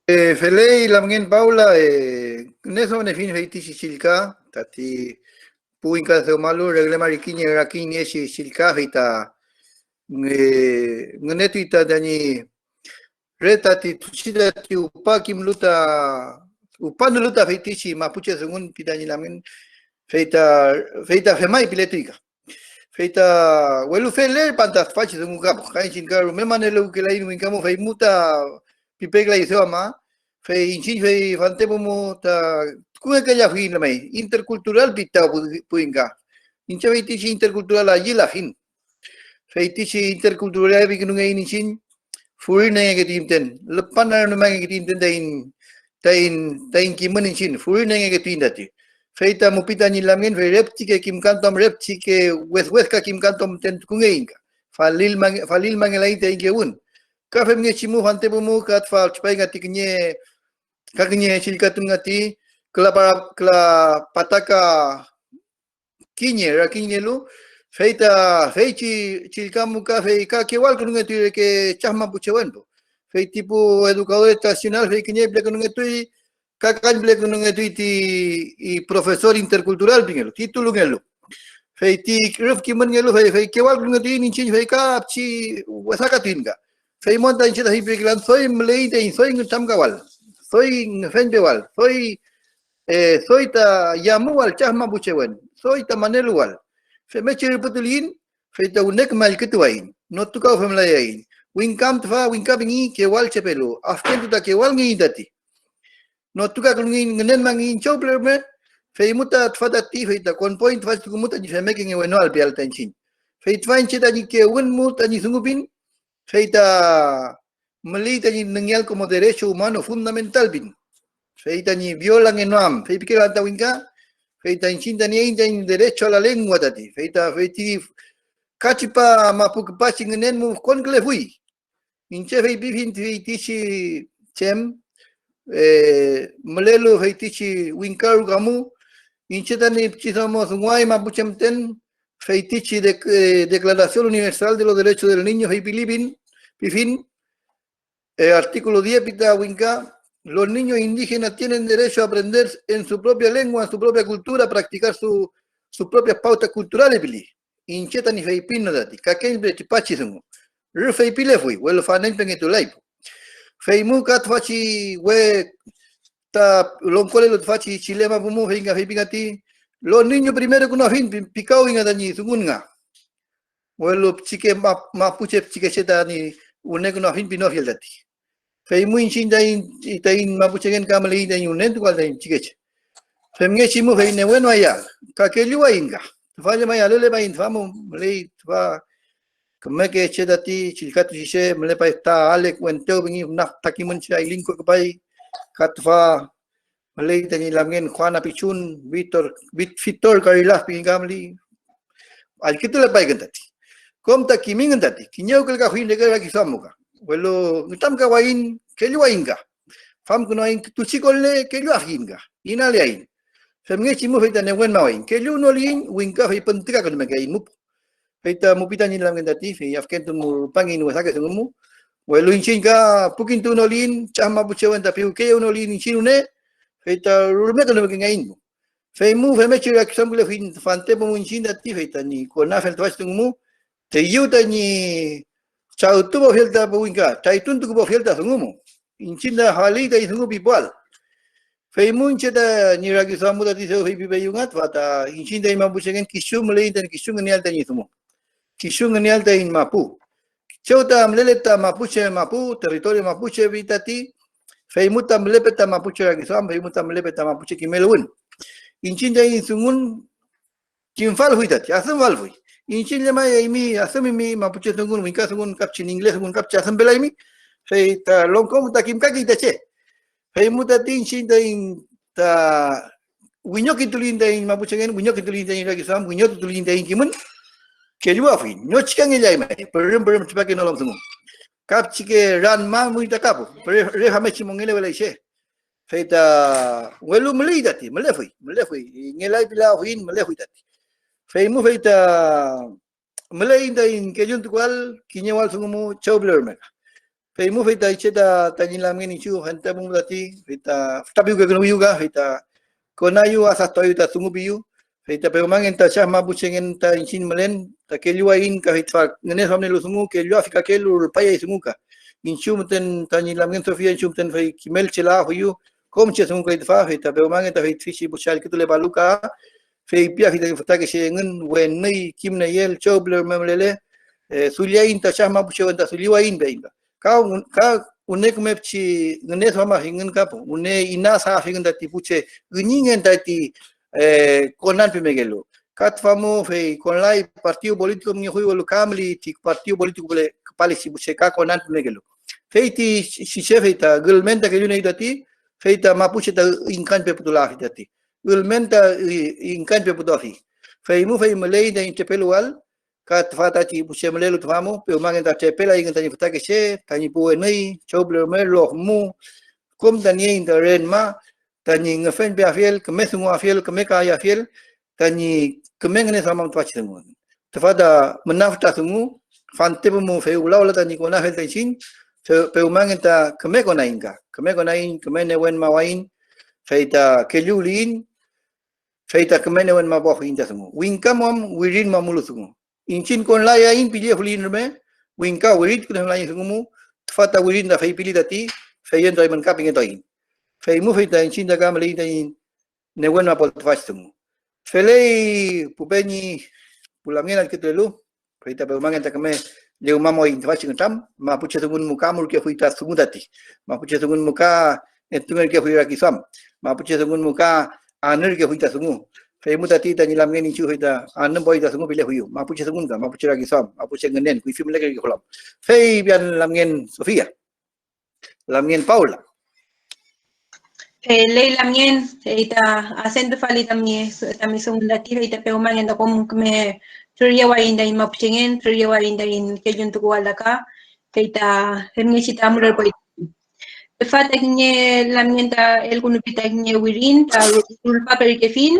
Felei Lamien Paula, neso ne fin feiti chilka, tati puinka de malu regle marikiñe rakiñe chilka feita netu ita dani retati tuchida ti upakim luta upanu luta feitichi mapuche según pidani Lamien feita femai piletuika. feita welu fele pantas fachi sungu kapo kain chin karu me manelo que la inu kamo fei muta pipegla y seama fei inchin fei fantepo mo ta kunga kaya fin la mai intercultural pita puinga incha fei tichi intercultural allí la fin fei tichi intercultural bi kunga inchin furi na ke timten lepan na ma ke timten tain kimen inchin furi na ke tindati feita mupita ni lamen fe repti ke kim kantom repti ke wes ka kim kantom ten kungeinga falil mangelai te ke un ka fem nge chimu hante mu kat fa chpai ngati knye ka knye chilkatum ngati kla pataka kinye ra kinye lu feita feichi chilkamu ka fe ka ke wal kun ngati ke chahma puchewan fe tipo educador estacional fe knye ble kun ngati kakan blek y profesor intercultural pingelo título ngelo feiti ruf kimen ngelo fe kewal ngati ni chin fe ka chi wasaka tinga fe monta in chita hipiklan soy mleite soy ngtam kawal soy fenbewal soy ta yamual chahma buchewen soy ta manelual fe mechi putulin fe ta unek mal ketwain no tuka fe mlayain winkam tfa winkabingi kewal chepelo afken ta kewal ngi dati no tuka kungin ngenen mangin chopler me feimuta tfadati feita con point fast kumuta ni femeke nge weno al pial tanchin feit fain cheta ni ke un muta ni sungupin feita melita ni nengyal como derecho humano fundamental bin feita ni viola ngenoam feipike la tawinka feita inchinta ni in derecho a la lengua tati feita feiti kachipa mapuk pachi ngenen mu kon klefui inche feipi fin feitichi chem Malelo feitichi winkaru gamu inchetani chisamos guay mapuchemten feitichi Declaración Universal de los Derechos del Niño feipilipin pifin artículo 10 pita winka los niños indígenas tienen derecho a aprender en su propia lengua, en su propia cultura, a practicar sus propias pautas culturales pili inchetani feipin no dati kaken brechipachi sungu feipile fui vuelo fanen pengetulaipo feimu kat fachi we ta lonkole lo fachi chilema bumu feinga feipingati los niños primero kuna fin picao inga dani sungunga welo chike mapuche chike cheta ni une kuna fin pino fiel dati feimu inchin tain mapuche gen kamle dai unen tu dai chike femge chimu feine bueno allá kakelu inga falla maya lele bain famu lei fa como que chedati chilkatu chise melepa esta ale cuenteo bingi nak takimun cha ilinko kapai katfa malay tani lamgen Juana Pichun Vitor Carilas pingamli alkitu lepai gantati kom takimin gantati kinyo kelga huin lega kisamuka welo ngitam kawain keluainga fam kunoin tuchikolle keluahinga inale ain semnge chimu feita newen mawain kelu nolin winka fe pentika kan megai mup feita mupita ni lam gandati fe afken tu mu pangin wasaka sungumu welu inchin ka pukin tu nolin chama buchewan tapi ke nolin inchin une feita rume kan megain fe mu fe me chira kisambule fin fante mu inchin dati feita ni kona fel twas sungumu te yuta ni chau tu bo felta buinga taitun tu bo felta sungumu inchin da hali dai sungu bibal fe mu incheta ni ragi samu dati se fe bibeyungat fata inchin dai mabuchen kishu mulei dan kishu ngenial tani sumu kishu ngenial tai mapu chota mleleta mapuche mapu territorio mapuche vitati feimuta mlepeta mapuche ragi sam feimuta mlepeta mapuche kimelun inchin dai sungun kimfal huitati asam valhui inchin lema imi asam mi mapuche sungun winka sungun kapchin inglés sungun kapcha asam belaimi feita longkom ta kimkaki tache feimuta inchin dai ta winyoki tulin dai mapuche gen winyoki tulin dai ragi sam winyoki tulin dai kimun kelua fin no chikang ilai mai perum chipake no long sungu kap chike ran ma muita kapo re hame chimongele wala ise feita welu meli dati melefui ngelai pila hin melefui dati feimu feita melei in kejun tual kinyawal sungu chobler me feimu feita icheta tanila meni chu hanta bung dati feita tabiu ke no yuga feita konayu asastoyu ta sungu biu feita pero mangen ta chama buchengen ta inchin melen ta kelua in ka hitfa ngene samne lu sungu kelua fika kelu paya sungu ka inchu muten ta ni lamgen sofia inchu muten fei kimel chela huyu kom che sungu ka hitfa feita pero mangen ta fei fishi buchal kitule baluka fei pia kita fata ke ngen wen nei kim na yel chobler memlele suliain ta chama puche ta suliwain be ka unek mepchi ngene sama hingen ka une ina sa hingen ta tipuche gningen ta ti konan pe megelo kat famo fei konlai partido político mi juego lo kamli ti partido político bele pale si puche ka konan pe megelo fei ti si chefeita gulmenta ke yune idati feita mapuche ta inkan pe putula idati gulmenta inkan pe putofi fei mu fei malay da interpelual kat fata ti puche malelo tfamo pe umangen ta tepela ingen ta fata ke che tani pu nei chobler melo mu kom tani interen ma tani ngafen pe afiel kemesungu afiel kemeka ya afiel tani kemengne sama twachi temu tfada menafta sungu fante mu fei ulaula tani kona fel tachin peumangen ta kemeko nainga kemeko nain kemene wen mawain feita kelulin feita kemene wen mabohin ta sungu winka mom wirin mamulu sungu inchin kon laya in pili hulin me winka wirit kun laya sungu fata wirin da fei pili dati feyen dai man kaping toin fei mu feita inchin da gamli da in ne wen mapol twas sungu felei pupeni pulamien al ketelu feita peumangen ta keme leu mamo in twas ngam mapuche sungun muka mul ke fuita sungudati mapuche sungun muka entunger ke fuira kisam mapuche sungun muka aner ke fuita sungu fei mutati ta nilam ngeni chu fuita anem boy ta sungu bile huyu mapuche sungun ka mapuche ra kisam mapuche ngenen kui film leke ke kolam fei bian lamngen Sofia lamngen Paula lei lamien ita acento fali tamie tami sungulati ita peumangen da kom me Turiya warinda in mapchingen, Turiya warinda in kejuntu kualaka, keita hemnechita amuler poit. Fata kinye lamienta el kunupita kinye wirin, ta rulpa perikefin,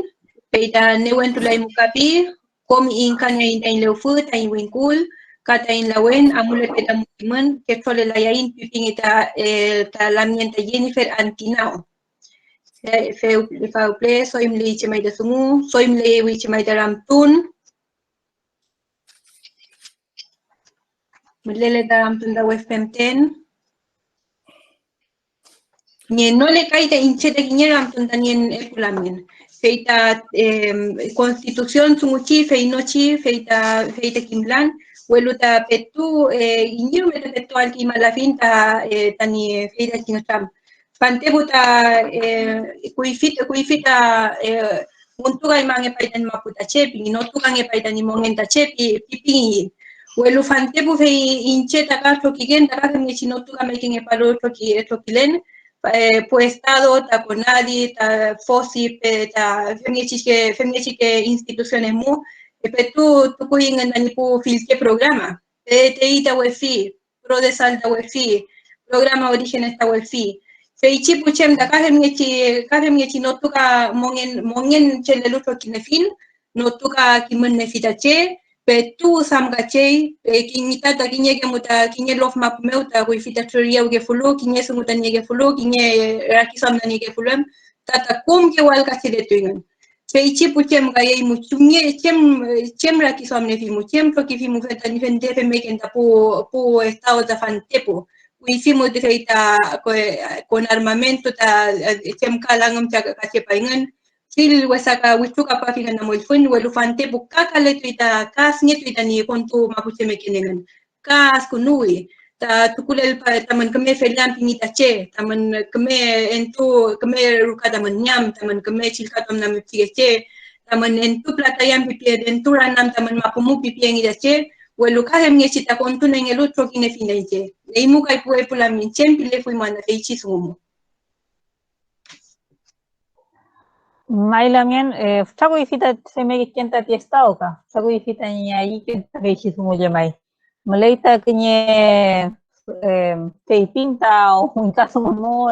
keita newentu la imukapi, kom in kanya inda in leufu, ta in winkul, kata in lawen, amuler peta mukiman, ke fole la yain piping ita ta lamienta Jennifer Antinao. Feuple, soim li chemaida sungu, soim li wi chemaida ramtun, Melele dalam tunda WFM10. Nye no le kaita inchete kinyera tunda nien epulamin. Feita constitución sumuchi feinochi feita kimlan. Weluta petu inyiru meta petu alki malafinta tani feita kincham. Pantebuta kuifita untuga imange paitan maputa chepi, no tuga nge paitan imongenta chepi pipi. Welu fante bu fei inche taka tokigen taka kemye chinotu kame kinge palo tokilen po estado ta konadi ta fosi ta femye chike instituciones mu petu tuku ingen dani pu filke programa te ita wefi pro de salta wefi programa orígenes ta wefi fei chi puchem taka kemye chinotu ka mongen chelelu tokinefin no tuka kimen nefitache petu samgachei kinita ta kinye kemuta kinye lof map meuta kuifita teoria uge fulu kinye sumuta nyege fulu kinye rakisam na nyege fulem tata kum ke wal kasile tuingan peichi puchem gaye muchumye chem rakisam ne fimu chem to kifimu feta ni fende fe meken ta pu estado ta fantepo kuifimu de feita con armamento ta chem kalangam ta kache paingan Sil wesaka wichuka pa figan na moifun welu fante bukaka le tuita kas nye tuita ni kontu mapuche mekenengan kas kunui ta tukulel pa taman keme feliam pinita che taman keme entu keme ruka taman nyam taman keme chilka tam na mepige che taman entu plata yam pipi dentura nam taman mapumu pipi ngi che welu kahem nye chita kontu na ngelu trokine finaiche leimu kai pue pula min chem pile fui mana feichi sumu Mailamien, chago ifita se me kienta ti estado ka. Chago ifita ni ahí que te sumo llamai. Maleita que te pinta o un caso como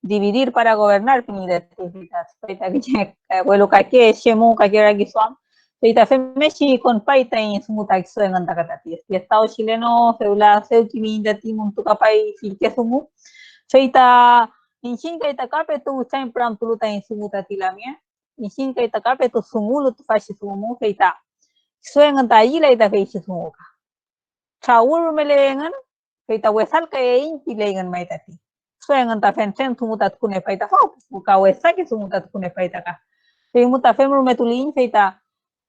dividir para gobernar ni de actividades. Paita que vuelo que shemu que era que swam. Paita femeshi con paita en su mutaxo en andakatati. El estado chileno feula seu kiminda ti muntu kapai filke sumu. Paita Inchin kay takape tu chain pram tuluta in sumuta tilamia. Inchin kay takape tu sumulu tu fashi sumu feita. Suengan ta ila ita fashi sumuka. Chawur melengan feita wesal kay in pilengan maitati. Suengan ta fenchen sumuta kune feita fau. Buka wesaki sumuta kune feita ka. Fe muta femur metulin feita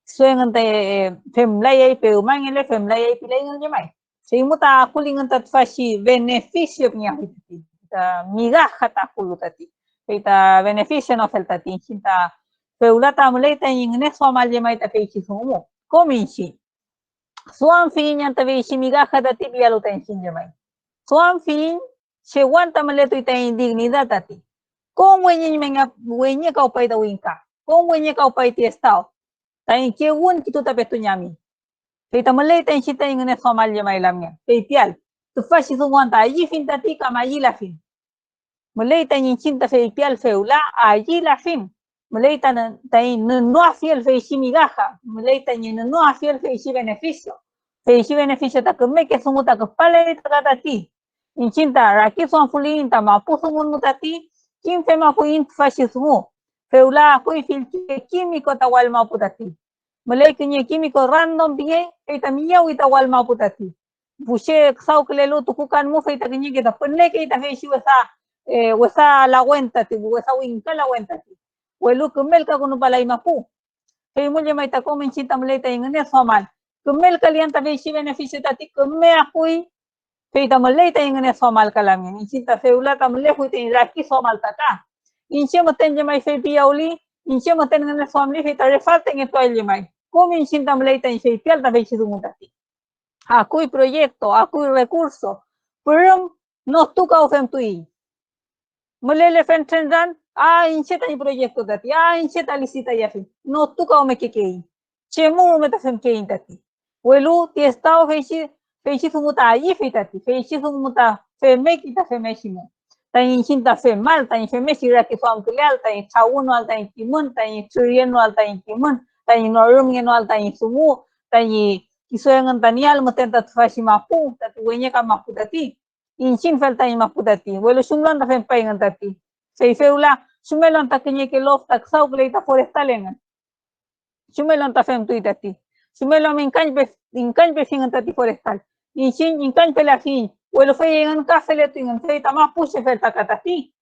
suengan te femlay pe umangele femlay pilaingan jamai. Fe muta kulingan tat fashi beneficio pnya hitati. Ta migaja ta kulutati. Feita beneficio no feltati cinta feulata muleta ingne somal jamai ta feichi sumo. Cominci. Suan fin yang tabi si migaja ta tibialo ta incin jamai. Suan fin se aguanta maleto ita indignidad tati. Kung wenye ka upay winka. Kung wenye ka upay ti estado. Tayo kiwun kito tapeto nyami. Kita malay tayo sita yung nga Somalia may lam nga. Peitial. Tufa si sunguan ta ayi fin tati kama ayi la fin. Malay tayo yung cinta peitial feula ayi la fin. Malay tayo no afiel fe si migaja. Malay tayo no afiel fe si beneficio. Fe si beneficio ta kume ke sungu ta kupalay ta tati. Yung cinta raki suan fulin ta mapusungun mo tati. Kim fe mapuin tufa si sungu. Feula ako ifilki kimiko tawal maputati. Malay kanya kimiko random bigay, feita miyaw itawal maputati. Bushe saw kelelo tukukan mo feita kanya kita penle kita feishi wasa la cuenta ti wasa winka la cuenta ti. Welu kumel ka kuno balay mapu. Fei mo nya may ta komen cinta malay ta ingene somal. Kumel kalian ta feishi beneficio tati kumme akui feita malay ta ingene somal kalamin. Cinta feula ta malay hu ti raki somal taka. Inche maten jamai fe piauli, inche maten ngene somli fe tare falta nge toil jamai. Como inchinta mleita in fe pial ta fe chidumutati. Akui proyecto, akui recurso, pero no tuka ofem tui. Mulele fen trendan, inche ta ni proyecto tati, inche ta licita ya fin. No tuka o me kekei. Chemu me ta fem kein tati. Welu ti estao fe chidumuta ayi fe tati, fe chidumuta fe me kita fe meshimo. Tayin cinta fe mal, tayin fe mesira que suam kulial, tayin chawuno al tayin kimun, tayin churieno al tayin kimun, tayin norumino al tayin sumu, tayin kisuengan tanial matenta fashi mapu, tati wenye ka mapu tati. Inchin fel tayin mapu tati. Welo sumlan ta fe paingan tati. Fe feula sumelon ta kenye ke lof tak sau kleita forestalengan. Sumelon ta fem tui tati. Sumelon inkan pe fingan tati forestal. Inchin inkan pe la fin. Welo fe yengan ka fele tu yengan fe tama pushe fel takatati.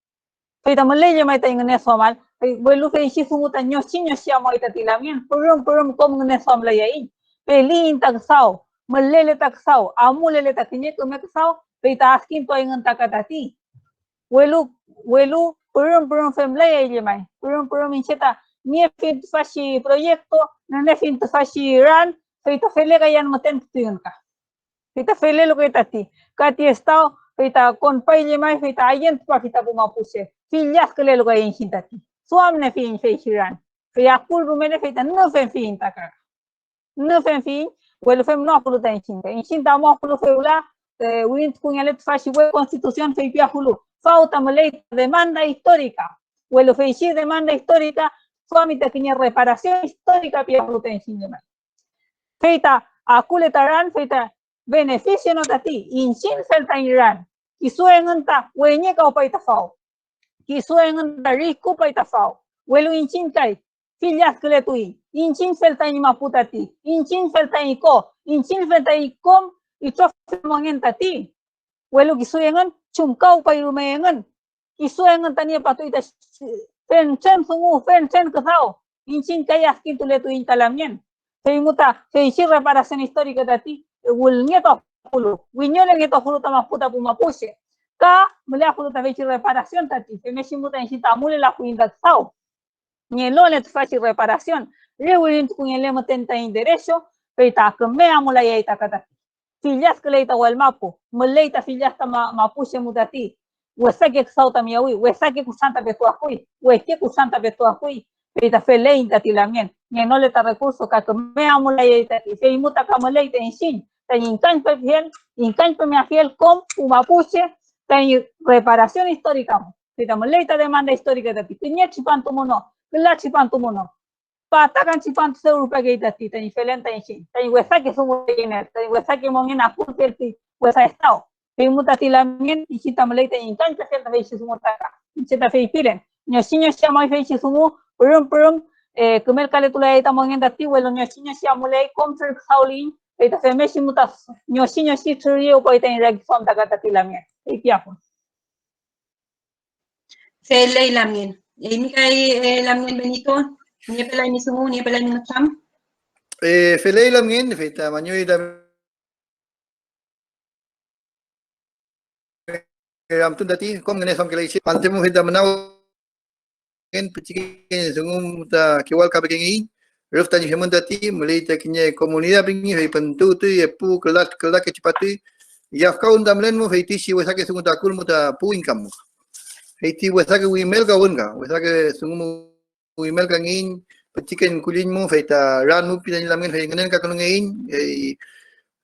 Fe tama leye mai ta yengan somal. Welo fe ishi sumuta nyoshi amo itati lamien. Purum kom ngene som la yain. Fe liin tak sao. Malele tak sao. Amulele tak nye kumek sao. Fe ta askin to yengan takatati. Welo purum fem la yain mai. Purum incheta. Nie fin fashi proyecto. Nene fin fashi ran. Fe ta fele gayan maten tu yengan ka. Kita fele lo que tati, kati estado, kita con paile mai, kita ayen pa kita pumapuse, fillas que le lo que ayen hintati, suamne fin feishiran, fia kul rumene fita no fen fin taka, no fen fin, well fem no pulu ta inchinta mo pulu feula, wint kunyalet fashi we constitución fe pia hulu, falta malay demanda histórica, well feishi demanda histórica, suamita kinya reparación histórica pia hulu ta inchinta, feita akuletaran feita beneficio no tati, inchin felta Iran, kisuengan ta, wenye ka upay tafao, kisuengan ta riku pay tafao, welu inchin kay, fillas kletui, inchin felta imaputati, inchin felta iko, inchin felta ikom, ito mongen tati, welu kisuengan, chumkau pay rumayengan, kisuengan tanya patuy ta, fen chen kasao, inchin kay askin tuletuin talamyen, feimuta, feishi reparación histórica tati, Wilnieto Hulu, Wiñole Nieto Hulu Tamas Puta Pumapushe, Ka, Mulea Hulu Tavechi reparación tati, que me shimuta en Chita Mule la Huinda Sao, Nielone Fachi reparación, Rewin Kunyelemo Tenta en derecho, Peita, que me amula y Takatati, Fillas que leita o el mapo, Muleita Fillas Mapushe Mutati, Wesake Sauta Miawi, Wesake Kusanta Petuahui, Wesake Kusanta Petuahui, Peita Felein Tati Lamien, Nienole ta recurso, que me amula y Tati, Feimuta Kamoleita en Shin. Tan incanpe me afiel con Pumapuche, tan reparación histórica. Si estamos leita demanda histórica de ti, tenía chipanto mono, la chipanto mono. Patakan chipanto se urupa que tati, tan diferente en sí. Tan huesa que somos llenar, tan huesa que monena pulperti, huesa estado. Pero mutati la mien, y si estamos leita incanpe cierta vez si somos taca. Y si te fei piren, ñosiño se llama y si somos, purum, comer caletula de estamos en tati, huelo ñosiño se llama ley, contra Saulín. Ita fe meshi muta nyoshi trio po ita inreg som takata tilamien. Ipiapo. Fe ley lamien. Mika lamien Benito. Ni pelai ni sungu, ni pelai ni ngam. Felay lam ngin feita manyoy da ram tun dati kom ngene som kelai si pante mo feita manaw ngin pichikin sungum ta kiwal ka bengi ruf tani hemun dati mulai ta kinye komunidad bengi fei pentu tu ye pu kelat ke cipati ya kaun damlen mo feiti si wesa ke sungu takul mo ta pu income mo feiti wesa ke email ka wonga wesa ke sungu email ka ngin pichikin kulin mo feita ran mo pidan lamen fei ngenen ka ngin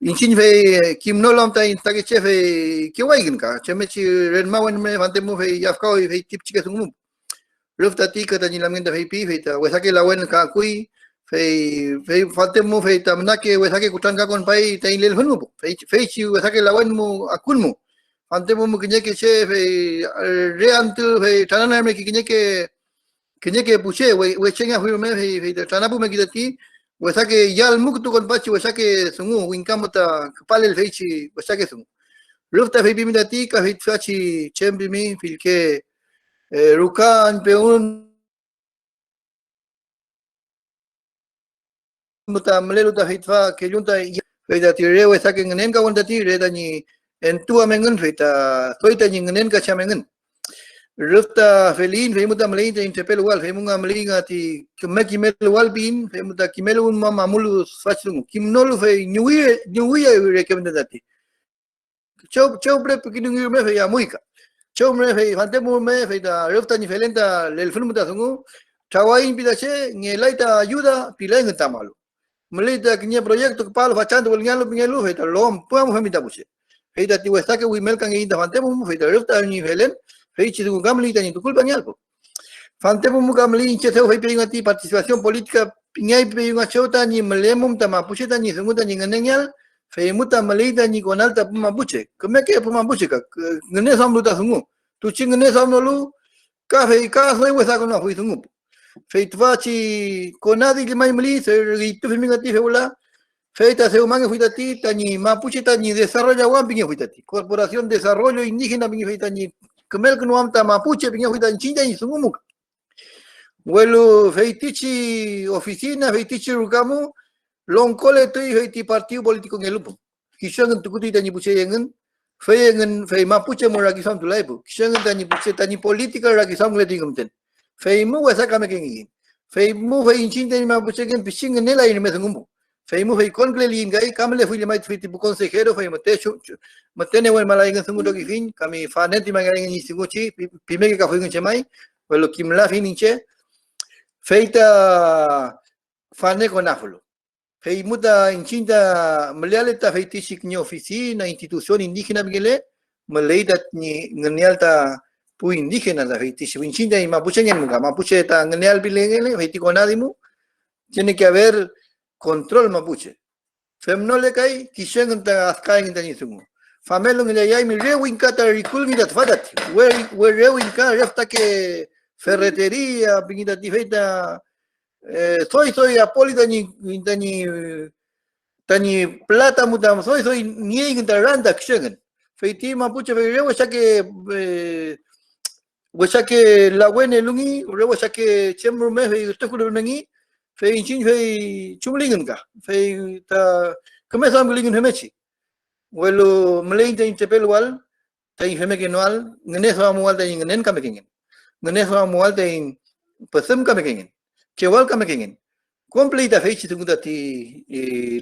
inchin fei kim no lam ta in ta ke che fei kiwai gin ka cheme chi ren ma wen me fante mo fei ya kau fei tip chike sungu ruf tati ka tani lamen da fei pi feita wesa ke lawen ka kui fei fante mo fei tamna ke wesa ke kutan ka kon pai ta in lel hunu fei chi wesa ke lawen mo akun mo fante mo kinye ke che fei re antu fei tanana me kinye ke puche we chenga hui me fei tana pu me kitati wesa ke yal muk tu kon pachi wesa ke sungu winkam ta palel fei chi wesa ke sungu ruf ta fei pi mi dati ka fei chi chembi mi fil ke rukan peun muta mlelu ta hitfa ke junta feita tire we saking ngenen ka wonda ti re dani entua mengen feita toita ni ngenen ka chamengen rufta felin fe muta mlei te interpel wal fe munga mlinga ti kemeki mel wal bin fe muta kimelu un mama mulu fachung kimnolu fe nyuwi recommend dati chau bre pikinu me fe ya muika chau me fe fante mu me feita rufta ni felenta lel film muta sungu tawain pidache ngelaita ayuda pileng tamalu melita kinya proyecto kepala facando bolnyalo pingelu feita lom puam famita buche feita ti westa ke wimel kan inda fante mu feita rufta ni felen feichi tu gamli tani tu culpa nyalpo fante mu gamli inche seu fei pingati participación política pingai pinga chota ni melemum tama puche tani sunguta ni ngenyal fei muta melita ni konalta puma buche keme ke puma buche ka ngene samlu ta sungu tu chingene samlu lu ka fei ka foi westa kono fui sungu fei tvachi konadi ki mai mli se ritu fimingati feula feita se humange fuitati tani mapuche tani desarrollo wan pinge fuitati corporación desarrollo indígena pinge fuitani kemel kunuam ta mapuche pinge fuitani chinja ni sungumuk welu feitichi oficina feitichi rukamu longkole tu feiti partido político ngelupo kishangen tukuti tani puche yengen fei mapuche moragi sam tulaibu kishangen tani puche tani politika ragi sam ngeti ngumten fei mu wasa kame kengi fei mu fei incinte ni mapuche gen pising nela ini mesungumbu fei mu fei kongle li ngai kamle fui le mai fei tipo consejero fei matene wen malai ngen sungu dogi fin kami faneti mangai ni singuchi pimeke ka fui ngen chemai welo kimla fin inche feita fane konafulo fei muta inchinta melealeta fei tishik ni oficina institución indígena bigele meleida ni ngenialta pu indígena la fei tishik inchinta y mapuche ngenga mapuche ta ngenial bilengele fei tikonadimu tiene que haber control mapuche femnole kai kishen ta askai ngani sungu famelo ngele yai mi rewin kata rikul mi dat fadat we rewin ka refta ke ferretería pinita tifeita soy apolita tani plata mutam soy ni ngi randa kishen feiti mapuche fe rewe shake la wene lungi rewe shake chemru me fe tukulu mengi fe inchin fe chumlingen ka fe ta kamesa mlingen hemechi welo mleinte intepel wal ta infeme que noal ngene so amual ta ngenen kamekingen ngene so amual ta in pesem kamekingen chewal kamekingen completa fechi tungunda ti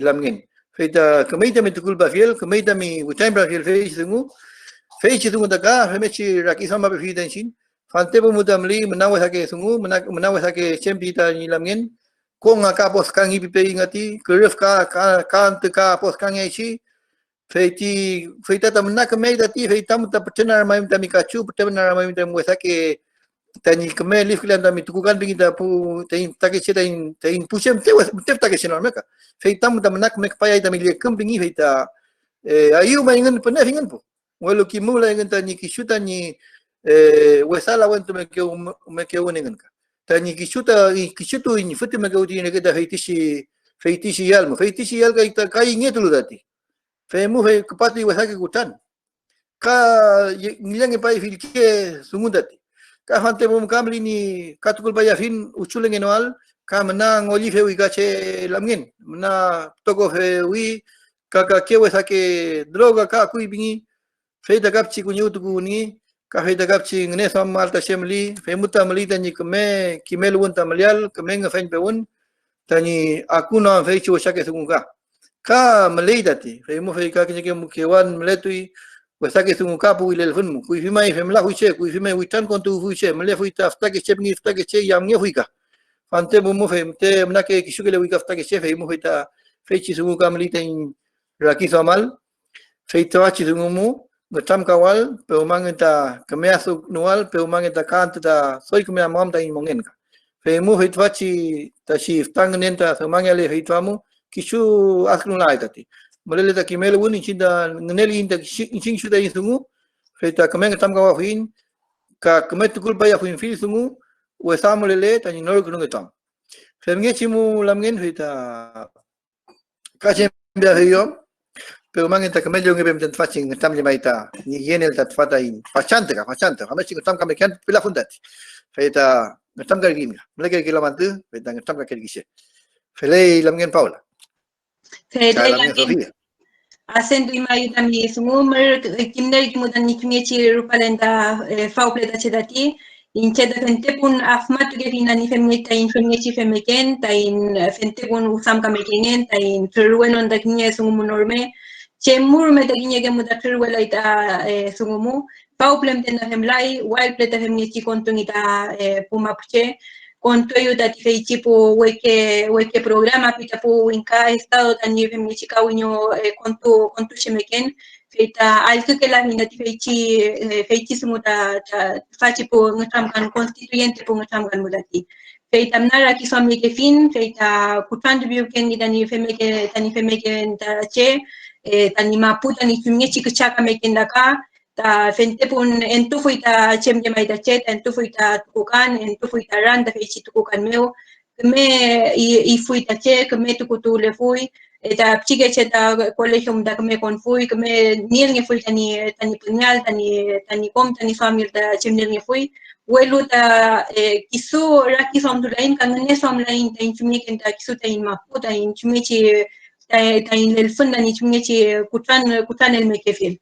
lamgen feita kameita metukul bafiel kameita mi utain bafiel fechi tungunda ka hemechi rakisama befiden shin fantebo mutamli menawa sake sungu menawa sake chempita ni lamgen konga ka poskan ipipe ingati keref ka ka poskan echi feita tamna kameita ti feita muta petena mai tami kachu petena mai tami sake tani kame lif kilan tami tukukan bingita pu tain takeshe tain pushem te takeshe no meka feita muta menak mek paya tami le kempingi feita ayu mai ngen pena fingan pu welo kimula ngen tani kishuta ni wesala wentu mekeu ngen ka tani kishutu ini futi mekeu ti nge da feitishi yalmo feitishi yal ka ita kai ngetulu dati femu fe kapati wesake kutan ka ngilange pai filke sumudati ka hante bom kamli ni katukul baya fin uchuleng enoal ka menang oli fewi ka che lamngin mena toko fewi ka kewe sake droga ka kui bingi fe da kapchi kunyu tu ni ka fe da kapchi ngne samal ta shemli fe muta mali ta ni keme kimel won ta malyal keme nga fen pe won ta ni aku na fe chu sake sunga ka malay dati fe mo fe ka ke mu kewan mletui sake sunga pu ile fun mu kui fi mai fe mla hui che kui fi mai wi tan kon tu hui che mle hui ta sta ke che ni sta ke che yam nge hui ka ante mo fe te mna ke kishu ke le wi ka sta ke che fe mo fe ta fe chi sunga mali ta raki samal fe ta chi sunga mu ngam kawal pe umang ta kemea su nual pe umang ta kan ta soi kemea mam ta mongen ka pe mu fe ta chi ta shi tang nen ta umang le fe ta mu kishu askun lai ta ti mole ta kimel woni chinda neli inta chin shu da insungu fe ta kemea tam kawa fin ka kemea tu kul pa ya fin fi sungu we samole le ta ni nor kunu tam fe nge chimu lam ngen fe ta ka chen bia he yo pero man enta camello nge bem tent facing tam le maita ni yenel tat fata in pachante kama ching tam kame kan pila fundat feta tam gar gim mele ke kilomantu feta tam ka kelgise fele lamgen paula Fede Asendo imayu tami sumumer kimner kimudan ni kimiechi rupalenda faupleta chedati in cheda fente pun afmat ge fina ni femeta in femiechi femeken ta in fente pun usam kamekenen ta in truwen on da kinye sumunorme chemur me da kinye ge muda truwela ita sumumu fauplem tena femlai wild pleta femiechi kontungita pumapuche con tu ayuda te feichi po weke programa pita po inka estado tani femnichi kawinyo con tu shemeken feita alto que la mina te feichi sumuta fachi po ngam kan constituyente po ngam kan mudati feita mnara ki somi ke fin feita kutando biu ken tani femeke tache tani maputa ni tumiechi kachaka meken daka ta fente pun entu fuita chem de maita chet entu fuita tukukan entu fuita randa feichi tukukan meu keme i fuita che keme tukutu le fui ta chike che ta colegio mda keme kon fui keme niel nge fui tani punyal tani kom tani famil ta chem niel nge fui welu ta kisu raki som tulain kanne som lain ta inchumi ken ta kisu ta in maputa inchumi chi ta in el funda ni chumi chi kutan el mekefil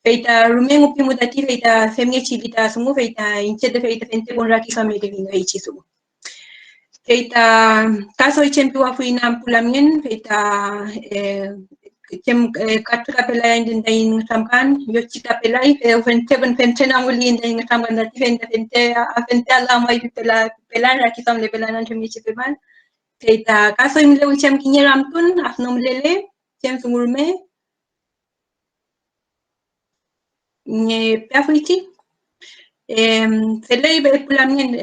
feita rumengu pimudati feita femnichi vita sumu feita inchete feita fente con raki family vinga ichi sumu feita caso ichempi wa fuina pulamien feita kem katra pelai in samkan yo chita pelai fe fente na muli in samkan dati fente ala mai pelai raki family pelai nan femnichi pemal feita caso imle uchem kinyeram tun afnom lele chem sumurme Peafuiti. Selei pulamien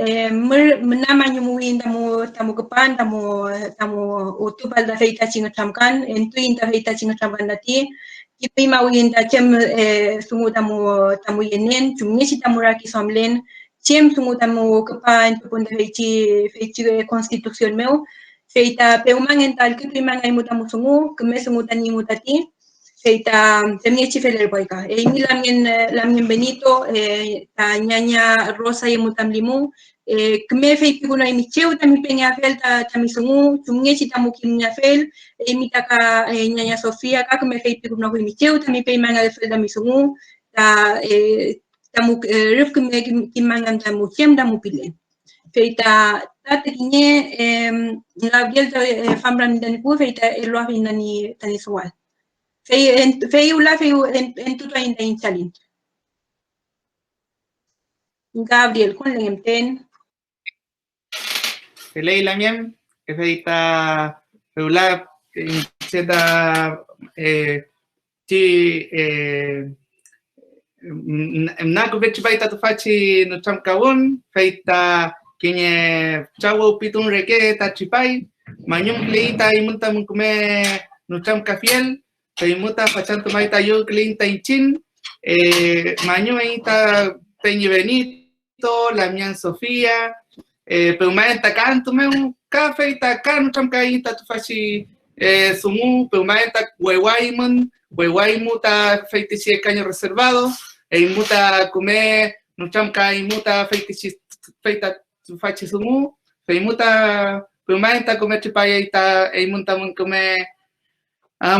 menama nyumuin tamu kepan tamu utubal da feita chinga tamkan entuin da feita chinga tamkan dati kipi mawin da chem sungu tamu yenen chumni si tamu raki somlen chem sungu tamu kepan pun da feichi constitution meu feita peumangen tal kipi mangai mutamu sungu keme sungu tani mutati feita temiechi feler boika mi lamien Benito ta ñaña Rosa y mutamlimu kme feiti kuna imicheu tami peña fel ta misungu tumiechi tamu kimnya fel mi taka ñaña Sofía ka kme feiti kuna imicheu tami pe manga de fel ta misungu ta tamu rif kme kimanga tamu chem tamu pile feita ta tekinye Gabriel famran dan ku feita elo afinani tani sual fei ula en tuto ainda inchalin. Gabriel, con lenten. Felei lamien, feita feula cheta ti naku vechi baita tu fachi no chamkawon feita kinye chawo pitun reke ta chipai manyum leita imunta munkume no chamkafiel Taimuta fachanto maita yo clinta inchin maño maita peñi Benito Lamian Sofía peumaenta canto meu café ita canu chamcaita tu fachi sumu peumaenta huewaimu ta feitici caño reservado muta come no chamca muta feitici feita tu fachi sumu feimuta Pemain ta come tripaya ita ay muntamun come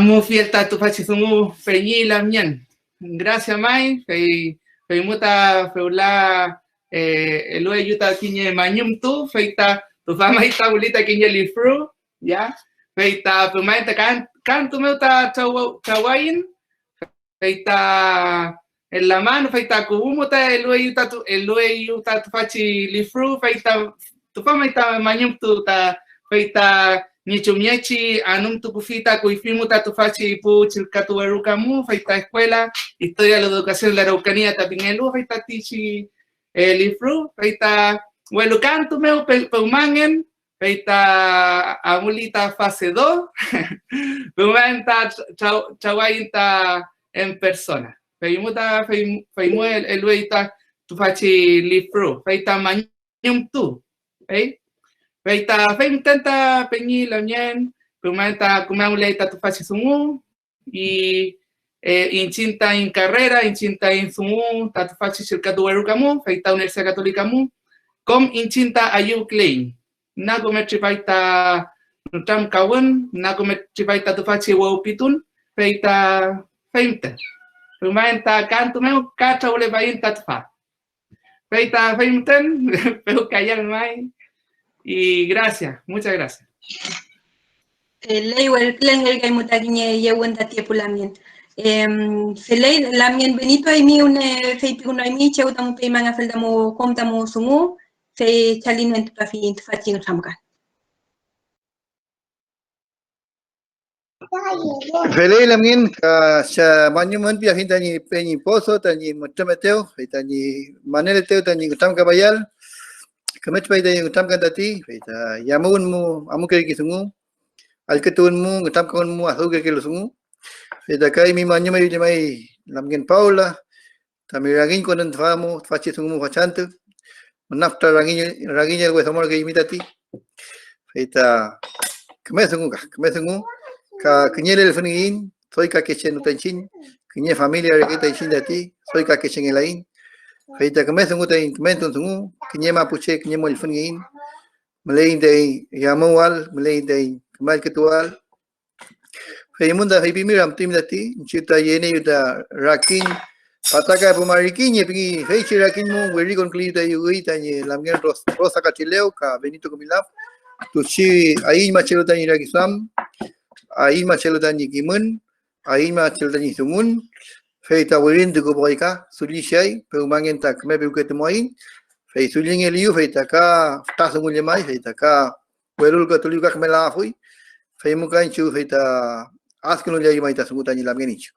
mu fiel ta tu fachi sungu peñi la mien. Gracias mai, fei muta feula elue yuta kiñe mañum tu feita tu fama ita bolita kiñe lifru, ya. Feita pemain ta kan tu meuta chawain, feita en la mano feita kubumuta elue yuta tu fachi lifru feita tu fama ita mañum tu ta feita Nichumiechi anum tu kufita kuifimuta tu fachi pu chilkatu erukamu feita escuela historia de la educación de la Araucanía tapingelu feita tichi lifru feita huelucantu meu peumangen feita amulita fase 2 peumanta chawainta en persona feimuta feimu eluita tu fachi lifru feita mañum tu feita feimtenta peñi la mien pumanta kumauleta tu fachi sungu y inchinta en carrera inchinta en sungu ta tu fachi shirkatu erukamu feita Universidad Católica mu com inchinta ayu klein na cometri feita nutam kawen na cometri feita tu fachi wopitun feita feimta pumanta cantu meu cacha ule vainta tfa feita feimten pero callar mai. Y gracias, muchas gracias. Lei welklen el gaimutagiñe yewenda tiepulamin. Felei lamien benito ay mi une fei piguno ay mi cheuta pe manga feldamo komtamo sumu fei chalin en tu fin fatin samkan. Felei lamin ka sa monument pia hintani peñi pozo tani motameteo tani maneleteo tani utam kabayal kemet pai dai utam kan tati feita yamun mu amu ke kisungu alketun mu utam kan mu asu ke lusungu feita kai mi manyo mai mai lamgen paula tami ragin konen famu fachi sungu fachantu nafta ragin el wesamor ke imitati feita kemesungu ka kenyele el fengin soy ka kechen utanchin kenye familia ke tanchin dati soy ka kechen elain feita kemesungu tain kementun sungu kenye mapuche kenye mol fengin melain dai yamawal melain dai kemal ketual feimunda feimiram timdati chita yene yuta rakin pataka pumarikiñe pingi feichi rakin mu weri concluida yuita ni lamgen rosa kachileo ka benito komilap tuchi ai machelo tani rakisam ai machelo tani kimun ai machelo tani sumun feita werin de goboika sulishai peumangen tak me beuket moin fei suling eliu feita ka tasungul mai feita ka werul ka tuliu ka mela fui fei mukan chu feita askunu lagi mai tasungu tani lamgen ichu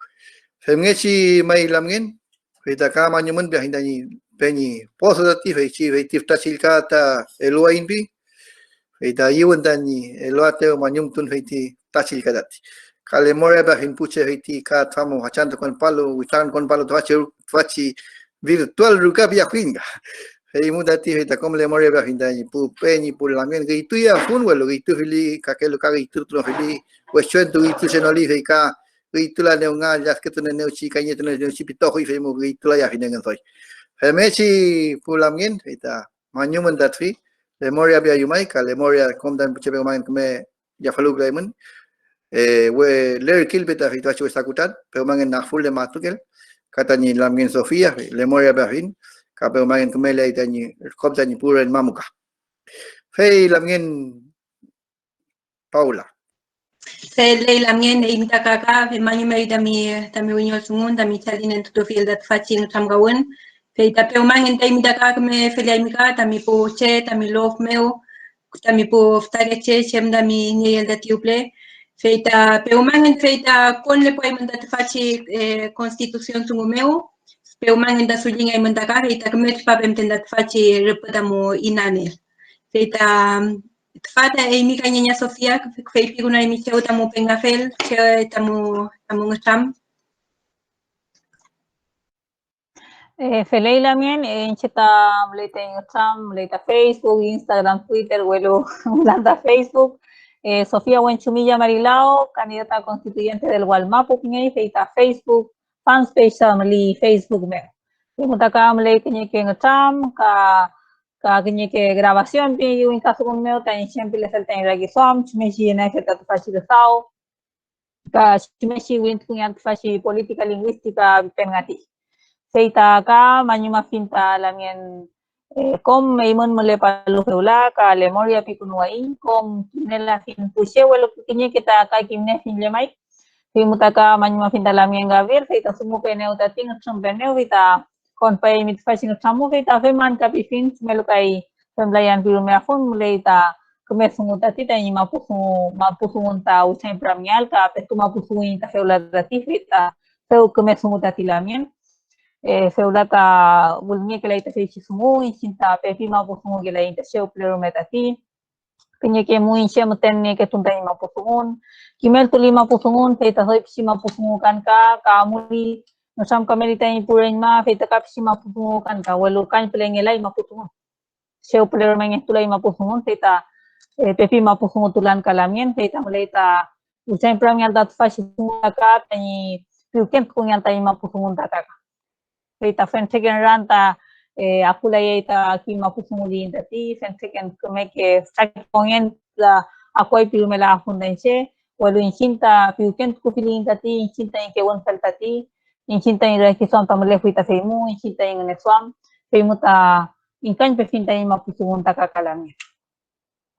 femngechi mai lamgen feita ka manyumun bia hindani peni poso dati feichi feitif tachilkata eluain bi feita yuan tani eluate manyum tun feiti tachilka dati kale more ba hinpuche feiti ka tamo hachanto con palo witan con palo twachi virtual ruka bia kwinga fei mudati feita como le more ba hindani pu peni pu lamgen gitu ya fun welo gitu fili kakelo ka gitu tro fili question tu itu senoli feika itulah neunga jas que tune neu chi kanye tune neu chi pitoh i femu itulah ya hinengan toy femechi pulamgin ita manyuman datfi lemoria bia yumai ka lemoria komdan chebe man kme ya falu gaimun we ler kilbeta fita chu sakutat pero mangen na full de matukel katani lamgin sofia lemoria bia hin ka pero mangen kme le itani komdan puren mamuka fei lamgin Paula Se lei la mien e imita kaka fe manyu mai tami winyo sungun tami chalin en tuto fiel dat facin tamgawen fe tapeu mangen ta imita kaka me felia imika tami po che tami lof meu tami po ftare che chem dami niel dat yuple fe ta peu mangen fe ta kon le poi mandat faci constitución sungu meu peu mangen da sulinga imenta kaka fe ta kemet papem tendat faci repatamo inanel fe ta Fata e mi caña Sofía que fue figura de mi cheu tamu pengafel che tamu ngam Felei lamien encheta mleta Instagram, mleta Facebook, Instagram, Twitter, vuelo landa Facebook. Sofía Buenchumilla Marilao, candidata constituyente del Gualmapu, feita Facebook, fanspage samli Facebook me. Mutaka mleta Instagram, ka kanya ke grabación pi yung kaso kung meu tan siempre le salta en lagi som chmeshi na que ta faci de sao ka chmeshi win kung yan faci politika lingüística pengati seita ka manyuma finta lamien kom meimon mole palu heula ka lemoria pi kunuai kom nela fin pushe welo kanya kita ka kimne fin lemai mutaka manyuma finta lamien gavir seita sumu peneu ta ting sum peneu vita kon pai mit faci no tamu vita feman ka pi fin melukai pembelayan biru meafun mulai ta kemesungu tati ta ni mapusungun ta usai pramial ka petu mapusungun ta feula tati vita feu kemesungu tati lamien feula ta bulmi que la ita feichi sumu incinta pepi mapusungu que la ita seu plero metati kenya ke mu inche mutenne ke tunta ni mapusungun kimel tuli mapusungun feita hoi pisi mapusungu kan ka muri Nusam kami ditanya purin ma, feita kapsi mapusungu kan ka, walukan pelengelai mapusungun. Seu pelero mengestulai mapusungun, feita pepi mapusungu tulan kalamien, feita mulai ta usain pramial dat fasi sunga ka, tani piuken kung yan tayo mapusungun tataka. Feita fenseken ranta, akulay ta ki mapusungu din tati, fenseken kumeke sakongen la akoy piumela akundense, walu incinta piuken kupilin tati, incinta yang kewan fel tati, incinta yang rekison tamale fuita feimu, incinta yang nesuam, feimu ta inkan pefinta yang mapusungun takakalami.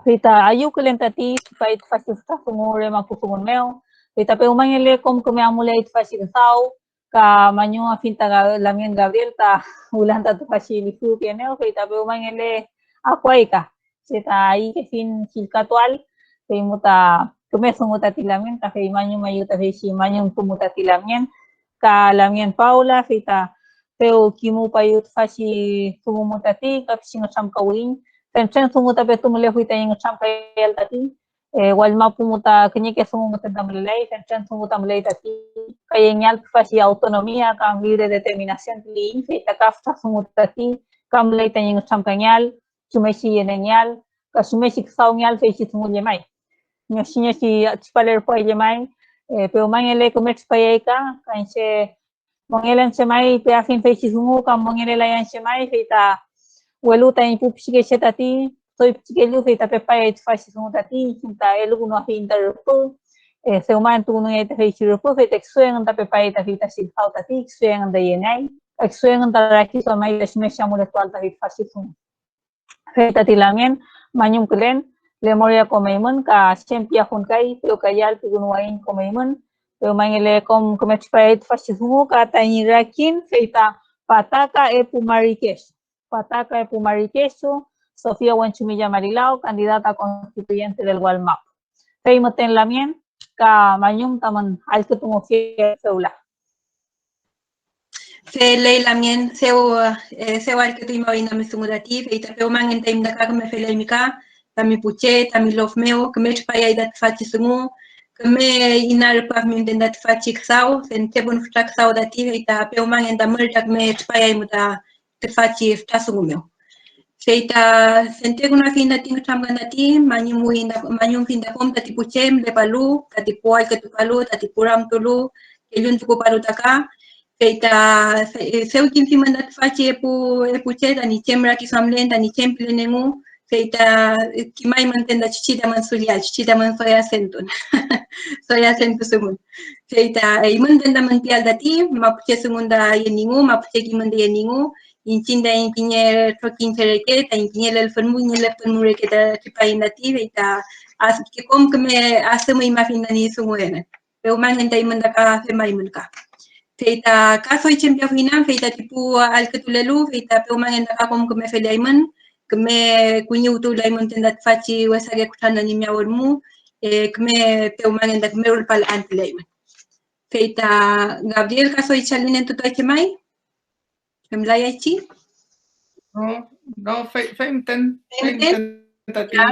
Feita ayu kelen tati supaya fasista sumure mapusungun meo, feita pe umangele kom kumeamule it fasistau, ka manyo afinta lamien Gabriel ta ulan ta fasilifu pianeo, feita pe umangele akwai ka, seta ai ke fin silkatual, feimu ta kumesungu tati lamien, ta fei manyo mayu ta fei manyo kumutati lamien, ka lamien Paula fita peu kimu payut fasi sumu tati kapsi ngam kawin pensen sumu tape tumule fita yang ngam kayal tati wal mapumuta kenya ke sumu tadamlay pensen sumu tamlay tati kayanyal fasi autonomia kam libre determinación li fita kafta sumu tati kam lay tayang ngam kanyal sumesi yenyal ka sumesi ksaunyal fesi sumu lemay nyasinya si paler po lemay pero mangele comercio payeka kanse mangelen semai pe afin feichi sungu kam mangele layan semai feita welu ta ipu psike setati soy psike lu feita pe pay faichi sungu tati cinta elu no afin terpo se uman tu no eta feichi repo feita xuen ta pe pay ta feita sil fau tati xuen da yenai xuen ta raki so mai lesme chamule tual ta feita faichi sungu feita tilamen manyum klen lemoria komeimun ka sempia hunkai pero kayal pigunuain komeimun pero mangele kom comexpait fascismo ka tanirakin feita pataka e pumarikeso Sofía Huanchumilla Marilao candidata constituyente del Walmap feimoten lamien ka manyum taman alketumo feula Se lei lamien seu alketu imawina mesungudati feita peu mangen taim daka me feleimika tami puche, tami love meo, que me chpaya idat fachi sungu, que me inar pa mi intendat fachi ksau, sen tebun fta ksau dati, feita peu mangen da multa que me chpaya imuta te fachi fta sungu meo. Feita sente kuna finda tingu chamgan dati, manyum finda kom tati puche, mle palu, tati pual ke tu palu, tati puram tulu, kelyun tuku palu taka, feita seu kimfi mandat fachi e puche, tani chemra ki samlen, tani chempile nengu, feita kimai mantenda chichita man sulial, chichita man soya sentun. Soya sentu sumun. Feita mantenda mantial dati, mapuche sumunda yeningu, mapuche kimanda yeningu, inchinda inkinye trokin fereke, ta inkinye el fermu, inye el fermu reke ta chipain dati, feita as que kom que me hace muy imagina ni sumuene. Pero man enta imanda ka fe mai mulka. Feita kaso ichempia fina, feita tipu al que tulelu, feita pero man enta ka kom que me feliaiman, que me kunyu tu lai montendat faci wasage kutana ni mia wormu que me peuman endak merul pal antlaiman feita Gabriel kaso ichalinen tu toike mai emlaya chi no feimten tati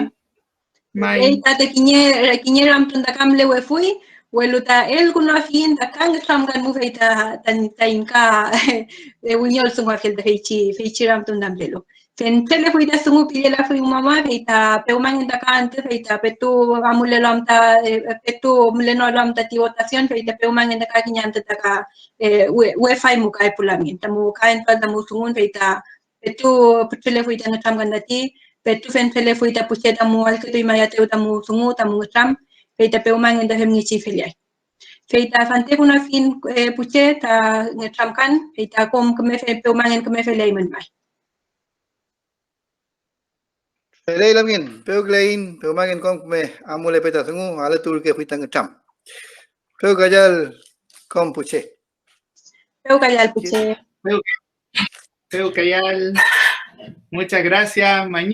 mai feita te kinye ram tunda kamle wefui weluta el kuna fin da kang tramgan mu feita tan tainka unyol sungwa fel de feichi ram tunda mlelo Tele fuita sungu pilela fui mama feita peuman inda kante feita petu amule lamta petu muleno lamta ti votación feita peuman inda kakinyanta taka we fai mukai pulamin tamu kain pal tamu sungun feita Petu putule fuita ngatram gandati, petu fentele fuita puche tamu al ketu imaya teu tamu sungu tamu ngatram, feita peumang enda femni chifiliai. Feita fante kuna fin puche ta ngatram kan, feita kom kemefe peumang en kemefe leiman bai. Felay lamien, peu glain, peu magen kom me amule peta sungu, ala tur ke fuita ngecham. Peu gajal kom puche. Peu kayal puche. Peu Cayal, muchas gracias.